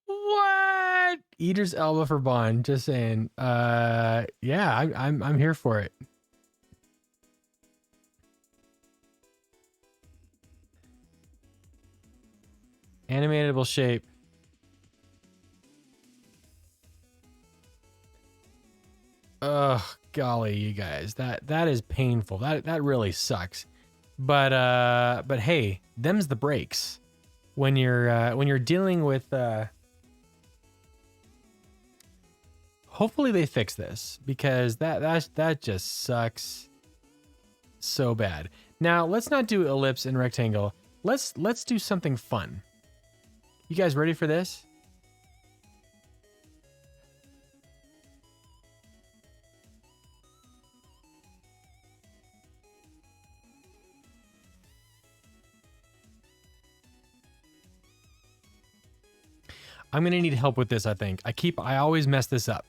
What? Eater's elbow for Bond. Just saying. Yeah, I'm here for it. Animatable shape. Ugh, golly, you guys. That is painful. That really sucks. But hey, them's the breaks. When you're dealing with hopefully they fix this, because that just sucks so bad. Now, let's not do ellipse and rectangle. Let's do something fun. You guys ready for this? I'm gonna need help with this, I think. I always mess this up.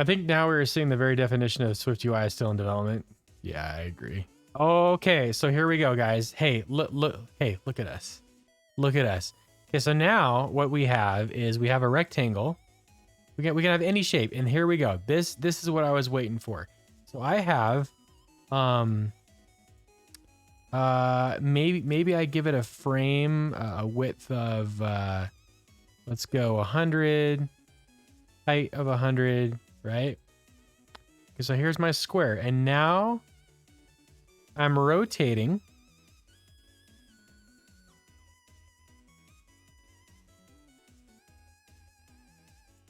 I think now we're seeing the very definition of SwiftUI is still in development. Yeah, I agree. Okay, so here we go, guys. Hey, look at us. Look at us. Okay, so now what we have is we have a rectangle. We can have any shape, and here we go. This is what I was waiting for. So I have maybe I give it a frame, a width of let's go 100, height of 100. Right? Okay, so here's my square, and now I'm rotating.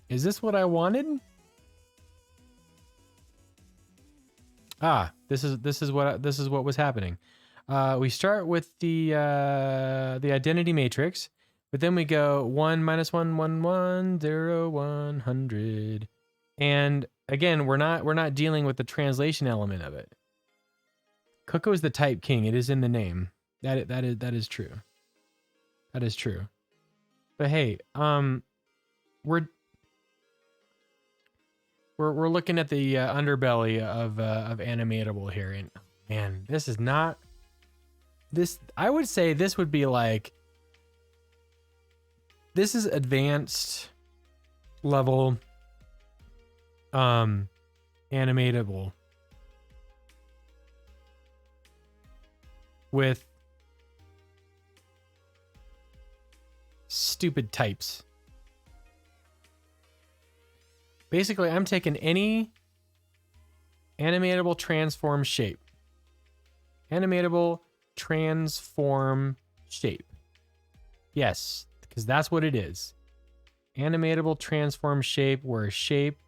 Is this what I wanted? Ah, this is what was happening. We start with the identity matrix, but then we go 1 minus 1 1 1 0 100. And again, we're not dealing with the translation element of it. Coco is the type king. It is in the name. That is true. That is true. But hey, we're looking at the underbelly of animatable here, and man, this is not this. I would say this would be like, this is advanced level animatable with stupid types. Basically, I'm taking any animatable transform shape. Animatable transform shape. Yes, because that's what it is. Animatable transform shape, where a shape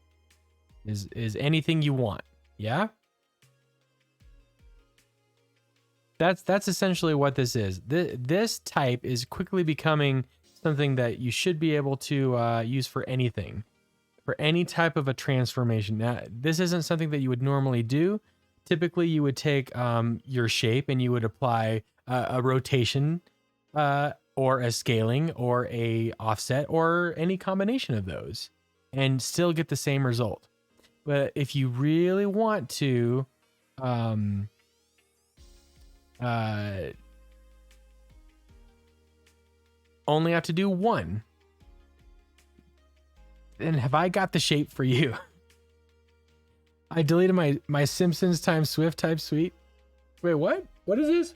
is anything you want. Yeah? That's essentially what this is. This type is quickly becoming something that you should be able to use for anything. for any type of a transformation. Now, this isn't something that you would normally do. Typically, you would take your shape and you would apply a rotation or a scaling or a offset or any combination of those and still get the same result. But if you really want to only have to do one, then have I got the shape for you. I deleted my Simpsons times Swift type suite. Wait, what? What is this?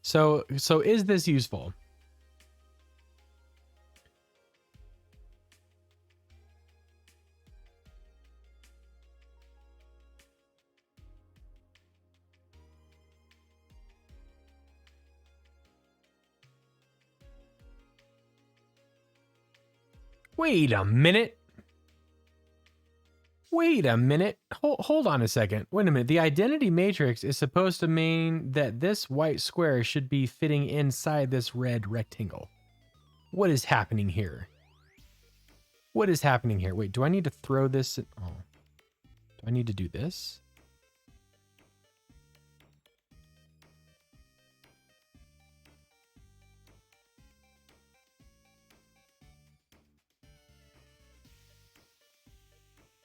So is this useful? Wait a minute. Wait a minute. Hold on a second. Wait a minute. The identity matrix is supposed to mean that this white square should be fitting inside this red rectangle. What is happening here? What is happening here? Wait, do I need to throw this? Oh, do I need to do this?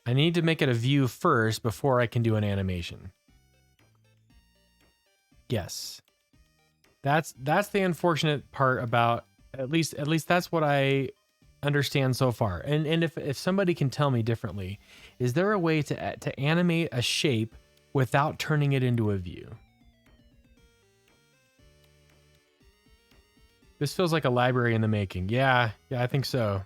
I need to make it a view first before I can do an animation. Yes. That's the unfortunate part about, at least that's what I understand so far. And if somebody can tell me differently, is there a way to animate a shape without turning it into a view? This feels like a library in the making. Yeah, I think so.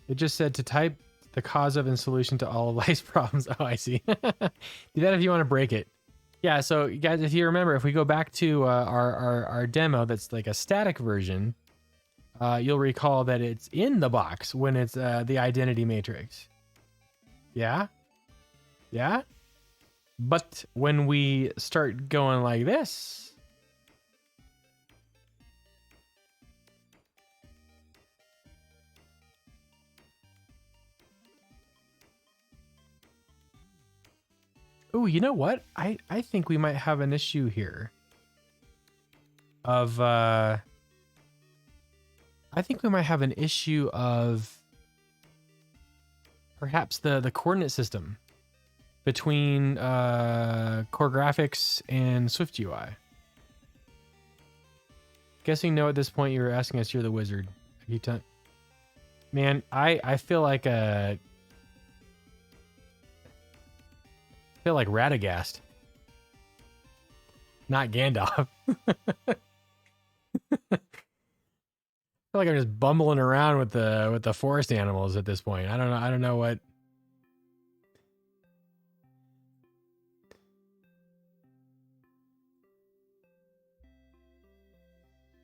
It just said to type the cause of and solution to all of life's problems. Oh, I see. Do that if you want to break it. Yeah, so guys, if you remember, if we go back to our demo that's like a static version, you'll recall that it's in the box when it's the identity matrix. Yeah? Yeah? But when we start going like this, oh, you know what? I think we might have an issue here. I think we might have an issue of perhaps the coordinate system between Core Graphics and SwiftUI. Guessing no at this point. You're asking us. You're the wizard. Man, I feel like Radagast, not Gandalf. I feel like I'm just bumbling around with the forest animals at this point. I don't know what.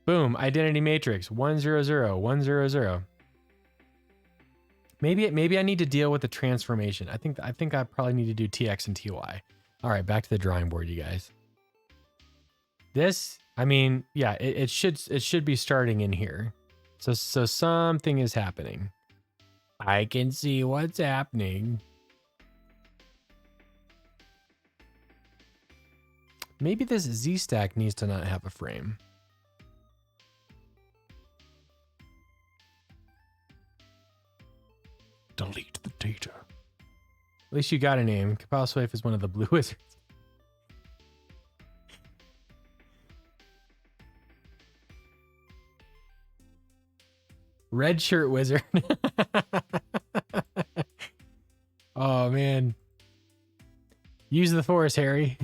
Boom, identity matrix 100 100. Maybe I need to deal with the transformation. I think I probably need to do TX and TY. All right, back to the drawing board, you guys. This, I mean, yeah, it should be starting in here. So something is happening. I can see what's happening. Maybe this Z stack needs to not have a frame. Delete the data. At least you got a name. Kapal Swift is one of the blue wizards. Red shirt wizard. Oh man. Use the force, Harry.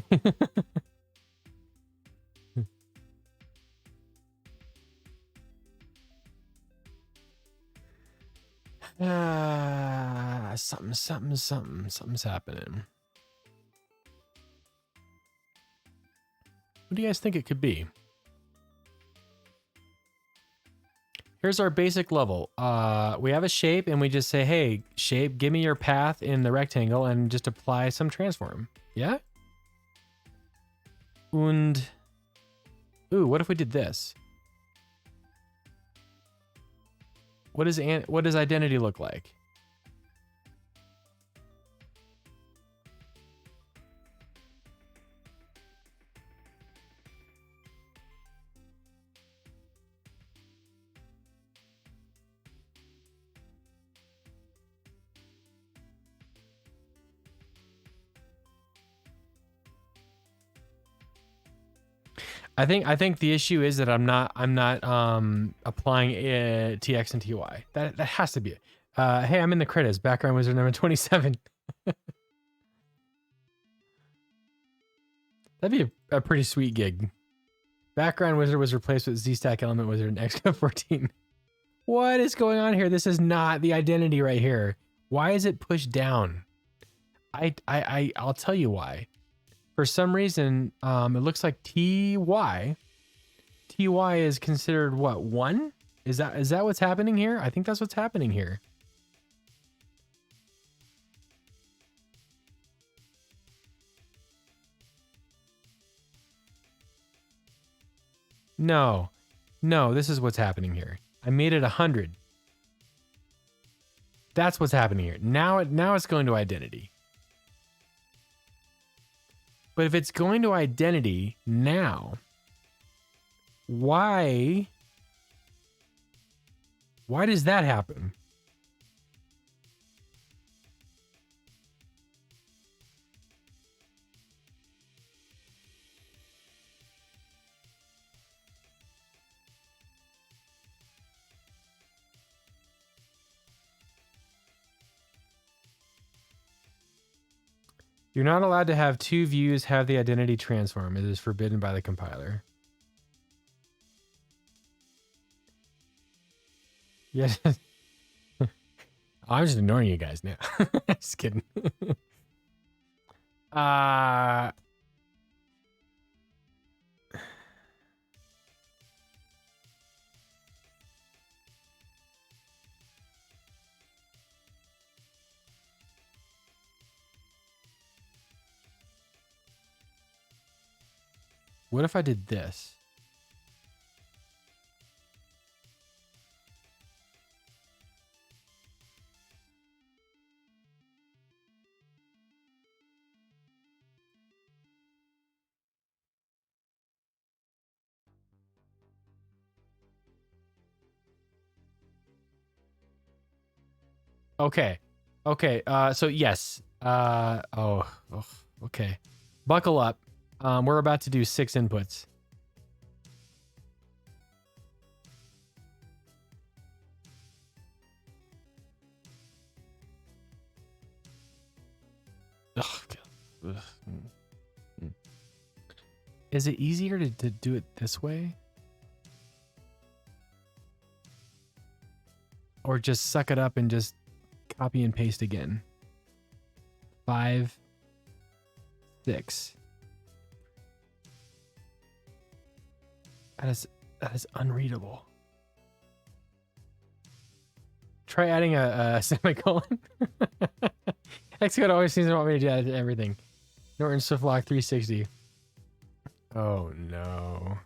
Something's happening. What do you guys think it could be? Here's our basic level. We have a shape and we just say, hey, shape, give me your path in the rectangle and just apply some transform. Yeah? Und. Ooh, what if we did this? What does identity look like? I think the issue is that I'm not applying TX and TY. That has to be it. Hey, I'm in the credits. Background wizard number 27. That'd be a pretty sweet gig. Background wizard was replaced with ZStack element wizard in Xcode 14. What is going on here? This is not the identity right here. Why is it pushed down? I'll tell you why. For some reason, it looks like TY is considered what, 1? Is that what's happening here? I think that's what's happening here. No, this is what's happening here. I made it 100. That's what's happening here. Now it's going to identity. But if it's going to identity now, why does that happen? You're not allowed to have two views have the identity transform. It is forbidden by the compiler. Yes. I'm just ignoring you guys now. Just kidding. What if I did this? Okay. So yes. Okay. Buckle up. We're about to do 6 inputs. Ugh. Is it easier to do it this way? Or just suck it up and just copy and paste again? 5, 6. That is unreadable. Try adding a semicolon. Xcode always seems to want me to do that to everything. Norton SwiftLock 360. Oh no.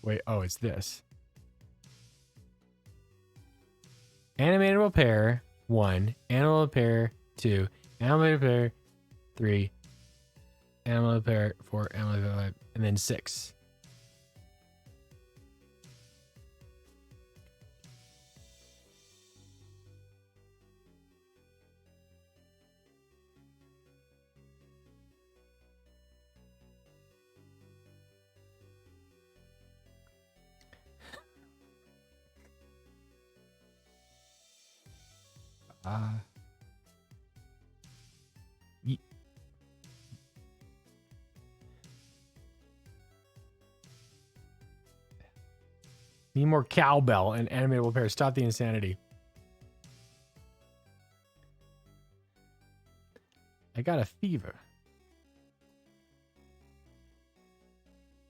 Wait, oh, it's this. Animatable pair 1, animatable pair 2, animatable pair 3, animatable pair 4, animatable pair 5, and then 6. Need more cowbell and animatable pair. Stop the insanity. I got a fever.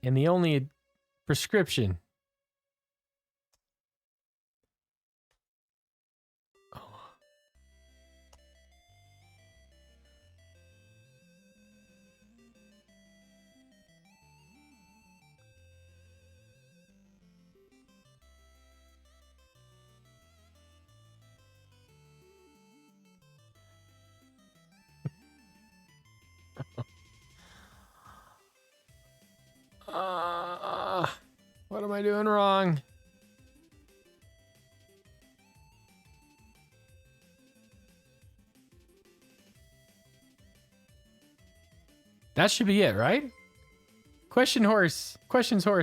And the only prescription. I doing wrong? That should be it, right? Questions horse.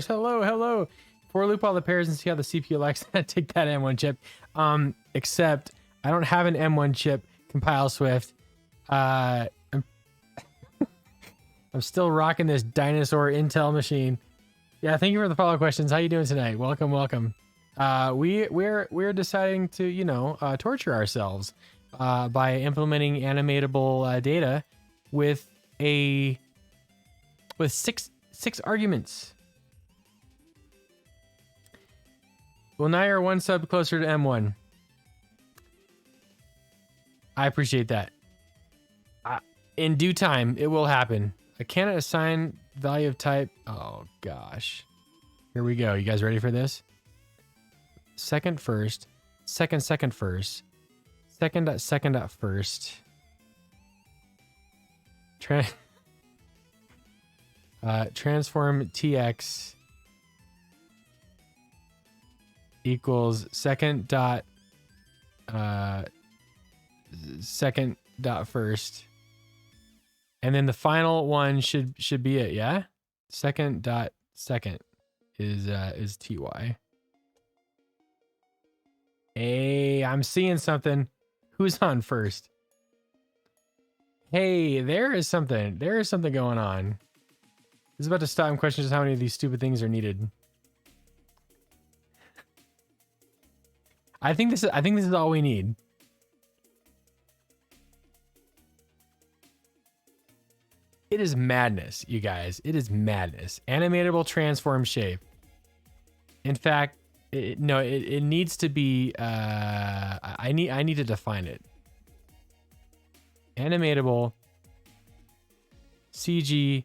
Hello, hello. For loop all the pairs and see how the CPU likes that. Take that M1 chip. Except I don't have an M1 chip. Compile Swift. I'm still rocking this dinosaur Intel machine. Yeah, thank you for the follow-up questions. How you doing tonight? Welcome, welcome. We're deciding to, you know, torture ourselves by implementing animatable data with six arguments. Well, now you're one sub closer to M1. I appreciate that. In due time, it will happen. I cannot assign value of type. Oh gosh. Here we go. You guys ready for this? Second first. Second first. Second first. Transform TX equals second dot first, and then the final one should be it. Yeah, second is TY. Hey, I'm seeing something. Who's on first? Hey, there is something going on. This is about to stop and question just how many of these stupid things are needed. I think this is all we need. It is madness, you guys. It is madness. Animatable transform shape. In fact, it needs to be. I need to define it. Animatable CG.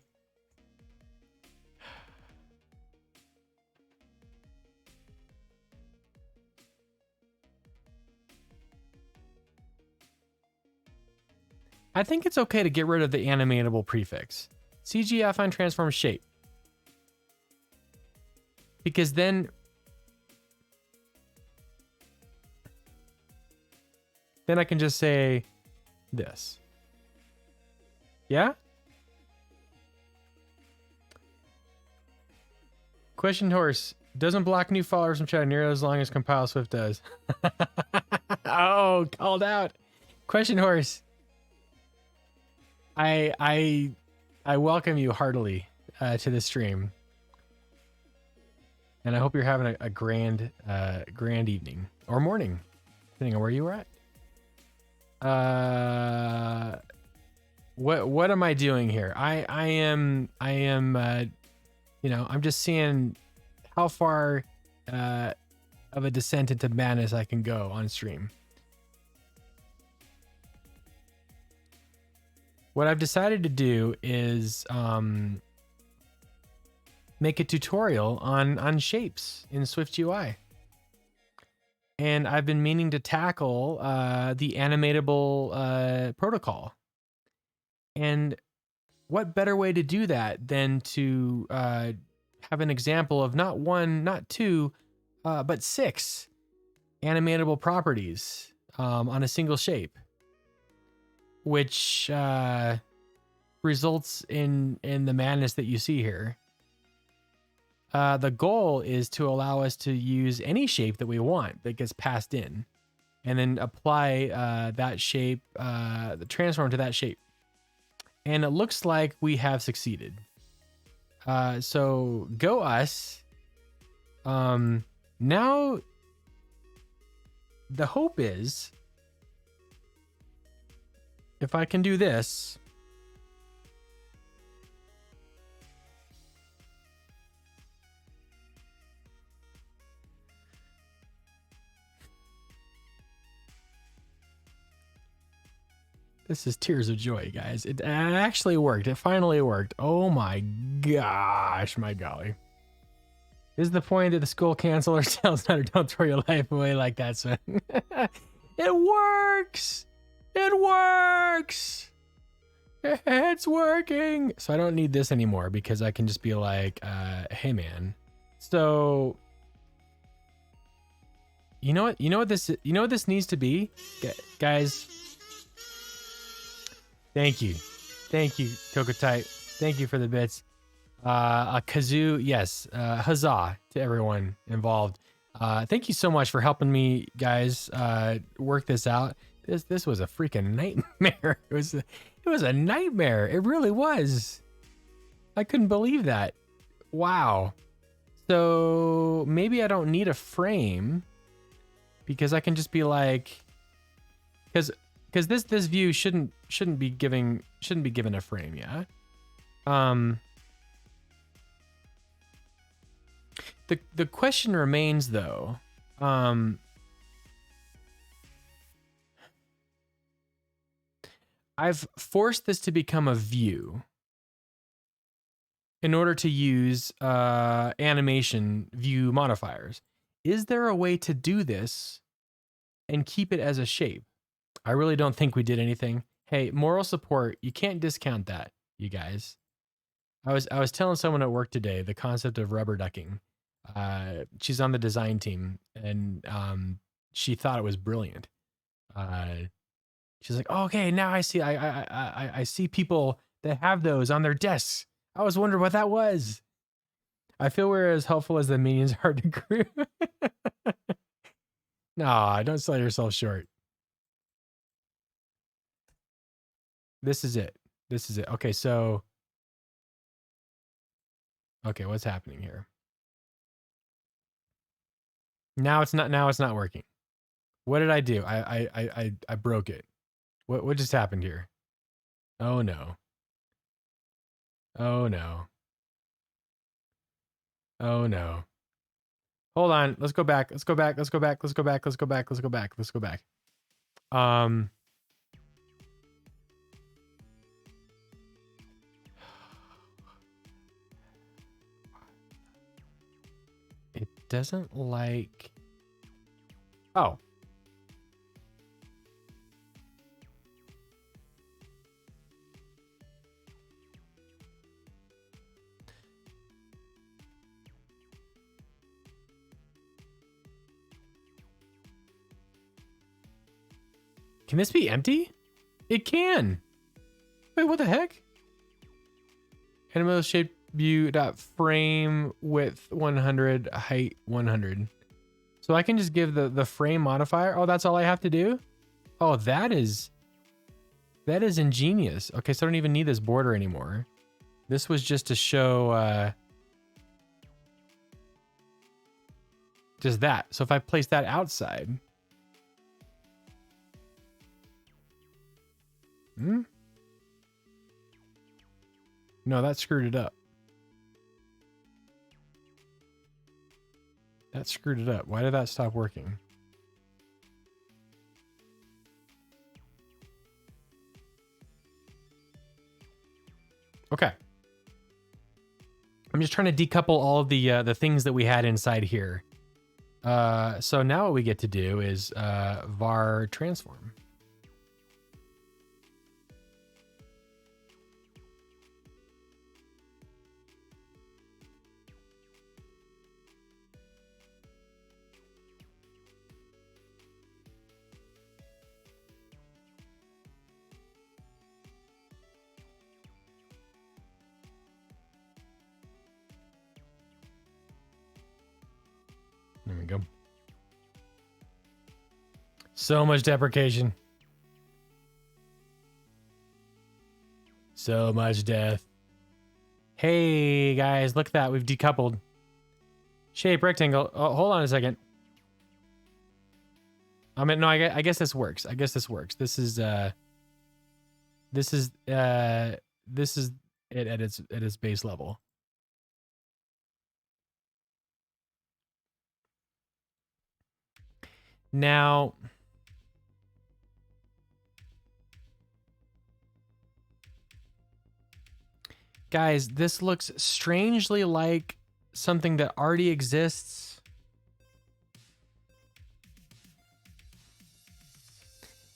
I think it's okay to get rid of the animatable prefix. CG affine transform shape. Because then I can just say this. Yeah? Question horse. Doesn't block new followers from chat near as long as Compile Swift does. Oh, called out. Question horse. I welcome you heartily to the stream, and I hope you're having a grand evening or morning, depending on where you are at. What am I doing here? I am you know, I'm just seeing how far of a descent into madness I can go on stream. What I've decided to do is make a tutorial on shapes in SwiftUI. And I've been meaning to tackle the animatable protocol. And what better way to do that than to have an example of not one, not two, but 6 animatable properties on a single shape, which results in the madness that you see here. The goal is to allow us to use any shape that we want that gets passed in, and then apply that shape, the transform to that shape. And it looks like we have succeeded. So go us. Now the hope is, if I can do this, this is tears of joy, guys. It actually worked. It finally worked. Oh my gosh, my golly. This is the point that the school canceled or tells not, or don't throw your life away like that, son. It works. It works. It's working. So I don't need this anymore because I can just be like, hey man, So you know what this needs to be, guys. Thank you, Coco Type. Thank you for the bits. A kazoo, yes. Huzzah to everyone involved. Thank you so much for helping me, guys, work this out. This was a freaking nightmare. It was a nightmare. It really was. I couldn't believe that. Wow. So maybe I don't need a frame because I can just be like, because this view shouldn't be given a frame, yeah. The question remains though. I've forced this to become a view in order to use animation view modifiers. Is there a way to do this and keep it as a shape? I really don't think we did anything. Hey, moral support, you can't discount that, you guys. I was telling someone at work today the concept of rubber ducking. She's on the design team, and she thought it was brilliant. She's like, oh, okay, now I see. I see people that have those on their desks. I was wondering what that was. I feel we're as helpful as the minions are to crew. Nah, don't sell yourself short. This is it. This is it. Okay, so. Okay, what's happening here? Now it's not working. What did I do? I broke it. What just happened here? Oh no. Oh no. Oh no. Hold on. Let's go back. Let's go back. Let's go back. Let's go back. Let's go back. Let's go back. Let's go back. It doesn't like. Oh. Can this be empty? It can. Wait, what the heck? Animal shape view dot frame width 100, height 100. So I can just give the frame modifier. Oh, that's all I have to do? Oh, that is ingenious. Okay, so I don't even need this border anymore. This was just to show just that. So if I place that outside. No, that screwed it up. That screwed it up. Why did that stop working? Okay. I'm just trying to decouple all of the things that we had inside here. So now what we get to do is var transform. There we go. So much deprecation. So much death. Hey guys, look at that. We've decoupled. Shape rectangle. Oh, hold on a second. I mean, no, I guess this works. I guess this works. This is it at its base level. Now, guys, this looks strangely like something that already exists.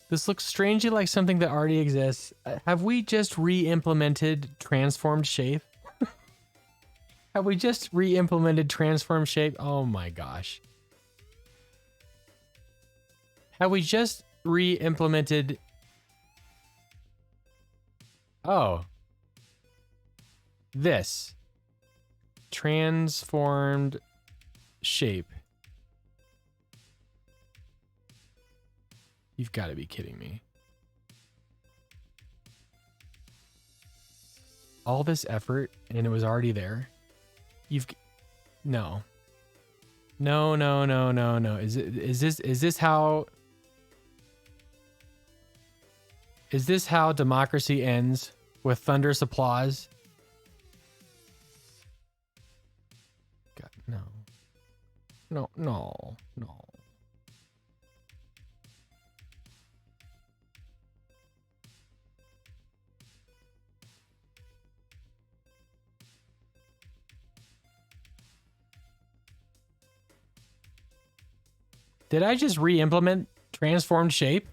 This looks strangely like something that already exists. Have we just re-implemented transformed shape? Have we just re-implemented transform shape? Oh my gosh. Have we just re-implemented? Oh. This. Transformed shape. You've got to be kidding me. All this effort and it was already there. No. No, no, no, no, no. Is this how democracy ends? With thunderous applause? God, no. No, no, no. Did I just re-implement transformed shape?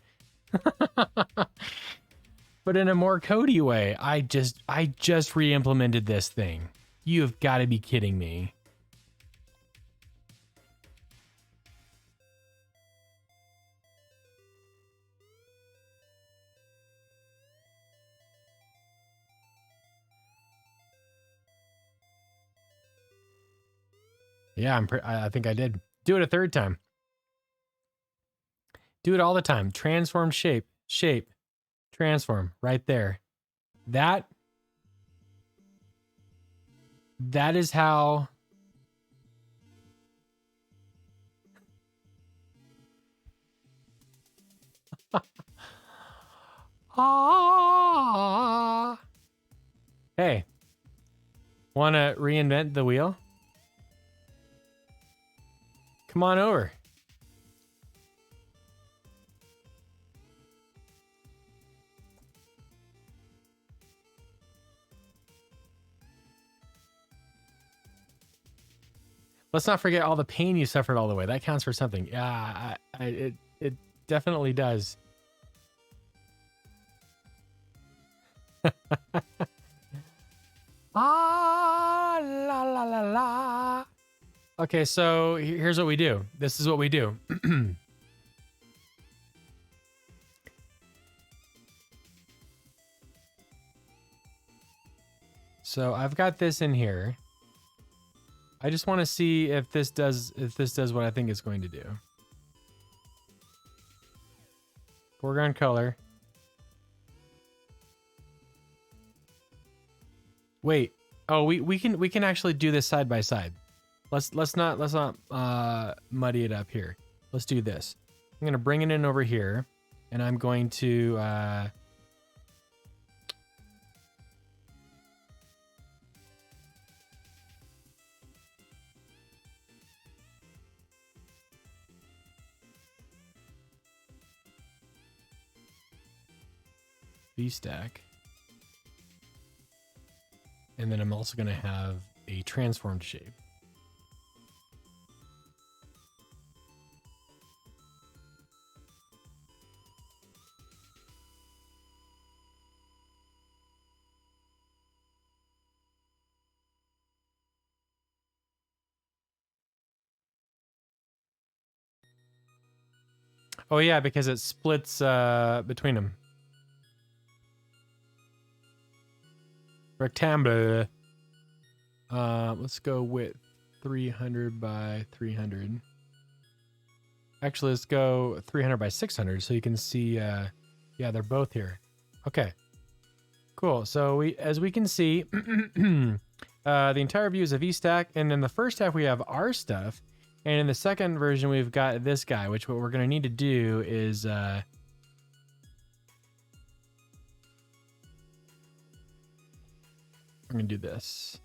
But in a more codey way. I just re-implemented this thing. You have got to be kidding me. Yeah, I think I did. Do it a third time. Do it all the time. Transform shape, transform right there. That is how Hey, want to reinvent the wheel? Come on over. Let's not forget all the pain you suffered all the way. That counts for something. Yeah, it definitely does. La la la la. Okay, so here's what we do. This is what we do. So I've got this in here. I just want to see if this does what I think it's going to do. Foreground color. Wait. Oh, we can actually do this side by side. Let's not muddy it up here. Let's do this. I'm gonna bring it in over here, and I'm going to VStack. And then I'm also going to have a transformed shape. Oh yeah, because it splits between them. Rectangle. Let's go with 300 by 300. Actually, let's go 300 by 600 so you can see, yeah, they're both here. Okay, cool. So as we can see, the entire view is a VStack, and in the first half we have our stuff, and in the second version we've got this guy, which what we're going to need to do is I'm going to do this.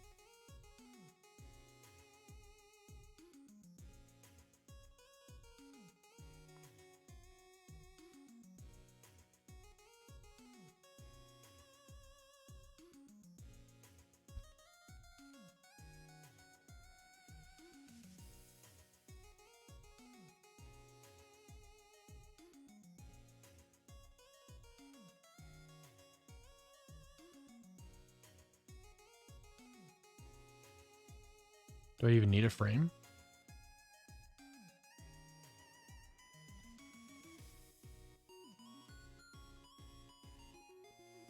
Do I even need a frame?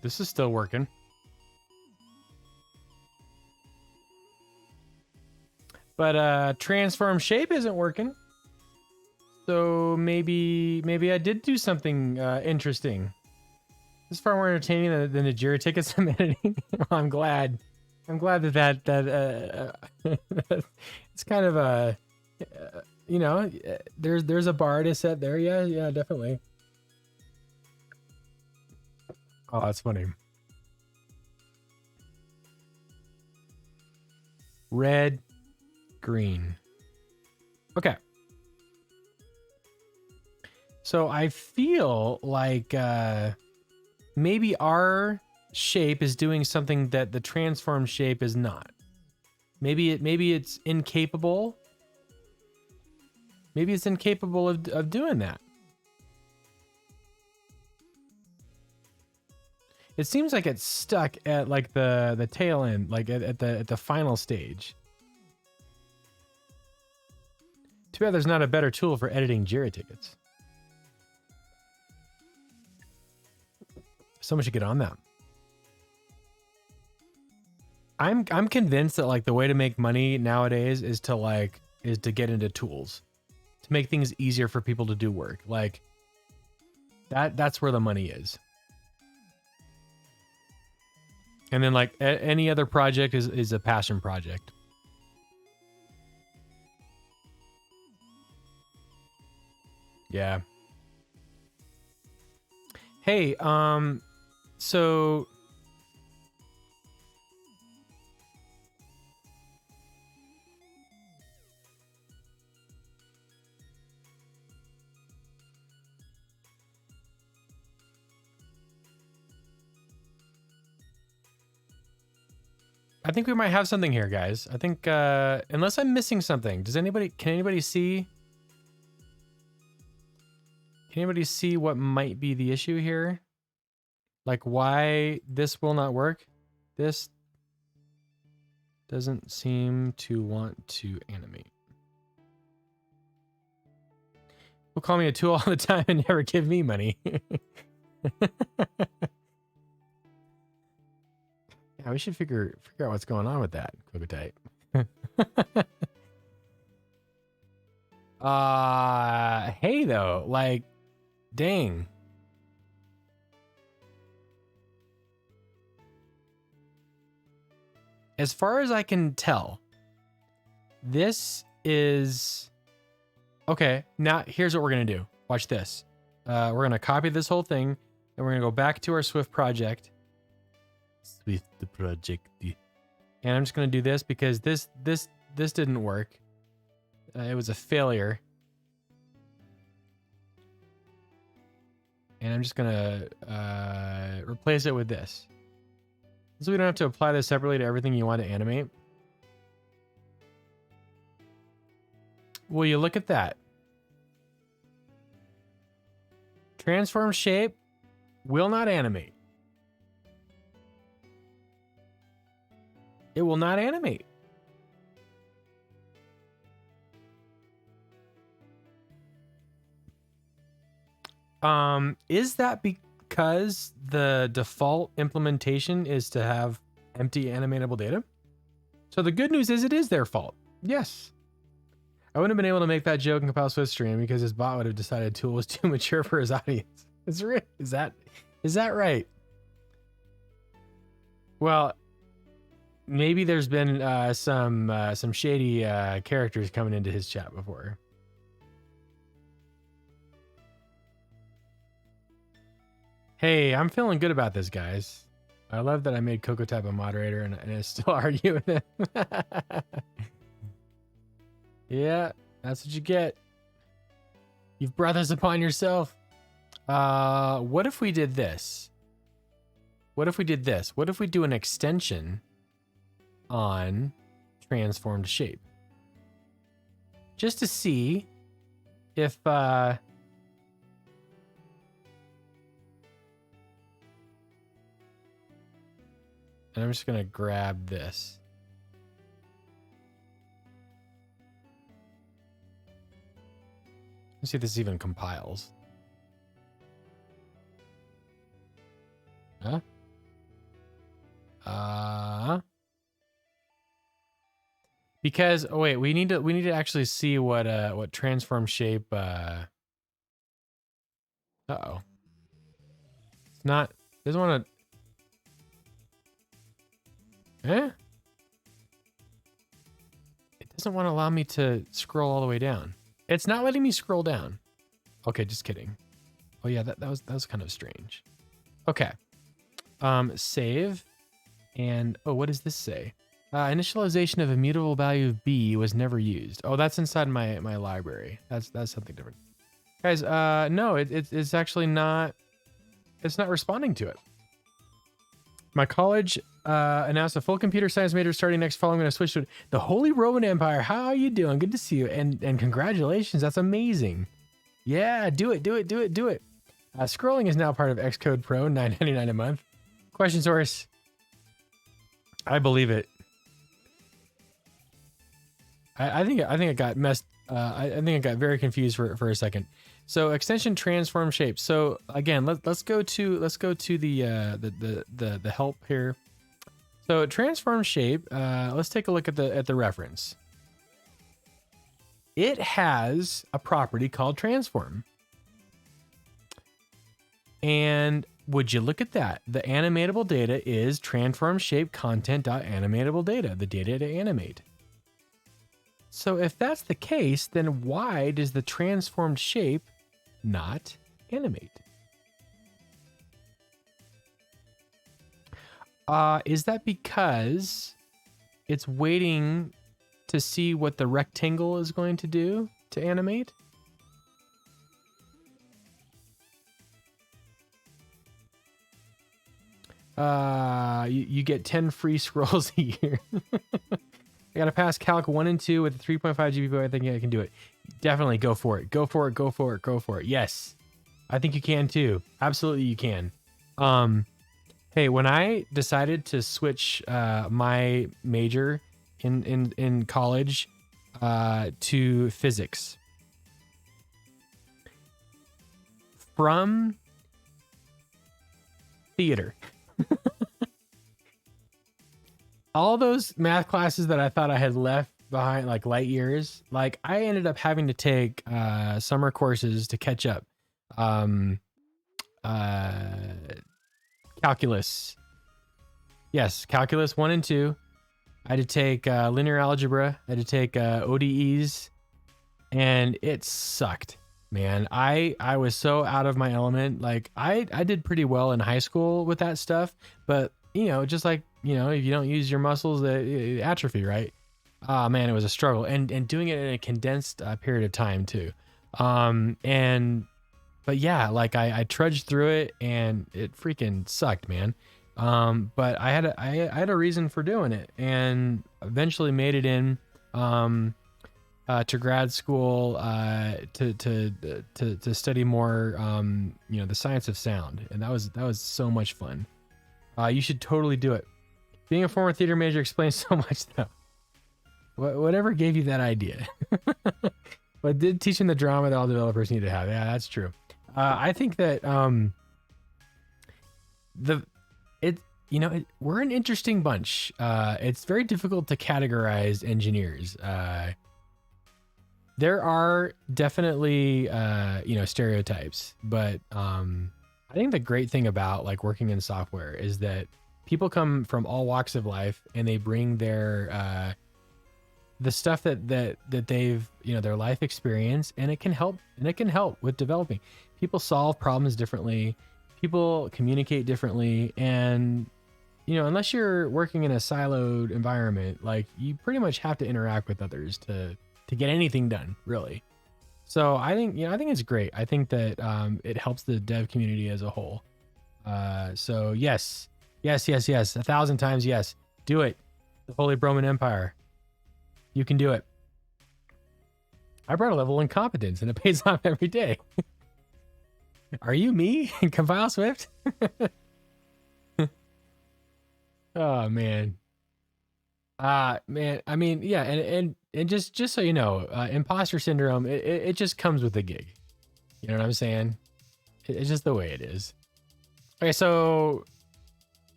This is still working. But transform shape isn't working. So maybe I did do something interesting. This is far more entertaining than the Jira tickets I'm editing. I'm glad. I'm glad that it's kind of a you know, there's a bar to set there. Yeah, definitely. Oh, that's funny. Red, green. Okay. So I feel like maybe our shape is doing something that the transform shape is not. Maybe it's incapable. Maybe it's incapable of doing that. It seems like it's stuck at like the tail end, like at the final stage. Too bad there's not a better tool for editing Jira tickets. Someone should get on that. I'm convinced that like the way to make money nowadays is to get into tools, to make things easier for people to do work. Like that's where the money is. And then like any other project is a passion project. Yeah. Hey, so I think we might have something here, guys. I think unless I'm missing something, can anybody see? Can anybody see what might be the issue here? Like why this will not work? This doesn't seem to want to animate. People call me a tool all the time and never give me money. Yeah, we should figure out what's going on with that, Cocotype. Hey though, like, dang. As far as I can tell, this is okay. Now here's what we're gonna do. Watch this. We're gonna copy this whole thing, and we're gonna go back to our Swift project. Swift the project. And I'm just gonna do this because this didn't work. It was a failure. And I'm just gonna replace it with this. So we don't have to apply this separately to everything you want to animate. Will you look at that? Transform shape will not animate. It will not animate. Is that because the default implementation is to have empty animatable data? So the good news is it is their fault. Yes. I wouldn't have been able to make that joke in Compile Swift stream because his bot would have decided Tool was too mature for his audience. Is that right? Well, maybe there's been some shady characters coming into his chat before. Hey, I'm feeling good about this, guys. I love that I made Cocotype a moderator and I still argue with him. Yeah, that's what you get. You've brought this upon yourself. What if we did this? What if we do an extension on transformed shape? Just to see if and I'm just gonna grab this. Let's see if this even compiles. Huh? Because wait, we need to actually see what transform shape. Uh-oh. It's not. Doesn't want to. Eh? It doesn't want to allow me to scroll all the way down. It's not letting me scroll down. Okay, just kidding. Oh yeah, that was kind of strange. Okay. Save. And oh, what does this say? Initialization of immutable value of B was never used. Oh, that's inside my library. That's something different. Guys, no, it's actually not. It's not responding to it. My college announced a full computer science major starting next fall. I'm going to switch to the Holy Roman Empire. How are you doing? Good to see you. And congratulations. That's amazing. Yeah, do it. Scrolling is now part of Xcode Pro, $9.99 a month. Question source. I believe it. I think it got messed. I think I got very confused for a second. So extension transform shape. So again, let's go to the help here. So transform shape. Let's take a look at the reference. It has a property called transform. And would you look at that? The animatable data is transform shape content.animatable data, the data to animate. So if that's the case, then why does the transformed shape not animate? Is that because it's waiting to see what the rectangle is going to do to animate? You get 10 free scrolls a year. I gotta pass Calc 1 and 2 with a 3.5 GPU. I think I can do it. Definitely go for it. Go for it. Yes. I think you can too. Absolutely you can. Hey, when I decided to switch my major in college to physics from theater, all those math classes that I thought I had left behind, like light years, like I ended up having to take summer courses to catch up. Calculus. Yes, calculus 1 and 2. I had to take linear algebra. I had to take ODEs, and it sucked, man. I was so out of my element. Like I did pretty well in high school with that stuff, but you know, just like, you know, if you don't use your muscles, they atrophy, right? Man, it was a struggle, and doing it in a condensed period of time too. But yeah, like I trudged through it, and it freaking sucked, man. But I had a reason for doing it, and eventually made it in to grad school to study more, you know, the science of sound, and that was so much fun. You should totally do it. Being a former theater major explains so much, though. Whatever gave you that idea? But did teaching the drama that all developers need to have. Yeah, that's true. I think that we're an interesting bunch. It's very difficult to categorize engineers. There are definitely stereotypes, but I think the great thing about like working in software is that people come from all walks of life, and they bring their the stuff that they've, you know, their life experience, and it can help with developing. People solve problems differently, people communicate differently, and you know, unless you're working in a siloed environment, like you pretty much have to interact with others to get anything done, really. So I think it's great. I think that it helps the dev community as a whole. So yes, 1,000 times yes. Do it. The Holy Roman Empire. You can do it. I brought a level in competence, and it pays off every day. Are you me? Compile Swift? Oh man. Man, I mean, yeah, and And just so you know, imposter syndrome, it just comes with the gig. You know what I'm saying? It's just the way it is. Okay, so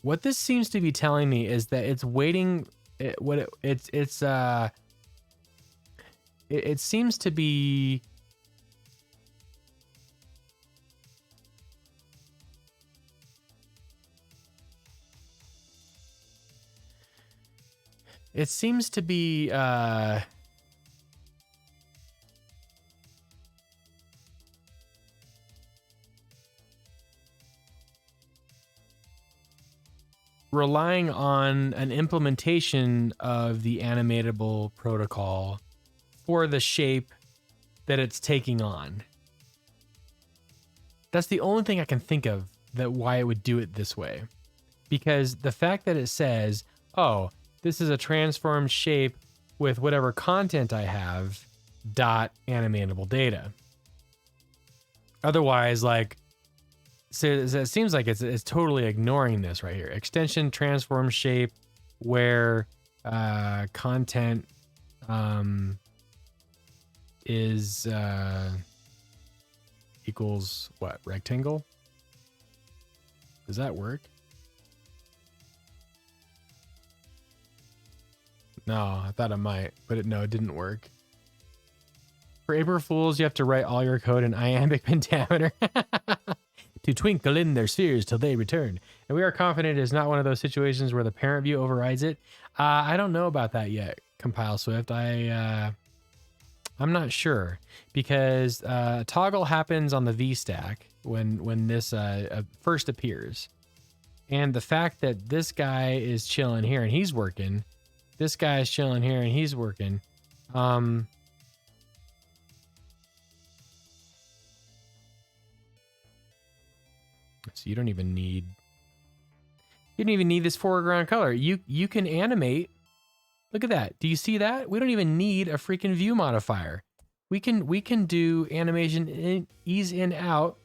what this seems to be telling me is that it's waiting. It seems to be relying on an implementation of the animatable protocol for the shape that it's taking on. That's the only thing I can think of that why it would do it this way. Because the fact that it says, oh, this is a transformed shape with whatever content I have, dot animatable data. Otherwise, like, so it seems like it's totally ignoring this right here. Extension transform shape where content is equals what? Rectangle? Does that work? No, I thought it might, but no, it didn't work. For April Fools, you have to write all your code in iambic pentameter to twinkle in their spheres till they return. And we are confident it is not one of those situations where the parent view overrides it. I don't know about that yet, Compile Swift. I'm not sure because toggle happens on the VStack when this first appears. And the fact that this guy is chilling here and he's working, this guy is chilling here and he's working. So you don't even need this foreground color. You can animate. Look at that. Do you see that? We don't even need a freaking view modifier. We can do animation ease in out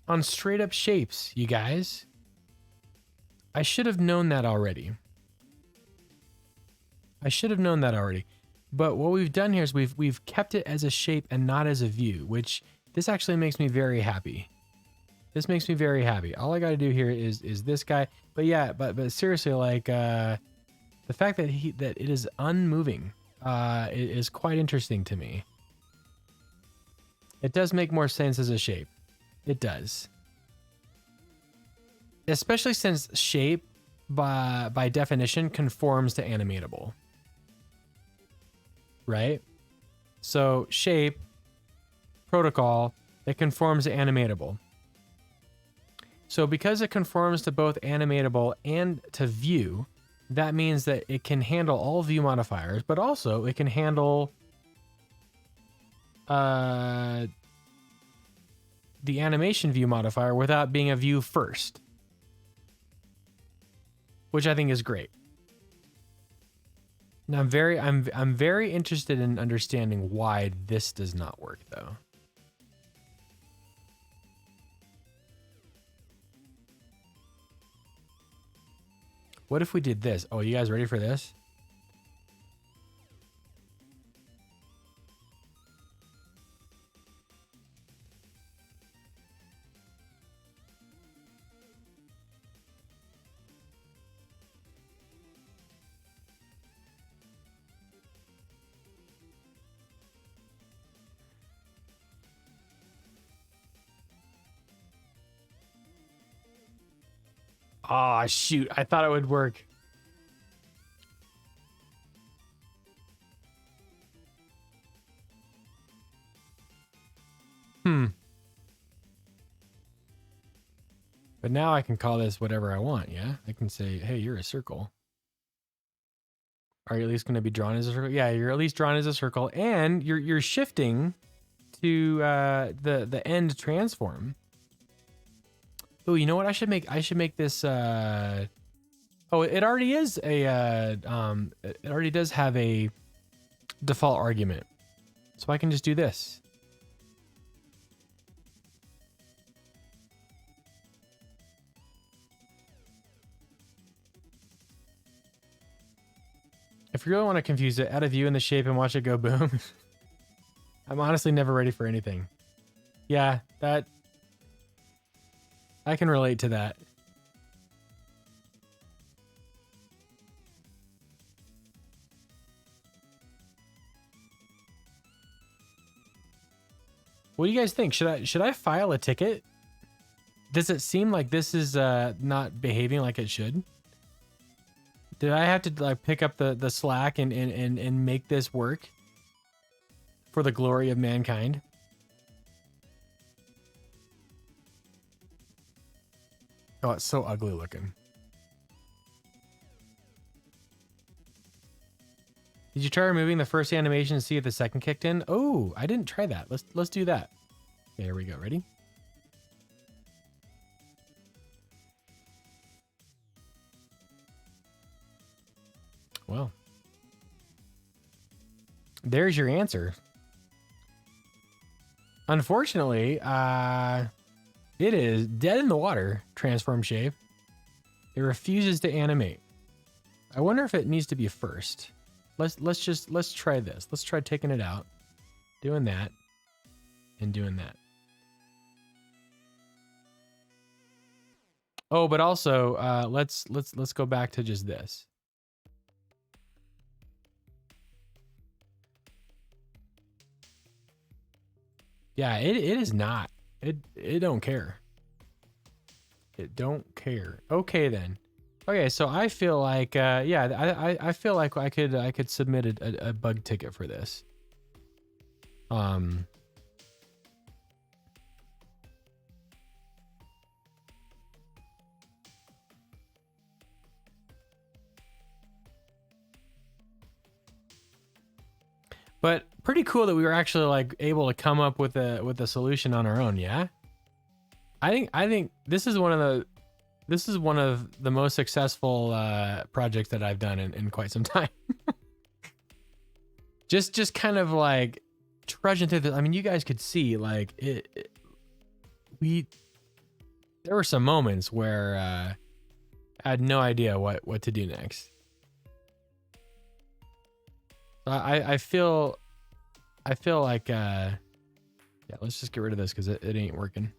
on straight up shapes, you guys. I should have known that already. But what we've done here is we've kept it as a shape and not as a view, which this actually makes me very happy. This makes me very happy. All I got to do here is this guy. But yeah, but seriously, like the fact that it is unmoving is quite interesting to me. It does make more sense as a shape. It does. Especially since shape by definition conforms to animatable. Right? So shape protocol, it conforms to animatable. So because it conforms to both animatable and to view, that means that it can handle all view modifiers, but also it can handle the animation view modifier without being a view first, which I think is great. Now I'm very interested in understanding why this does not work though. What if we did this? Oh, you guys ready for this? Oh, shoot. I thought it would work. But now I can call this whatever I want, yeah? I can say, hey, you're a circle. Are you at least going to be drawn as a circle? Yeah, you're at least drawn as a circle. And you're shifting to the end transform. Oh, you know what? I should make this oh, it already is a it already does have a default argument. So I can just do this. If you really want to confuse it, add a view in the shape and watch it go boom. I'm honestly never ready for anything. Yeah, that... I can relate to that. What do you guys think? Should I file a ticket? Does it seem like this is not behaving like it should? Did I have to like pick up the slack and make this work for the glory of mankind? Oh, it's so ugly looking. Did you try removing the first animation to see if the second kicked in? Oh, I didn't try that. Let's do that. Okay, here we go. Ready? Well, there's your answer. Unfortunately, it is dead in the water, transform shape. It refuses to animate. I wonder if it needs to be first. Let's try this. Let's try taking it out, doing that, and doing that. Oh, but also, let's go back to just this. Yeah, it is not. It don't care. It don't care. Okay then. Okay, so I feel like yeah, I feel like I could submit a bug ticket for this. But pretty cool that we were actually like able to come up with a solution on our own, yeah? I think this is one of the most successful projects that I've done in quite some time. just kind of like trudging through this. I mean, you guys could see like there were some moments where I had no idea what to do next. I feel like yeah, let's just get rid of this because it ain't working.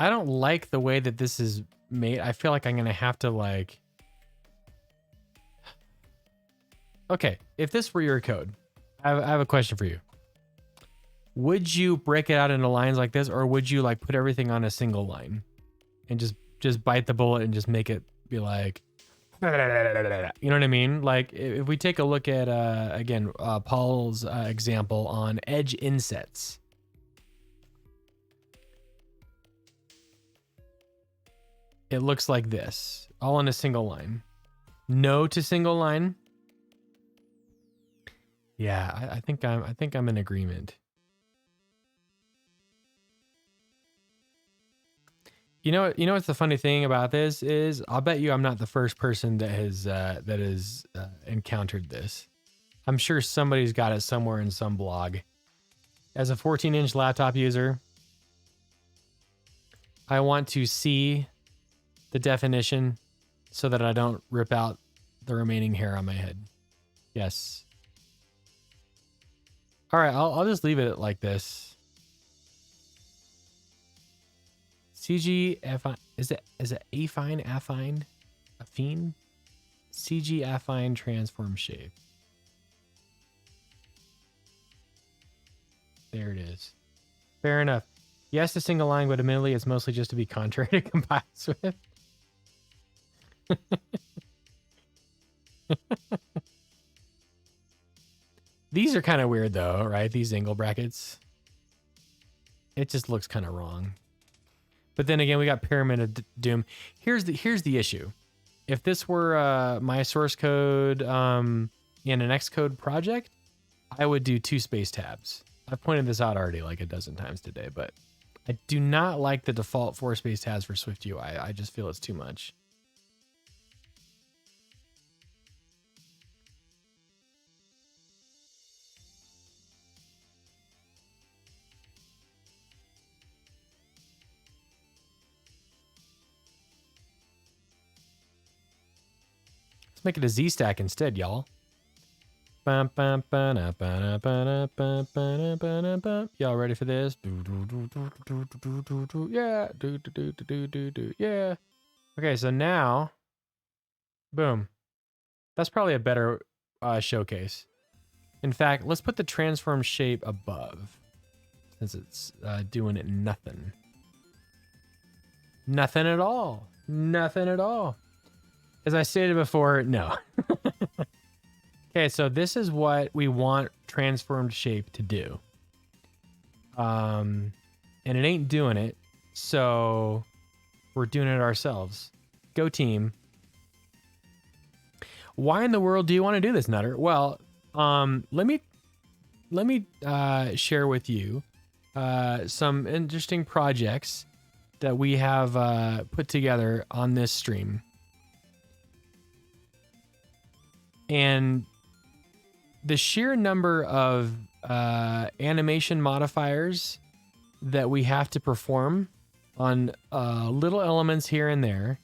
I don't like the way that this is made. I feel like I'm gonna have to like... Okay, if this were your code, I have a question for you. Would you break it out into lines like this, or would you like put everything on a single line and just bite the bullet and just make it be like, you know what I mean? Like if we take a look at again Paul's example on edge insets. It looks like this, all in a single line. No to single line. Yeah, I think I'm in agreement. You know what's the funny thing about this is I'll bet you I'm not the first person that has encountered this. I'm sure somebody's got it somewhere in some blog. As a 14-inch laptop user, I want to see the definition so that I don't rip out the remaining hair on my head. Yes. All right, I'll just leave it like this. CG affine, is it affine, affine? CG affine transform shape. There it is. Fair enough. Yes, a single line, but admittedly, it's mostly just to be contrary to compile Swift. These are kind of weird though, right? These angle brackets. It just looks kind of wrong. But then again, we got Pyramid of Doom. Here's the issue. If this were my source code in an Xcode project, I would do 2 space tabs. I've pointed this out already like a dozen times today, but I do not like the default 4 space tabs for SwiftUI. I just feel it's too much. Let's make it a Z stack instead, y'all. Y'all ready for this? Yeah. Yeah. Okay, so now, boom. That's probably a better showcase. In fact, let's put the transform shape above, since it's doing it nothing. Nothing at all. Nothing at all. As I stated before, no. Okay, so this is what we want transformed shape to do. And it ain't doing it, so we're doing it ourselves. Go team. Why in the world do you want to do this, Nutter? Well, let me share with you some interesting projects that we have put together on this stream. And the sheer number of animation modifiers that we have to perform on little elements here and there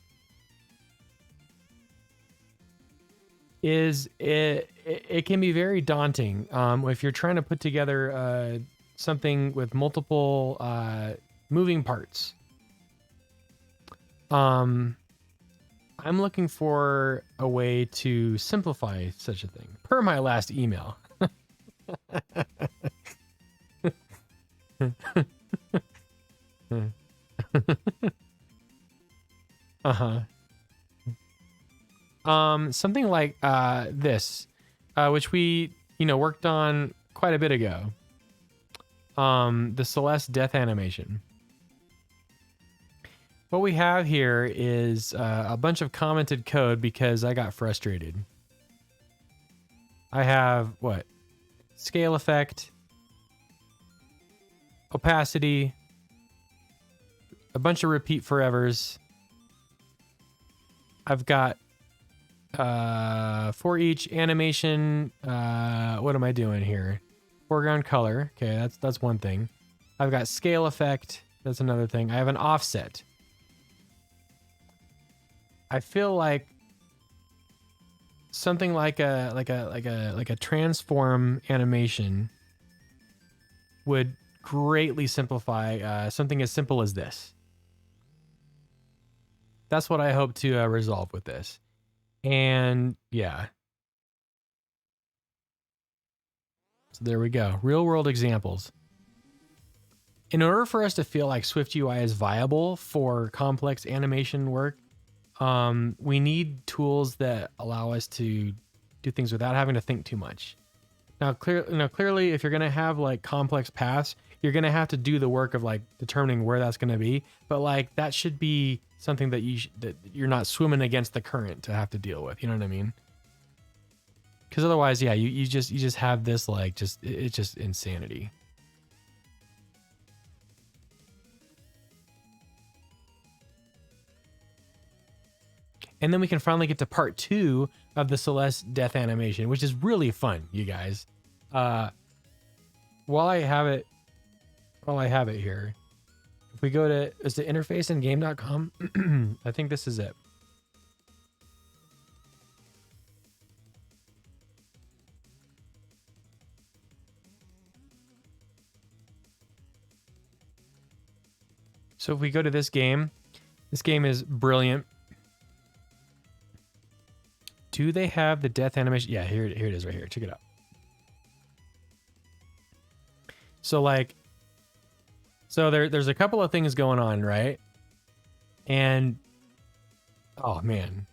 is it can be very daunting if you're trying to put together something with multiple moving parts. I'm looking for a way to simplify such a thing, per my last email. Something like this, which we worked on quite a bit ago. The Celeste death animation. What we have here is a bunch of commented code because I got frustrated. I have what? Scale effect, opacity, a bunch of repeat forevers. I've got for each animation, what am I doing here? Foreground color. Okay, that's one thing. I've got scale effect. That's another thing. I have an offset. I feel like something like a transform animation would greatly simplify something as simple as this. That's what I hope to resolve with this. And yeah. So there we go. Real world examples. In order for us to feel like SwiftUI is viable for complex animation work, we need tools that allow us to do things without having to think too much. Now, clearly, if you're going to have like complex paths, you're going to have to do the work of like determining where that's going to be. But like that should be something that you're not swimming against the current to have to deal with. You know what I mean? Because otherwise, yeah, you just have this like it's just insanity. And then we can finally get to part 2 of the Celeste death animation, which is really fun, you guys. While I have it here, if we go to, is the interface in game.com? I think this is it. So if we go to this game is brilliant. Do they have the death animation? Yeah, here it is right here. Check it out. So like, there's a couple of things going on, right? And oh man,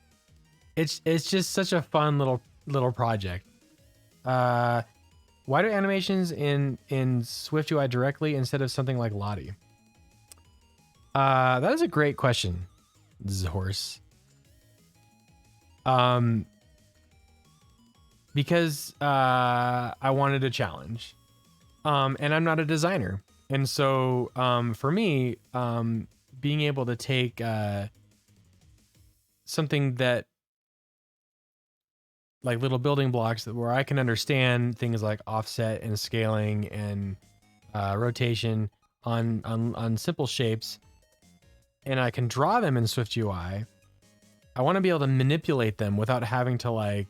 it's just such a fun little project. Why do animations in SwiftUI directly instead of something like Lottie? That is a great question, Zhorse. Because I wanted a challenge. And I'm not a designer. And so for me, being able to take something that like little building blocks where I can understand things like offset and scaling and rotation on simple shapes, and I can draw them in SwiftUI, I want to be able to manipulate them without having to like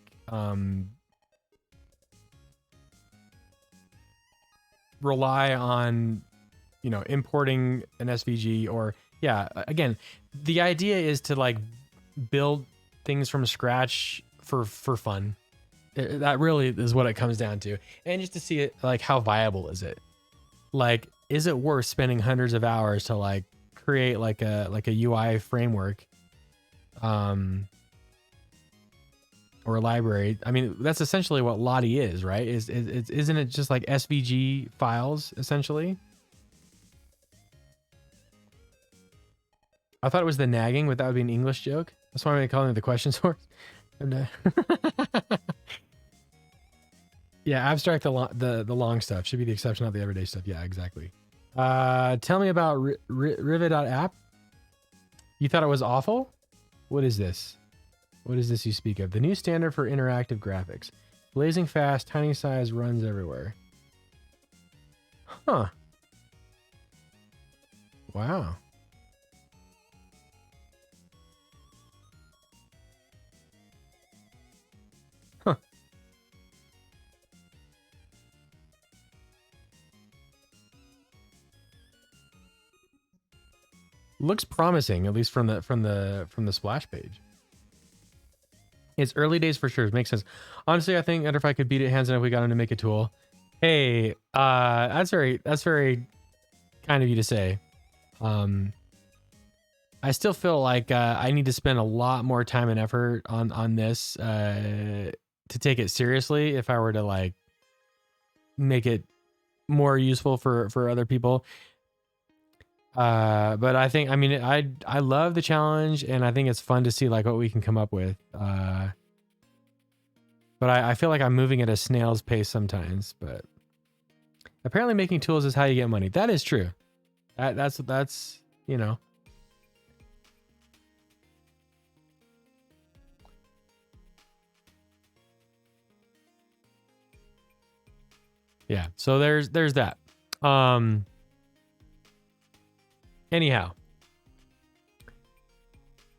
rely on, you know, importing an SVG or yeah, again, the idea is to like build things from scratch for fun. That really is what it comes down to. And just to see it, like, how viable is it? Like, is it worth spending hundreds of hours to like create like a UI framework or a library? I mean, that's essentially what Lottie is, right? Isn't it just like SVG files essentially? I thought it was the nagging, but that would be an English joke. That's why I'm calling it the question source. Yeah, abstract the long stuff should be the exception, not the everyday stuff. Yeah, exactly. Tell me about Rivet.app. You thought it was awful? What is this? What is this you speak of? The new standard for interactive graphics. Blazing fast, tiny size, runs everywhere. Huh. Wow. Huh. Looks promising, at least from the splash page. It's early days for sure. It makes sense. Honestly, I think Enterfi could beat it hands down if we got him to make a tool. Hey, that's very kind of you to say. I still feel like I need to spend a lot more time and effort on this to take it seriously if I were to like make it more useful for other people. But I think, I mean, I love the challenge and I think it's fun to see like what we can come up with. But I feel like I'm moving at a snail's pace sometimes, but apparently making tools is how you get money. That is true. That's, you know. Yeah. So there's that. Anyhow,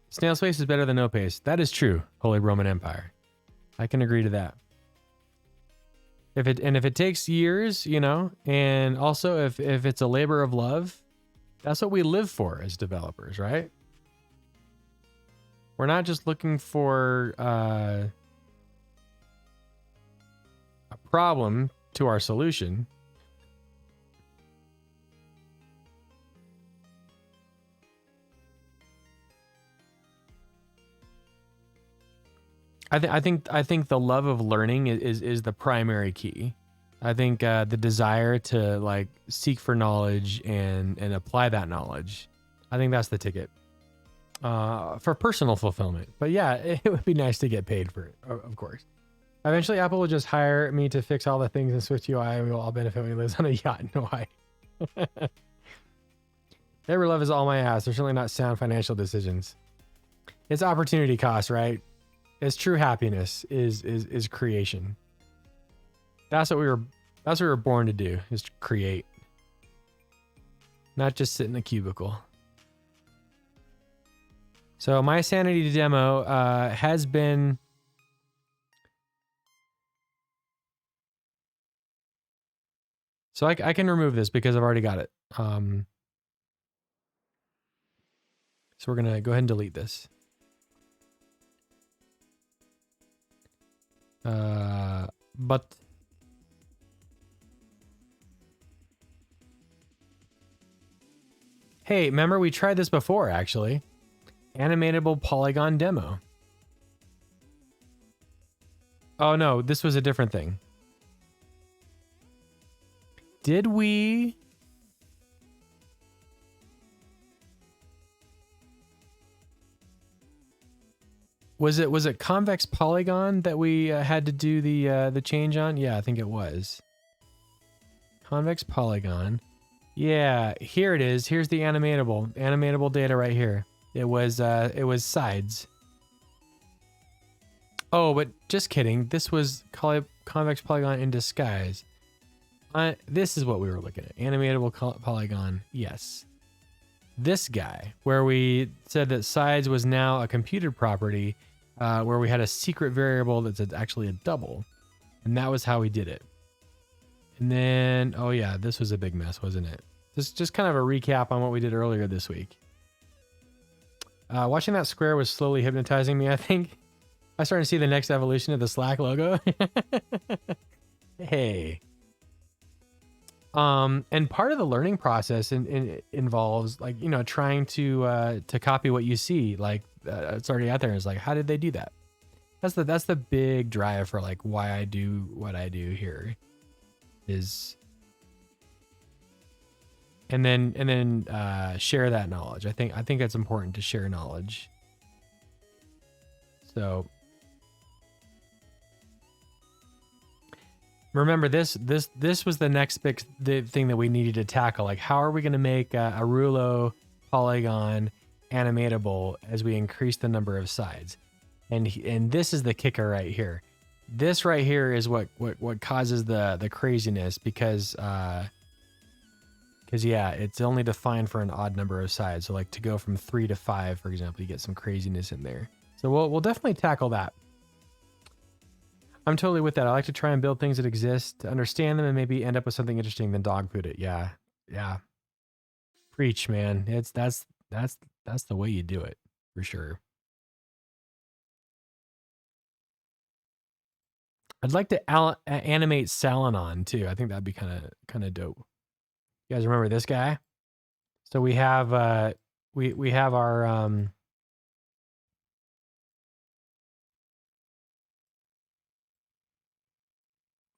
snail space is better than no pace. That is true, Holy Roman Empire. I can agree to that. If it takes years, you know, and also if it's a labor of love, that's what we live for as developers, right? We're not just looking for a problem to our solution. I think the love of learning is the primary key. I think the desire to like seek for knowledge and apply that knowledge. I think that's the ticket for personal fulfillment. But yeah, it would be nice to get paid for it, of course. Eventually, Apple will just hire me to fix all the things in SwiftUI, and we will all benefit when he lives on a yacht in Hawaii. Neighbor love is all my ass. They're certainly not sound financial decisions. It's opportunity cost, right? It's true happiness is creation. That's what we were born to do, is to create. Not just sit in a cubicle. So my sanity demo has been so I can remove this because I've already got it. So we're gonna go ahead and delete this. But hey, remember we tried this before, actually. Animatable polygon demo. Oh no, this was a different thing. Did we? Was it convex polygon that we had to do the change on? Yeah, I think it was. Convex polygon. Yeah, here it is. Here's the animatable data right here. It was sides. Oh, but just kidding. This was convex polygon in disguise. This is what we were looking at. Animatable polygon. Yes. this guy, where we said that size was now a computed property, where we had a secret variable that's actually a double. And that was how we did it. And then, oh yeah, this was a big mess, wasn't it? Just kind of a recap on what we did earlier this week. Watching that square was slowly hypnotizing me, I think. I started to see the next evolution of the Slack logo. Hey. And part of the learning process involves, like, you know, trying to copy what you see, like it's already out there. It's like, how did they do that? That's the big drive for like why I do what I do here is, and then share that knowledge. I think it's important to share knowledge. So remember, this was the next big thing that we needed to tackle. Like, how are we going to make a Rulo polygon animatable as we increase the number of sides? And this is the kicker right here. This right here is what causes the craziness, because yeah, it's only defined for an odd number of sides. So like to go from 3 to 5, for example, you get some craziness in there. So we'll definitely tackle that. I'm totally with that. I like to try and build things that exist, to understand them, and maybe end up with something interesting, then dog food it. Yeah. Preach, man. That's the way you do it, for sure. I'd like to animate Salonon too. I think that'd be kind of dope. You guys remember this guy? So we have we have our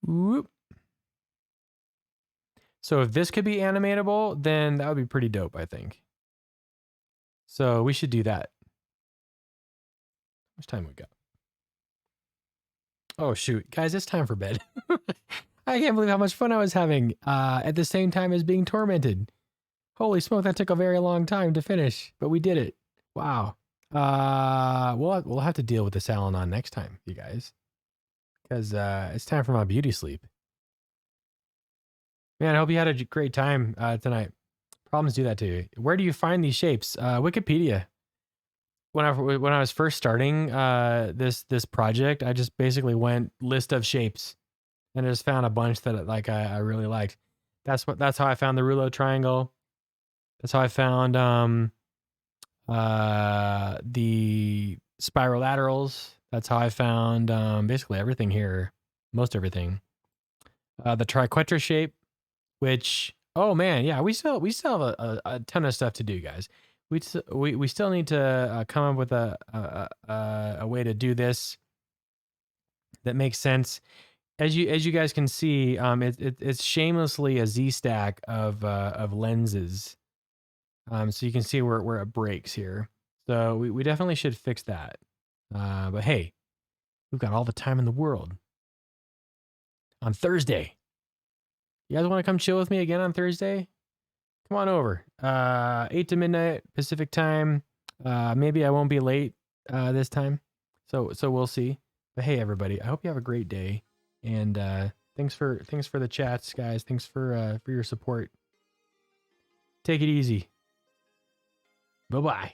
whoop. So if this could be animatable, then that would be pretty dope, I think. So we should do that. How much time we got? Oh shoot, guys, it's time for bed. I can't believe how much fun I was having at the same time as being tormented. Holy smoke, that took a very long time to finish, but we did it. Wow. We'll have to deal with the Salonon next time, you guys, because it's time for my beauty sleep. Man, I hope you had a great time tonight. Problems do that to you. Where do you find these shapes? Wikipedia. When I was first starting this project, I just basically went list of shapes, and I just found a bunch that like I really liked. That's how I found the Rulo triangle. That's how I found the spiralaterals. That's how I found basically everything here, most everything. The triquetra shape, which, oh man, yeah, we still have a ton of stuff to do, guys. We still need to come up with a way to do this that makes sense. As you guys can see, it's shamelessly a Z stack of lenses. So you can see where it breaks here. So we definitely should fix that. But hey, we've got all the time in the world. On Thursday, you guys want to come chill with me again on Thursday? Come on over. 8 to midnight Pacific time. Maybe I won't be late this time. So we'll see. But hey, everybody, I hope you have a great day. And thanks for the chats, guys. Thanks for your support. Take it easy. Bye-bye.